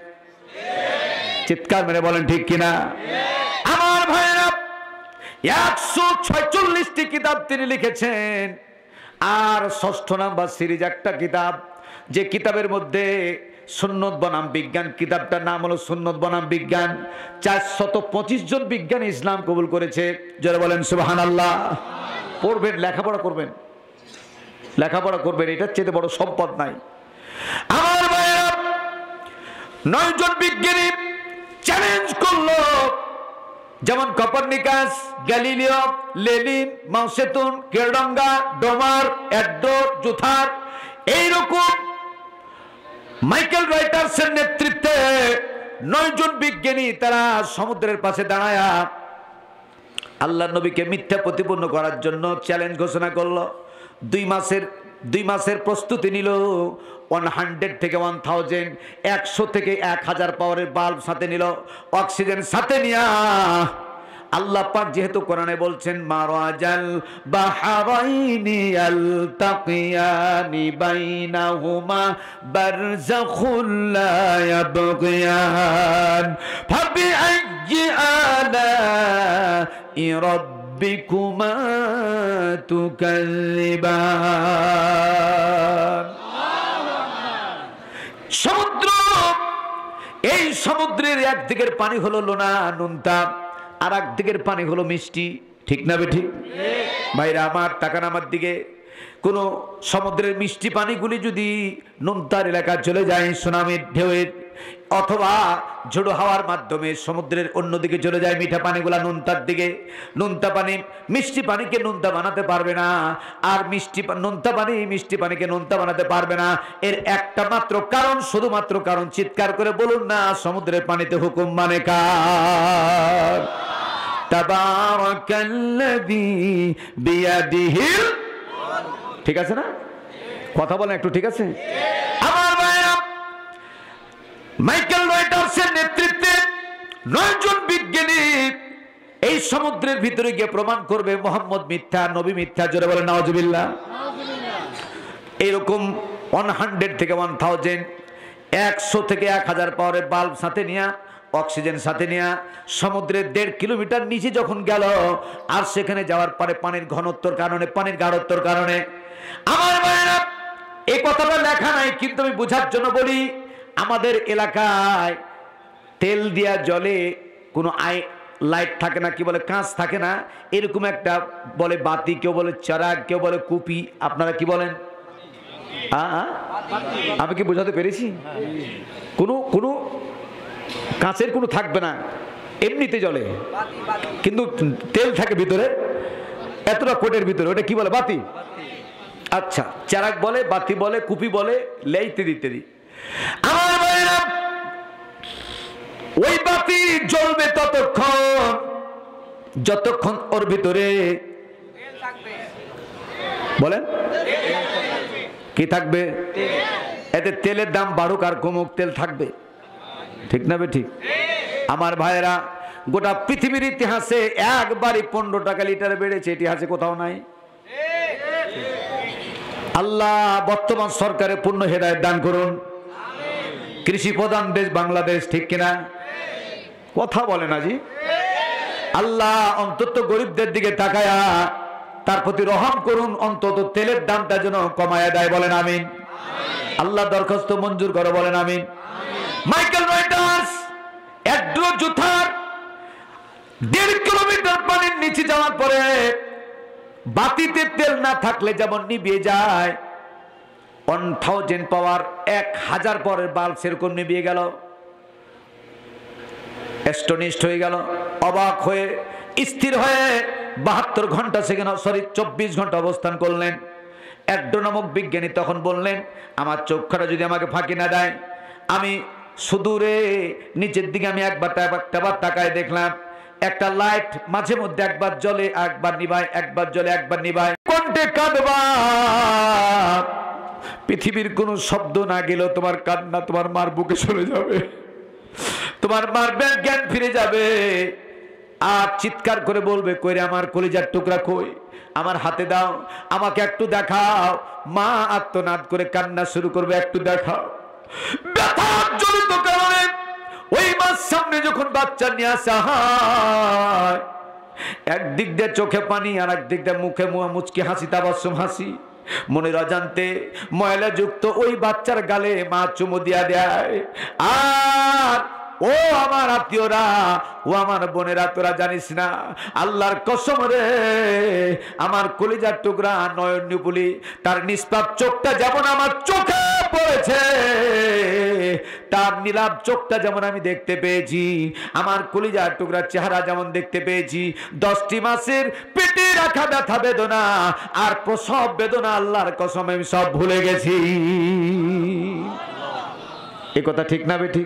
চিৎকার মেরে বলেন ঠিক কিনা? আমার ভাইরা 146টি কিতাব তিনি লিখেছেন। আর 6ষ্ঠ নাম্বার সিরিজ একটা কিতাব, যে কিতাবের মধ্যে সুন্নত বনাম বিজ্ঞান, কিতাবটার নাম হলো সুন্নত বনাম বিজ্ঞান। 425 জন বিজ্ঞানী ইসলাম কবুল করেছে। যারা বলেন সুবহানাল্লাহ। পড়বেন, লেখাপড়া করবেন, লেখাপড়া করবেন, এটার চেয়ে বড় সম্পদ নাই। আমার ভাইরা 9 জন বিজ্ঞানী চ্যালেঞ্জ করলো, যেমন কপারনিকাস, গ্যালিলিও, লেনিন, মাওসেতুন, কেরডঙ্গা, ডোমার, এড্রো, জুথার, এইরকম মাইকেল রাইটার্সের নেতৃত্বে 9 জন বিজ্ঞানী তারা সমুদ্রের পাশে দাঁড়ায়া আল্লাহর নবীকে মিথ্যা প্রতিপন্ন করার জন্য চ্যালেঞ্জ ঘোষণা করলো। 2 মাসের প্রস্তুতি নিল। 100 থেকে 1000, 100 থেকে 1000 পাওয়ারের বাল্ব সাথে নিল, অক্সিজেন সাথে নিয়া আল্লাহ পাক যেহেতু কোরআনে বলছেন মারাজাল বাহরাইনি ইয়ালতাকিয়ানি বাইনাহুমা বারযাখুল লা ইয়াবগিয়ান ফাবিআইয়ি আলাই রাব্বিকুমা রব্বিকুমা তুকাযিবান। সমুদ্র, এই সমুদ্রের একদিকের পানি হলো লোনা নুনতা, আর একদিকের পানি হলো মিষ্টি। ঠিক না বেঠিক? ভাইরা আমার, তাকান আমার দিকে। কোন সমুদ্রের মিষ্টি পানিগুলি যদি নোনতার এলাকা চলে যায় সুনামির ঢেউয়ের অথবা ঝোড়ো হাওয়ার মাধ্যমে সমুদ্রের অন্যদিকে চলে যায় মিঠা পানিগুলা নোনতার দিকে, নোনতা পানি মিষ্টি পানিকে নোনতা বানাতে পারবে না, আর নোনতা পানি মিষ্টি পানিকে নোনতা বানাতে পারবে না। এর একটা মাত্র কারণ, শুধুমাত্র কারণ, চিৎকার করে বলুন না, সমুদ্রের পানিতে হুকুম মানে কার? তাবারাকাল্লাযী বিয়াদিহিল। ঠিক আছে না? কথা বলেন একটু, ঠিক আছে? আমার ভাইরা, মাইকেল রয়টার্সের নেতৃত্বে 9 জন বিজ্ঞানী এই সমুদ্রের ভিতরে গিয়ে প্রমাণ করবে মুহাম্মদ মিথ্যা, নবী মিথ্যা। জোরে বলেন নাউজুবিল্লাহ। এরকম 100 থেকে 1000, 100 থেকে 1000 পাওয়ারের বাল্ব সাথে নিয়ে, অক্সিজেন সাথে নিয়ে সমুদ্রের 1.5 কিলোমিটার নিচে যখন গেল, আর সেখানে যাওয়ার পরে পানির ঘনত্বর কারণে, পানির গাঢ়ত্বর কারণে, আমার ভাইরা এই কথাটা লেখা নাই, কিন্তু আমি বোঝার জন্য বলি, আমাদের এলাকায় তেল দিয়া জলে কোনো লাইট থাকে না, কি বলে, কাঁচ থাকে না, এরকম একটা বলে বাতি, কেউ বলে চারাক, কেউ বলে কুপি। আপনারা কি বলেন? আমি কি বোঝাতে পেরেছি? কোনো কাঁচের কোনো থাকবে না, এমনিতে জলে, কিন্তু তেল থাকে ভিতরে, এতটা কোটের ভিতরে, ওটা কি বলে? বাতি। আচ্ছা, চারাক বলে, বাতি বলে, কুপি বলে, ইত্যাদি ইত্যাদি। আমার ভাইরা, ওই বাতি জ্বলবে যতক্ষণ ওর ভিতরে বলেন কি থাকবে? এতে তেলের দাম বাড়ুক আর কমুক, তেল থাকবে। ঠিক না বে ঠিক? আমার ভাইরা, গোটা পৃথিবীর ইতিহাসে একবারই 15 টাকা লিটার বেড়েছে, ইতিহাসে কোথাও নাই। আল্লাহ বর্তমান সরকারের পূর্ণ হেদায়েত দান করুন। কৃষি প্রধান দেশ বাংলাদেশ, ঠিক কিনা? কথা বলে না জি? আল্লাহ অন্তত গরিবদের দিকে তাকায়া তার প্রতি রহম করুন, অন্তত তেলের দামটা যেন কমায়া দেয়। বলেন আমিন। আল্লাহ দরখাস্ত মঞ্জুর করে, বলেন আমিন। মাইকেল রয়টার্স একড্রো জুথার 1.5 কিলোমিটার পানির নিচে যাওয়ার পরে বাতিতে তেল না থাকলে যেমন নিভিয়ে যায়, 1000 পাওয়ার, 1000 পাওয়ারের বাল্ব সেরকম নিভিয়ে গেল। অ্যাস্টনিশড হয়ে গেল, অবাক হয়ে, স্থির হয়ে 72 ঘন্টা সেখানে, 24 ঘন্টা অবস্থান করলেন। একড্রো নামক বিজ্ঞানী তখন বললেন, আমার চোখটা যদি আমাকে ফাঁকি না দেয়, আমি সুদূরে নিচের দিকে আমি একবার তাকায় দেখলাম একটা লাইট মাঝে মধ্যে একবার জ্বলে, একবার নিভায়, একবার জ্বলে, একবার নিভায়। কণ্ঠে কাঁদবা, পৃথিবীর কোনো শব্দ না গেলেও তোমার কান্না তোমার মার বুকে চলে যাবে, তোমার মার জ্ঞান ফিরে যাবে, আর চিৎকার করে বলবে, কই রে আমার কলিজার টুকরা, কই, আমার হাতে দাও, আমাকে একটু দেখাও। মা আত্মনাদ করে কান্না শুরু করবে, একটু দেখাও। ব্যথার জনিত কারণে ওই মার সামনে যখন বাচ্চা নিয়ে আসা হয়, একদিক দিয়ে চোখে পানি, আর একদিক দিয়ে মুখে মুচকি হাসি, তাবাসসুম হাসি। মনের অজান্তে ময়লা যুক্ত ওই বাচ্চার গালে মা চুমু দিয়া দেয়। আর ও আমার আত্মীয়রা, ও আমার বোনেরা, তোরা জানিস না, আল্লাহর কসম রে, আমার কলিজার টুকরা নয়ন নিপুলি, তার নিষ্পাপ চোখটা যেমন আমার চোখে পড়েছে, তার নীলাভ চোখটা যেমন আমি দেখতে পেয়েছি, আমার কলিজার টুকরার চেহারা যেমন দেখতে পেয়েছি, 10টি মাসের পেটে রাখা ব্যথা বেদনা আর প্রসব বেদনা, আল্লাহর কসম আমি সব ভুলে গেছি। এ কথা ঠিক না বেঠিক?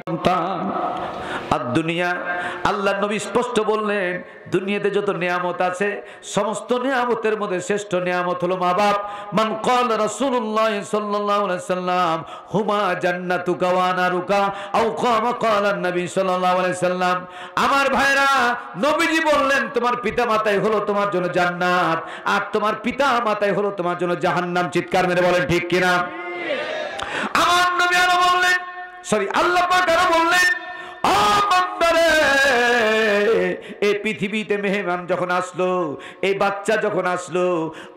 আর দুনিয়া, আল্লাহ নবী স্পষ্ট বললেন, দুনিয়াতে যত নিয়ামত আছে, সমস্ত নিয়ামতের মধ্যে শ্রেষ্ঠ নিয়ামত হলো মা বাপ। মান ক্বালা রাসূলুল্লাহ সাল্লাল্লাহু আলাইহি সাল্লাম হুমা জান্নাতুকা ওয়া নারুকা, আও কামা ক্বালা নবী সাল্লাল্লাহু আলাইহি সাল্লাম। আমার ভাইরা, নবীজি বললেন, তোমার পিতামাতাই হলো তোমার জন্য জান্নাত, আর তোমার পিতামাতাই হলো তোমার জন্য জাহান্নাম। চিৎকার মেরে বলেন ঠিক কিনা? আমার নবী আরো বললেন, আল্লাহ পাক আরো বললেন, ও বান্দারে, এই পৃথিবীতে মেহমান যখন আসলো, এই বাচ্চা যখন আসলো,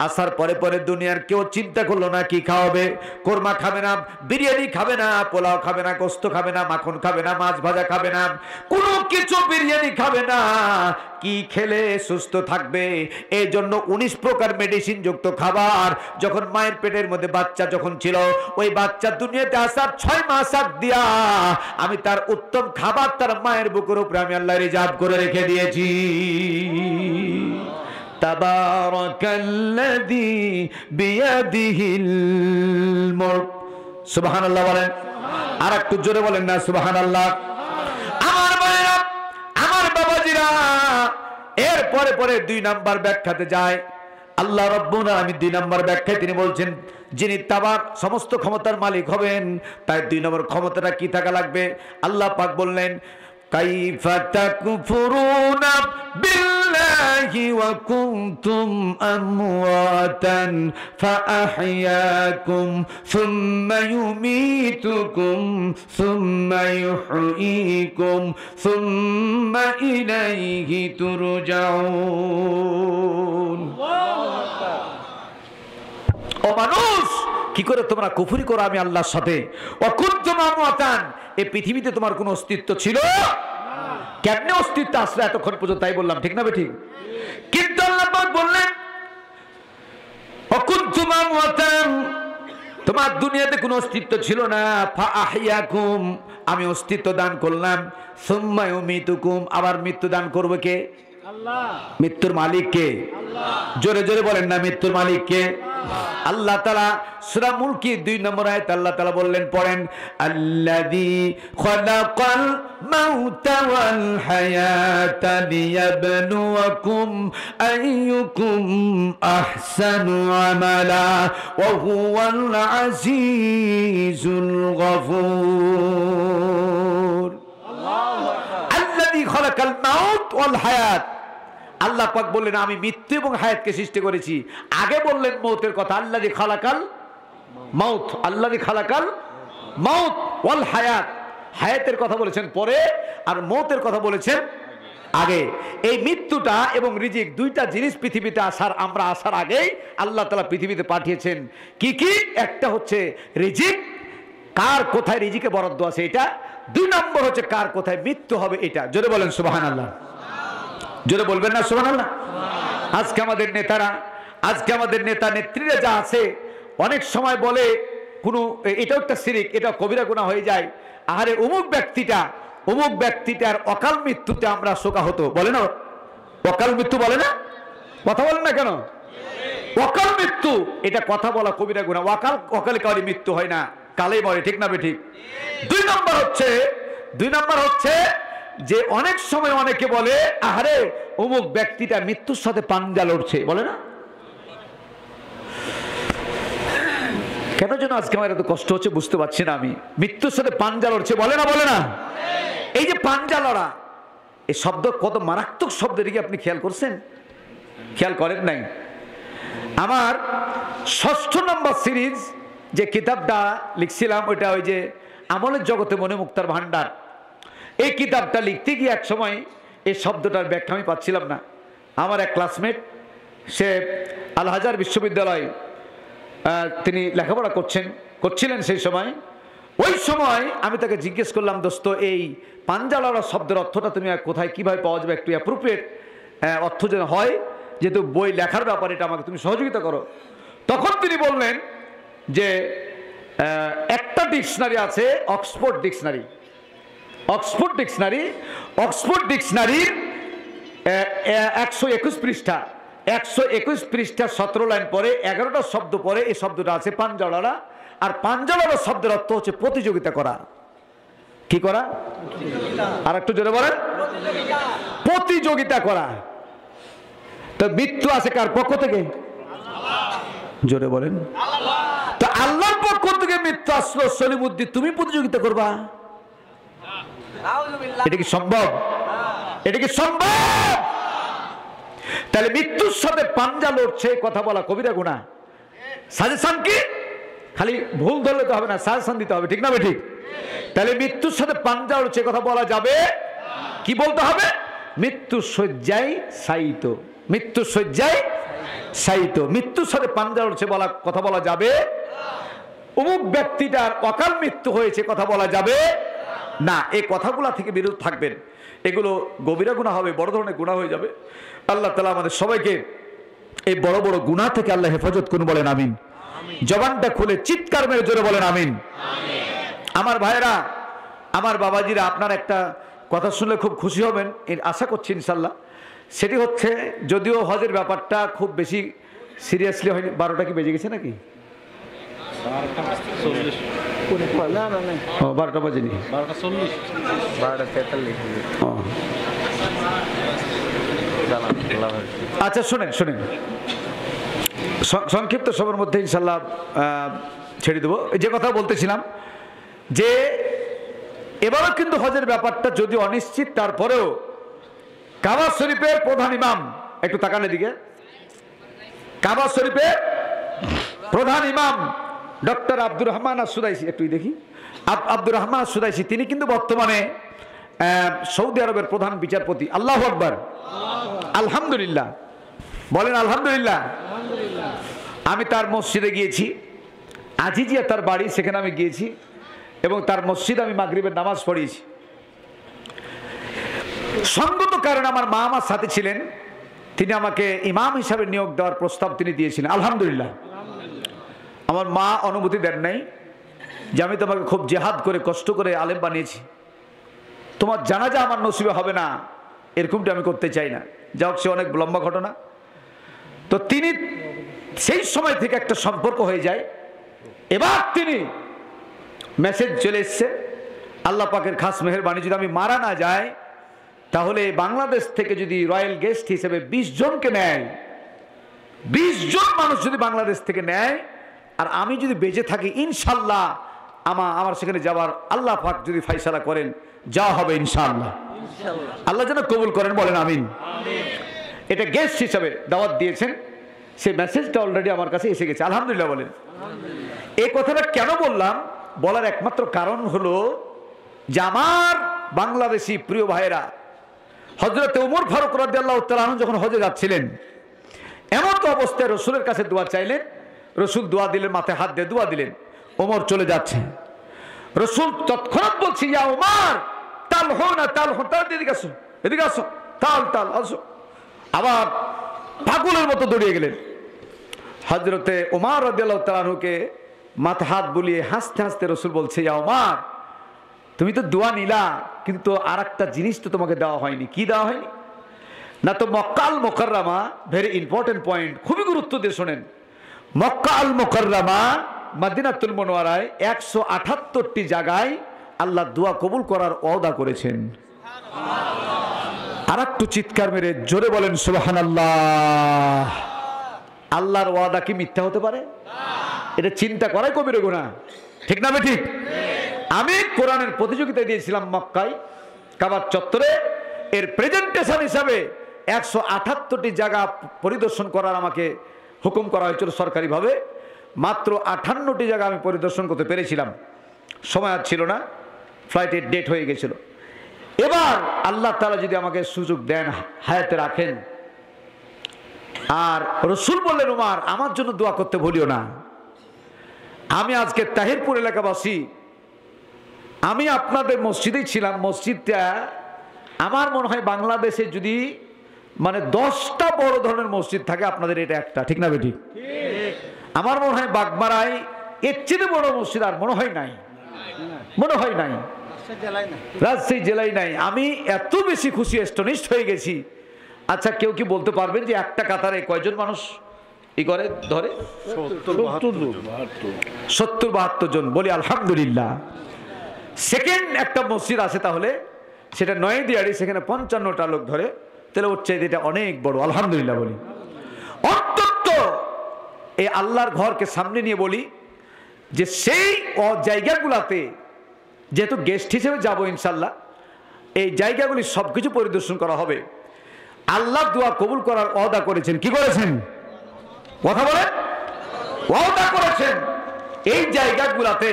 আসার পরে পরে দুনিয়ার কেউ চিন্তা করলো না কি খাওয়াবে। কোরমা খাবে না, বিরিয়ানি খাবে না, পোলাও খাবে না, গোস্ত খাবে না, মাখন খাবে না, মাছ ভাজা খাবে না, কোনো কিছু বিরিয়ানি খাবে না। কি খেলে সুস্থ থাকবে? এই জন্য 19 প্রকার মেডিসিন যুক্ত খাবার যখন মায়ের পেটের মধ্যে বাচ্চা যখন ছিল, ওই বাচ্চা দুনিয়াতে আসার 6 মাস আগ দিয়া আমি তার উত্তম খাবার তার মায়ের বুকের উপরে আমি আল্লাহ রিজার্ভ করে রেখে দিয়েছি। তাবারাকাল্লাযী বিয়াদিহিল মুলক। সুবহানাল্লাহ বলেন, আর একটু জোরে বলেন না সুবহানাল্লাহ। আমার মায়েরা, আমার বাবাজিরা, এর পরে পরে 2 নাম্বার ব্যাখ্যাতে যায়। আল্লাহ রাব্বুল আলামিন 2 নাম্বার ব্যাখ্যায় তিনি বলছেন, যিনি তাবার সমস্ত ক্ষমতার মালিক হবেন, তাই 2 নম্বর ক্ষমতাটা কি থাকা লাগবে? আল্লাহ পাক বললেন, কাইফা তাকফুরুনা বিল্লাহি ওয়া কুনতুম আমওয়াতান ফাআহইয়াকুম সুম্মা ইউমীতুকুম সুম্মা ইউহয়ীকুম সুম্মা ইলাইহি তুরজাউন। ও মানুষ, কি করে তোমরা কুফরি করো আমি আল্লাহর সাথে? অকুনতুম আমওয়াতান, এই পৃথিবীতে তোমার কোনো অস্তিত্ব ছিল না। কেমনে অস্তিত্ব আসলে এতক্ষণ পর্যন্ত? তাই বললাম, ঠিক না বেঠিক? কিন্তু আল্লাহ পাক বললেন, অকুনতুম আমওয়াতান, তোমার দুনিয়াতে কোনো অস্তিত্ব ছিল না। ফাআহইয়াকুম, আমি অস্তিত্ব দান করলাম। সুম্মা ইউমীতুকুম, আবার মৃত্যু দান করবে কে? আল্লাহ। মৃত্যুর মালিক কে? আল্লাহ। জোরে জোরে বলেন না, মৃত্যুর মালিক কে? আল্লাহ তাআলা সূরা মুলকি 2 নম্বর আয়াত আল্লাহ তাআলা বললেন, পড়েন, আল্লাযী খালাকাল মাউতা ওয়াল হায়াতা লিয়াবলুয়াকুম আইয়ুকুম আহসানু আমালা ওয়া হুয়াল আজিজুল গফুর। আল্লাহু আকবার। আল্লাযী খালাকাল মাউত ওয়াল হায়াত, আল্লাহ পাক বললেন আমি মৃত্যু এবং হায়াতকে সৃষ্টি করেছি। আগে বললেন মৌতের কথা, আল্লাযী খালাকাল মাউত, আল্লাযী খালাকাল মাউত ওয়াল হায়াত, হায়াতের কথা বলেছেন পরে, আর মৌতের কথা বলেছেন আগে। এই মৃত্যুটা এবং রিজিক, 2টা জিনিস পৃথিবীতে আমরা আসার আগেই আল্লাহ তাআলা পৃথিবীতে পাঠিয়েছেন। কি কি? একটা হচ্ছে রিজিক, কার কোথায় রিজিকে বরাদ্দ আছে এটা। 2 নম্বর হচ্ছে কার কোথায় মৃত্যু হবে এটা। জোরে বলেন সুবহানাল্লাহ। জোরে বলবেন না সুবহানাল্লাহ। আজকে আমাদের নেতারা, আজকে আমাদের নেতা নেত্রীরা যা আছে, অনেক সময় বলে কোনো এটাও একটা শিরক, এটা কবিরা গুনাহ হয়ে যায়। আহারে অমুক ব্যক্তিটার অকাল মৃত্যুতে আমরা শোকাহত, বলে না? অকাল মৃত্যু বলে না? কথা বলেন না কেন? অকাল মৃত্যু, এটা কথা বলা কবিরা গুনাহ। অকালে কারোর মৃত্যু হয় না, কালেই মরে, ঠিক না বেঠিক? 2 নম্বর হচ্ছে যে অনেক সময় অনেকে বলে আহারে অমুক ব্যক্তিটা মৃত্যুর সাথে পাঞ্জা লড়ছে, বলে না? কেন যেন আজকে আমার এত কষ্ট হচ্ছে বুঝতে পারছি না আমি। মৃত্যুর সাথে পাঞ্জা লড়ছে, বলে না? বলে না? এই যে পাঞ্জা লড়া, এই শব্দ কত মারাত্মক শব্দ, এদিকে আপনি খেয়াল করছেন? খেয়াল করেন নাই? আমার 6ষ্ঠ নম্বর সিরিজ যে কিতাবটা লিখছিলাম, ওইটা ওই যে আমলের জগতে মনে মুক্তার ভান্ডার, এই কিতাবটা লিখতে গিয়ে এক সময় এই শব্দটার ব্যাখ্যা আমি পাচ্ছিলাম না। আমার এক ক্লাসমেট, সে আল হাজার বিশ্ববিদ্যালয় তিনি লেখাপড়া করছিলেন সেই সময়। ওই সময় আমি তাকে জিজ্ঞেস করলাম, দোস্ত এই পাঞ্জালারা শব্দের অর্থটা তুমি কোথায় কিভাবে পাওয়া যাবে, একটু অ্যাপ্রোপ্রিয়েট অর্থ যেন হয়, যেহেতু বই লেখার ব্যাপারে এটা আমাকে তুমি সহযোগিতা করো। তখন তিনি বললেন যে একটা ডিকশনারি আছে, অক্সফোর্ড ডিকশনারি। অক্সফোর্ড ডিকশনারির 121 পৃষ্ঠা, 121 পৃষ্ঠা 17 লাইন পরে 11টা শব্দ পরে এই শব্দটা আছে পাঞ্জালারা। আর পাঞ্জালারা শব্দের অর্থ হচ্ছে প্রতিযোগিতা করা। কি করা? আর একটু জোরে বলেন, প্রতিযোগিতা করা। তো মৃত্যু আছে কার পক্ষ থেকে? জোরে বলেন। তো আল্লাহর পক্ষ থেকে মৃত্যু আসলো, সলিমুদ্দিন তুমি প্রতিযোগিতা করবা? এটা কি সম্ভব? এটা কি সম্ভব? তাহলে মৃত্যুর সাথে পাঞ্জা লড়ছে কথা বলা কবিরা গুনাহ। সাজেশন কি? খালি ভুল ধরলে তো হবে না, সাজেশন দিতে হবে, ঠিক না ঠিক? তাহলে মৃত্যুর সাথে পাঞ্জা লড়ছে কথা বলা যাবে? কি বলতে হবে? মৃত্যু শয্যায় শায়িত, মৃত্যু শয্যায় শায়িত, মৃত্যু স্বরে পাঞ্জা উঠছে বলা কথা বলা যাবে, অমুক ব্যক্তিটার অকাল মৃত্যু হয়েছে কথা বলা যাবে না। এই কথাগুলা থেকে বিরত থাকবেন। এগুলো গভীরা গুনাহ হবে, বড় ধরনের গুনাহ হয়ে যাবে। আল্লাহ তাআলা আমাদের সবাইকে এই বড় বড় গুনাহ থেকে আল্লাহ হেফাজত করুন, বলেন আমিন। জবানটা খুলে চিৎকার মেরে জোরে বলেন আমিন। আমার ভাইরা, আমার বাবাজিরা, আপনার একটা কথা শুনলে খুব খুশি হবেন, এর আশা করছি ইনশাল্লাহ। সেটি হচ্ছে, যদিও হজের ব্যাপারটা খুব বেশি সিরিয়াসলি হয়নি। 12টা কি বেজে গেছে নাকি? 12টা বাজেনি, 12:40, 12:43। আচ্ছা শুনেন শুনেন, সংক্ষিপ্ত সময়ের মধ্যে ইনশাল্লাহ ছেড়ে দেবো। যে কথা বলতেছিলাম যে এবারও কিন্তু হজের ব্যাপারটা যদি অনিশ্চিত, তারপরেও কাবা শরীফের প্রধান ইমাম, একটু তাকান এদিকে, কাবা শরীফের প্রধান ইমাম ডক্টর আব্দুর রহমান আস-সুদাইসি, একটু দেখি, আব্দুর রহমান আস-সুদাইসি, তিনি কিন্তু বর্তমানে সৌদি আরবের প্রধান বিচারপতি। আল্লাহু আকবার, আলহামদুলিল্লাহ, বলেন আলহামদুলিল্লাহ। আমি তার মসজিদে গিয়েছি, আজিজিয়া তার বাড়ি, সেখানে আমি গিয়েছি এবং তার মসজিদে আমি মাগরিবের নামাজ পড়িয়েছি। সঙ্গত কারণে আমার মা আমার সাথে ছিলেন, তিনি আমাকে ইমাম হিসাবে নিয়োগ দেওয়ার প্রস্তাব তিনি দিয়েছিলেন। আলহামদুলিল্লাহ। আমার মা অনুমতি দেন নাই যে আমি তোমাকে খুব জেহাদ করে কষ্ট করে আলেম বানিয়েছি, তোমার জানাজা আমার নসিবে হবে না, এরকমটা আমি করতে চাই না। যা হোক, সে অনেক লম্বা ঘটনা। তো তিনি সেই সময় থেকে একটা সম্পর্ক হয়ে যায়। এবার তিনি মেসেজ চলে এসছে, আল্লাহ পাকের খাস মেহেরবানি, যদি আমি মারা না যাই তাহলে বাংলাদেশ থেকে যদি রয়্যাল গেস্ট হিসেবে 20 জনকে নেয়, 20 জন মানুষ যদি বাংলাদেশ থেকে নেয়, আর আমি যদি বেঁচে থাকি, ইনশাল্লাহ আমার সেখানে যাওয়ার আল্লাহ পাক যদি ফয়সালা করেন, যাওয়া হবে ইনশাআল্লাহ। আল্লাহ যেন কবুল করেন, বলেন আমিন। এটা গেস্ট হিসাবে দাওয়াত দিয়েছেন, সেই মেসেজটা অলরেডি আমার কাছে এসে গেছে। আলহামদুলিল্লাহ বলেন। এই কথাটা কেন বললাম, বলার একমাত্র কারণ হলো যে আমার বাংলাদেশি প্রিয় ভাইয়েরা, হযরত ওমর ফারুক রাদিয়াল্লাহু তাআলা আনহু যখন হজে যাচ্ছিলেন, এমন তো অবস্থায় রসুলের কাছে দোয়া চাইলেন, রসুল দোয়া দিলেন, মাথায় হাত দিয়ে দোয়া দিলেন, ওমর চলে যাচ্ছে। রসুল তৎক্ষণাৎ বলছি, ইয়া ওমর তাল হো না, তাল হো, তাল, এদিকে আসো, এদিকে আসো, তাল তাল আসো। আবার পাগলের মতো দৌড়িয়ে গেলেন। হযরতে ওমর রাদিয়াল্লাহু তাআলা আনহুকে মাথা হাত বুলিয়ে হাসতে হাসতে রসুল বলছে, ইয়া ওমর, তুমি তো দোয়া নিলা, কিন্তু আর একটা জিনিস তো তোমাকে দেওয়া হয়নি। কি দেওয়া হয়নি না? তো মক্কা আল মুকাররমা, ভেরি ইম্পর্টেন্ট পয়েন্ট, খুবই গুরুত্ব দিয়ে শোনেন। মক্কা আল মুকাররমা, মদিনাতুল মুনাওয়ারায় 178টি জায়গায় আল্লাহ দোয়া কবুল করার ওয়াদা করেছেন। আর একটু চিৎকার মেরে জোরে বলেন সুবহানাল্লাহ। আল্লাহর ওয়াদা কি মিথ্যা হতে পারে? এটা চিন্তা করাই কবিরা গুনাহ, ঠিক না? ঠিক। আমি কোরআনের প্রতিযোগিতা দিয়েছিলাম মক্কায়, কাবার চত্বরে। এর প্রেজেন্টেশন হিসাবে 178টি জায়গা পরিদর্শন করার আমাকে হুকুম করা হয়েছিল সরকারিভাবে। মাত্র 58টি জায়গা আমি পরিদর্শন করতে পেরেছিলাম, সময় আর ছিল না, ফ্লাইটের ডেট হয়ে গেছিল। এবার আল্লাহ তাআলা যদি আমাকে সুযোগ দেন, হায়াতে রাখেন, আর রসুল বললেন, ওমর আমার জন্য দোয়া করতে ভুলিও না। আমি আজকে তাহিরপুর এলাকাবাসী, আমি আপনাদের মসজিদেই ছিলাম। মসজিদটা আমার মনে হয় বাংলাদেশে যদি মানে 10টা বড় ধরনের মসজিদ থাকে, আপনাদের এটা একটা, ঠিক না বেটি? আমার মনে হয় বাগমারায় এর চেয়ে বড় মসজিদ আর মনে হয় নাই, মনে হয় নাই, রাজশাহী জেলায় নাই। আমি এত বেশি খুশি, এস্টনিশড হয়ে গেছি। আচ্ছা, কেউ কি বলতে পারবেন যে একটা কাতারে কয়জন মানুষ ই করে ধরে? 70-72 জন। বলি আলহামদুলিল্লাহ। সেকেন্ড একটা মসজিদ আছে, তাহলে সেটা নয়াদিয়ারি, সেখানে 55টা লোক ধরে, তাহলে ওর চাইতে এটা অনেক বড়। আলহামদুলিল্লাহ বলি। অন্তত এই আল্লাহর ঘরকে সামনে নিয়ে বলি যে সেই জায়গাগুলাতে যেহেতু গেস্ট হিসেবে যাবো ইনশাল্লাহ, এই জায়গাগুলি সবকিছু পরিদর্শন করা হবে। আল্লাহ দোয়া কবুল করার ওয়াদা করেছেন। কি করেছেন? কথা বলেন। ওয়াদা করেছেন এই জায়গাগুলাতে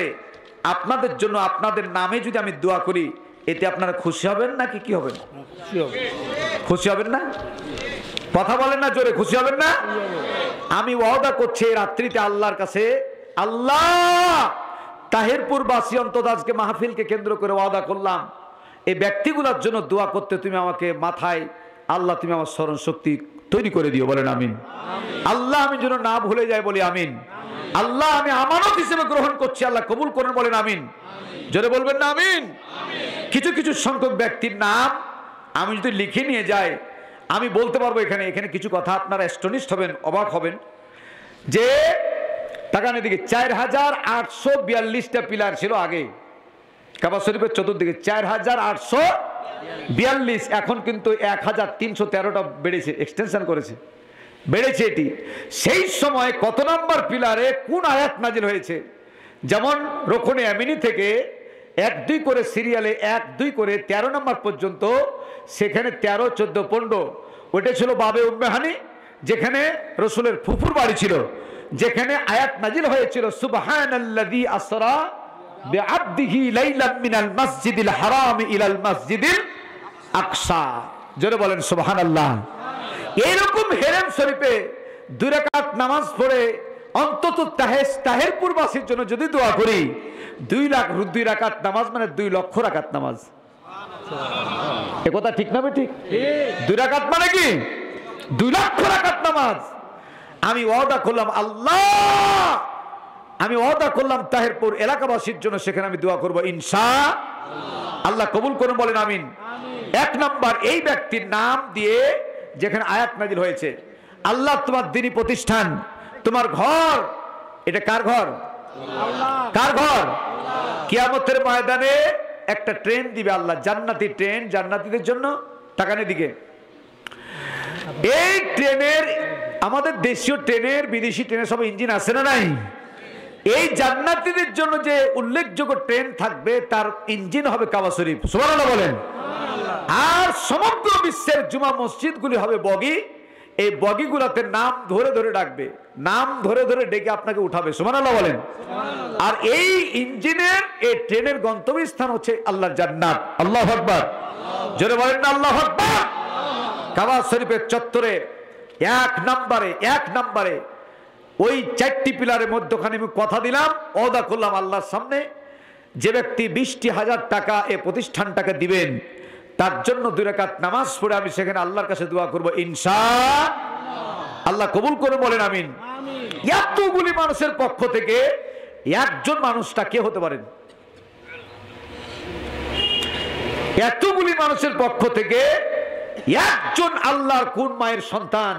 আপনাদের জন্য, আপনাদের নামে যদি আমি দোয়া করি, এতে আপনারা খুশি হবেন নাকি কি হবেন? খুশি হবেন না? কথা বলেন না জোরে, খুশি হবেন না? আমি ওয়াদা করছি রাত্রিতে আল্লাহর কাছে, আল্লাহ তাহিরপুর বাসী অন্তত আজকে মাহফিলকে কেন্দ্র করে ওয়াদা করলাম এই ব্যক্তিগুলোর জন্য দোয়া করতে তুমি আমাকে মাথায় আল্লাহ তুমি আমার স্মরণ শক্তি তৈরি করে দিও, বলেন আমিন। আল্লাহ আমি যেন না ভুলে যাই, বলি আমিন। আল্লাহ আমি আমানত হিসেবে গ্রহণ করছি, আল্লাহ কবুল করেন, বলেন আমিন। জোরে বলবেন না আমিন? কিছু কিছু সংখ্যক ব্যক্তির নাম আমি যদি লিখে নিয়ে যাই আমি বলতে পারবো এখানে এখানে কিছু কথা আপনারা অ্যাস্টনিশড হবেন, অবাক হবেন যে তাকানের দিকে 4842টা পিলার ছিল আগে কাবা শরীফের চতুর্দিকে, 4842, এখন কিন্তু 1313টা বেড়েছে, এক্সটেনশন করেছে, বেড়েছে এটি। সেই সময় কত নম্বর পিলারে কোন আয়াত নাজিল হয়েছে, যেমন রোকনে আমিনি থেকে 1-2 করে সিরিয়ালে 1-2 করে 13 নম্বর পর্যন্ত, সেখানে 13, 14, 15 ওটা ছিল বাবে উম্মেহানি, যেখানে রসুলের ফুফুর বাড়ি ছিল, যেখানে আয়াত নাজিল হয়েছিল সুবহানাল্লাযী আসরা বিআবদিহি লাইলাম মিনাল মাসজিদিল হারাম ইলাল মাসজিদিল আকসা। জোরে বলেন সুবহানাল্লাহ। এইরকম হেরেম শরীফে 2 রাকাত নামাজ পড়ে অন্তত তাহিরপুরবাসীর জন্য যদি দোয়া করি, 2 রাকাত নামাজ মানে 2 লক্ষ রাকাত নামাজ। এ কথা ঠিক না? ঠিক। 2 রাকাত মানে কি? 2 লক্ষ রাকাত নামাজ। আমি ওয়াদা করলাম আল্লাহ, আমি ওয়াদা করলাম তাহিরপুর এলাকাবাসীর জন্য সেখানে আমি দোয়া করব ইনশাআল্লাহ। আল্লাহ কবুল করুন, বলেন আমিন। 1 নাম্বার এই ব্যক্তির নাম দিয়ে যেখানে আয়াত নাজিল হয়েছে, আল্লাহ তোমার দ্বীনি প্রতিষ্ঠান, তোমার ঘর, এটা কার ঘর? কার ঘর? কিয়ামতের ময়দানে একটা ট্রেন দিবে আল্লাহ, জান্নাতি ট্রেন, জান্নাতীদের জন্য। তাকানের দিকে এই ট্রেনের, আমাদের দেশীয় ট্রেনের বিদেশি ট্রেনের সব ইঞ্জিন আছে না নাই? এই জান্নাতীদের জন্য যে উল্লেখযোগ্য ট্রেন থাকবে তার ইঞ্জিন হবে কাবা শরীফ, সুবহানাল্লাহ বলেন। আর সমগ্র বিশ্বের জুমা মসজিদগুলি হবে বগি, এই বগিগুলোতে নাম ধরে ধরে ডাকবে, নাম ধরে ধরে ডেকে আপনাকে উঠাবে, সুবহানাল্লাহ বলেন। আর এই ইঞ্জিনের, এই ট্রেনের গন্তব্যস্থান হচ্ছে আল্লাহর জান্নাত। আল্লাহু আকবার, জোরে বলেন না আল্লাহু আকবার। কাবা শরীফের চত্বরে 1 নম্বরে ওই 4টি পিলারের মধ্যখানে আমি কথা দিলাম, ওয়াদা করলাম আল্লাহর সামনে, যে ব্যক্তি 20,000 টাকা এই প্রতিষ্ঠানটাকে দিবেন তার জন্য 2 রাকাত নামাজ পড়ে আমি সেখানে আল্লাহর কাছে দোয়া করব ইনশাআল্লাহ। আল্লাহ কবুল করে, বলেন আমিন। এতগুলি মানুষের পক্ষ থেকে একজন মানুষটা কে হতে পারেন? এতগুলি মানুষের পক্ষ থেকে একজন আল্লাহর কোন মায়ের সন্তান,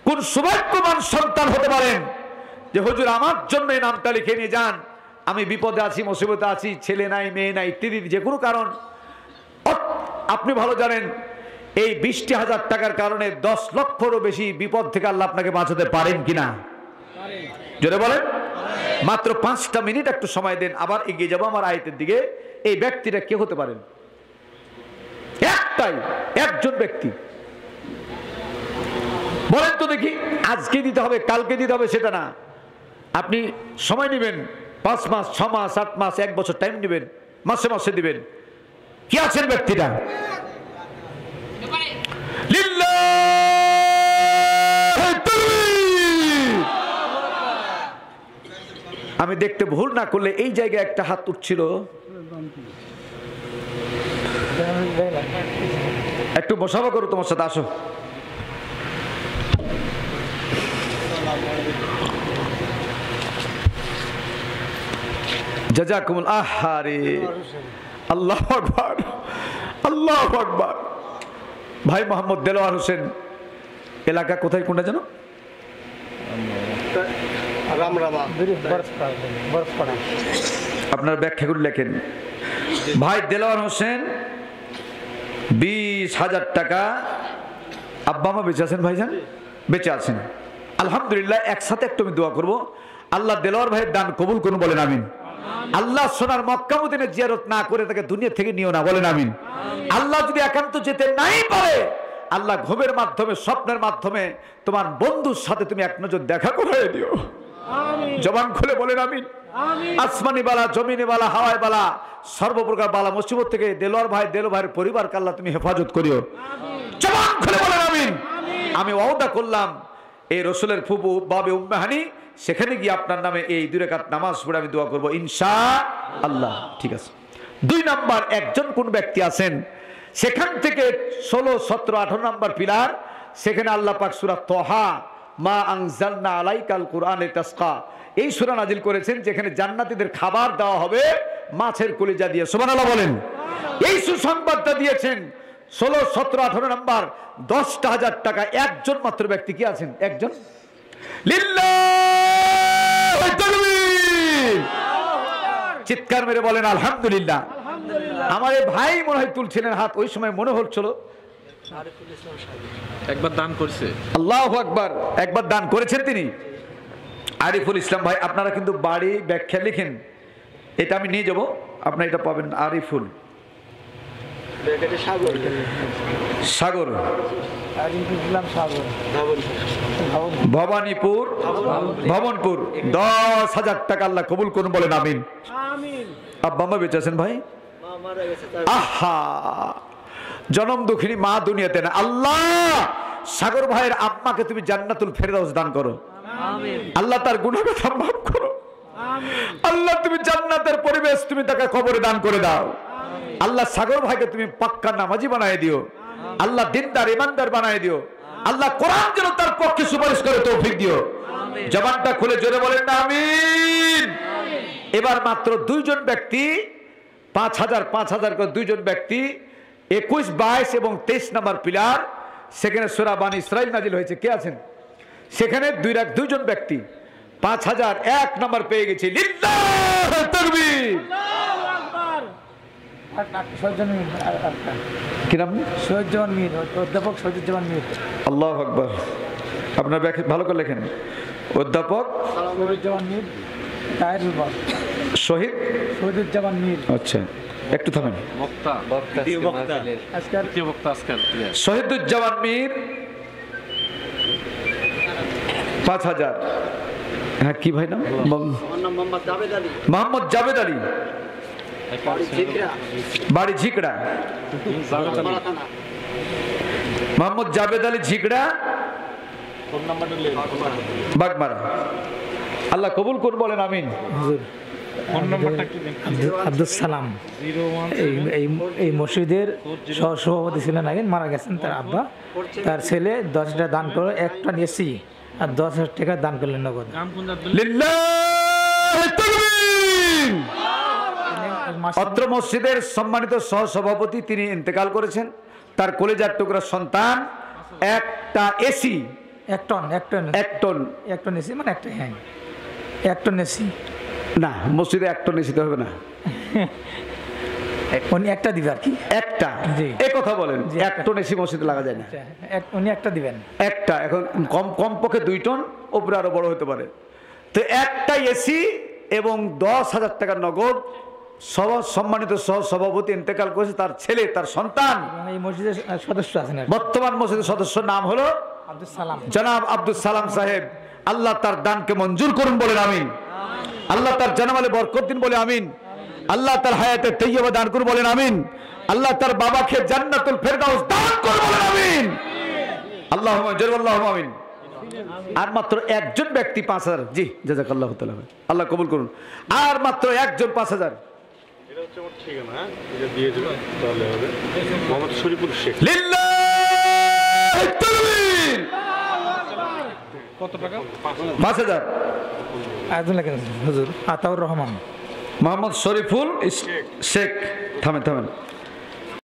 কোন সৌভাগ্যবান সন্তান হতে পারেন যে হুজুর আমার জন্য এই নামটা লিখে নিয়ে যান, আমি বিপদে আছি, মুসিবতে আছি, ছেলে নাই, মেয়ে নাই, ইত্যাদি যে কোনো কারণ। আপনি ভালো জানেন এই 20,000 টাকার কারণে 10 লক্ষেরও বেশি বিপদ থেকে আল্লাহ আপনাকে বাঁচাতে পারেন কিনা? জোরে বলেন। মাত্র 5টা মিনিট একটু সময় দেন, আবার এগিয়ে যাবো আমার আয়াতের দিকে। এই ব্যক্তিটা কে হতে পারেন? একজন ব্যক্তি। বলেন তো দেখি, আজকে দিতে হবে, কালকে দিতে হবে সেটা না, আপনি সময় নেবেন, 5 মাস, 6 মাস, 8 মাস, 1 বছর টাইম নেবেন, মাসে মাসে দিবেন। কি আছেন ব্যক্তিটা? আমি দেখতে ভুল না করলে এই জায়গায় একটা হাত উঠছিল, একটু বসাবো করো তোমার সাথে, আসো। জাযাকুমুল আহারে, আল্লাহু আকবার, আল্লাহু আকবার। ভাই মোহাম্মদ দেলোয়ার হোসেন, এলাকা কোথায়, কোনটা জানো? আপনার ব্যাখ্যা করে লেখেন। ভাই দেলোয়ার হোসেন 20,000 টাকা, আব্বা মা বেঁচে আছেন ভাইজান? বেঁচে আছেন আলহামদুলিল্লাহ। একসাথে একটু আমি দোয়া করবো, আল্লাহ দেলোয়ার ভাইয়ের দান কবুল করুন, বলেন আমিন। আল্লাহ সোনার মক্কা মদিনার জিয়ারত না করে তাকে দুনিয়া থেকে নিও না, বলেন আমিন। আল্লাহ যদি একান্ত যেতে নাই পারে, আল্লাহ ঘুমের মাধ্যমে, স্বপ্নের মাধ্যমে তোমার বন্ধুর সাথে তুমি এক নজর দেখা করে দিও, জবান খুলে বলেন আমিন। আসমানি বালা, জমিনি বালা, হাওয়াই বালা, সর্বপ্রকার বালা মুসিবত থেকে দেলোয়ার ভাইয়ের পরিবারকে আল্লাহ তুমি হেফাজত করিও। জবান খুলে বলেন আমিন। আমি ওয়াদা করলাম এই রসুলের ফুফু বাবে উম্মে হানি, সেখানে গিয়ে আপনার নামে এই 2 রাকাত নামাজ পড়ে আমি দোয়া করবো ইনশাআল্লাহ। ঠিক আছে। 2 নাম্বার, একজন কোন ব্যক্তি আছেন সেখান থেকে 16, 17, 18 নাম্বার পিলার, সেখানে আল্লাহ পাক সূরা তাহা মা আনজালনা আলাইকাল কুরআনে তাসকা এই সূরা নাজিল করেছেন, যেখানে জান্নাতীদের খাবার দেওয়া হবে মাছের কলিজা দিয়ে। সুবহানাল্লাহ বলেন। এই সুসংবাদটা দিয়েছেন 16, 17, 18 নাম্বার 10,000 টাকা একজন মাত্র ব্যক্তি কি আছেন? একজন। লিল্লাহি তাকবীর। চিৎকার মেরে বলেন আলহামদুলিল্লাহ। আমার এই ভাই মনে হয় তুলছিলেন হাত, ওই সময় মনে হচ্ছিল একবার দান করছে। আল্লাহু আকবার। একবার দান করেছেন তিনি। আরিফুল ইসলাম ভাই, আপনারা কিন্তু বাড়ি ব্যাখ্যা লিখেন, এটা আমি নিয়ে যাব, আপনারা এটা পাবেন। আরিফুল সাগর, ভবানীপুর, ভবনপুর, 10,000 টাকা আল্লাহ কবুল করুন বলেন আমিন। আব্বা মা বেঁচে আছেন ভাই? আহা, জনম দুঃখিনী মা দুনিয়াতে না। আল্লাহ সাগর ভাইয়ের আম্মাকে তুমি জান্নাতুল ফেরদাউস দান করো। আল্লাহ তার গুনাহ কথা মাফ করো। আল্লাহ তুমি জান্নাতের পরিবেশ তুমি তাকে কবরে দান করে দাও। আল্লাহ সাগর ভাইকে তুমি পাক্কা নামাজি বানায় দিও। আল্লাহ দিনদার ইমানদার বানায় দিও। আল্লাহ কোরআন যেন তার পক্ষে সুপারিশ করে তৌফিক দিও। জবানটা খুলে জোরে বলেন না আমিন। এবার মাত্র 2 জন ব্যক্তি 5,000 করে 2 জন ব্যক্তি 21, 22 এবং 23 নাম্বার পিলার, সেখানে সূরা বানী ইসরাইল নাজিল হয়েছে। কে আছেন সেখানে? 2 জন ব্যক্তি 5,000 1 নাম্বার পেয়ে গেছে। লিল্লাহি তাকবীর। কি নাম? সৈয়দুজ্জামান মীর, অধ্যাপক সৈয়দুজ্জামান মীর। আল্লাহু আকবার। আপনার ভালো করে লেখেন। অধ্যাপক সৈয়দুজ্জামান মীর, সৈয়দুজ্জামান মীর। আচ্ছা, একটু থামেন। শহীদুজ্জামান মীর 5,000। হ্যাঁ, কি ভাই নাম? মোহাম্মদ জাবেদ আলী, বাড়ি ঝিকড়া। মোহাম্মদ জাবেদ আলী, ঝিকড়া, বাগমারা। আল্লাহ কবুল করুন বলেন আমিন। আব্দুল সালাম এই মসজিদের সভাপতি ছিলেন, আগে মারা গেছেন। তার আব্বা, তার ছেলে 10টা দান করে, একটা এসি আর 10,000 টাকা দান করলেন নগদ। অত্র মসজিদের সম্মানিত সহসভাপতি তিনি ইন্তেকাল করেছেন। তার কলেজার টুকরা সন্তান একটা এসি, এক টন এসি, মানে একটা, হ্যাঁ 1 টন এসি না, মসজিদে 1 টন এসিতে হবে না, উনি একটা দিবে আর কি। একটা, এই কথা বলেন। 1 টন এসি মসজিদে লাগা যায় না, উনি একটা দিবেন। একটা, এখন কম পক্ষে 2 টন, উপরে আরো বড় হতে পারে। তো একটা এসি এবং 10,000 টাকা নগদ সম্মানিত সহ সভাপতি ইন্তেকাল করেছে। তার ছেলে, তার সন্তান এই মসজিদের সদস্য আছেন। বর্তমান মসজিদের সদস্য নাম হলো আব্দুল সালাম, জনাব আব্দুল সালাম সাহেব। আল্লাহ তার দানকে মঞ্জুর করুন বলেন আমিন। আল্লাহ তার জানামালে বরকত দিন বলে আমিন। আল্লাহ তার হায়াতে তৈয়বা দান করুন বলেন আমিন। আল্লাহ তার বাবাকে জান্নাতুল ফেরদাউস দান করুন বলেন আমিন। আল্লাহুম্মা আল্লাহুম্মা আমিন। আর মাত্র 1 জন ব্যক্তি 5,000। জি, জাযাকাল্লাহু তাআলা। আল্লাহ কবুল করুন। আর মাত্র 1 জন 5,000। এটা হচ্ছে আমার ঠিকানা, হ্যাঁ, এটা দিয়ে দেবেন তাহলে হবে। মোহাম্মদ শরীফুল শেখ। লিল্লাহি তাকবীর। কত টাকা? 5,000। একজন লেখেন হুজুর আতাউর রহমান। মোহাম্মদ শরীফুল শেখ। থামেন।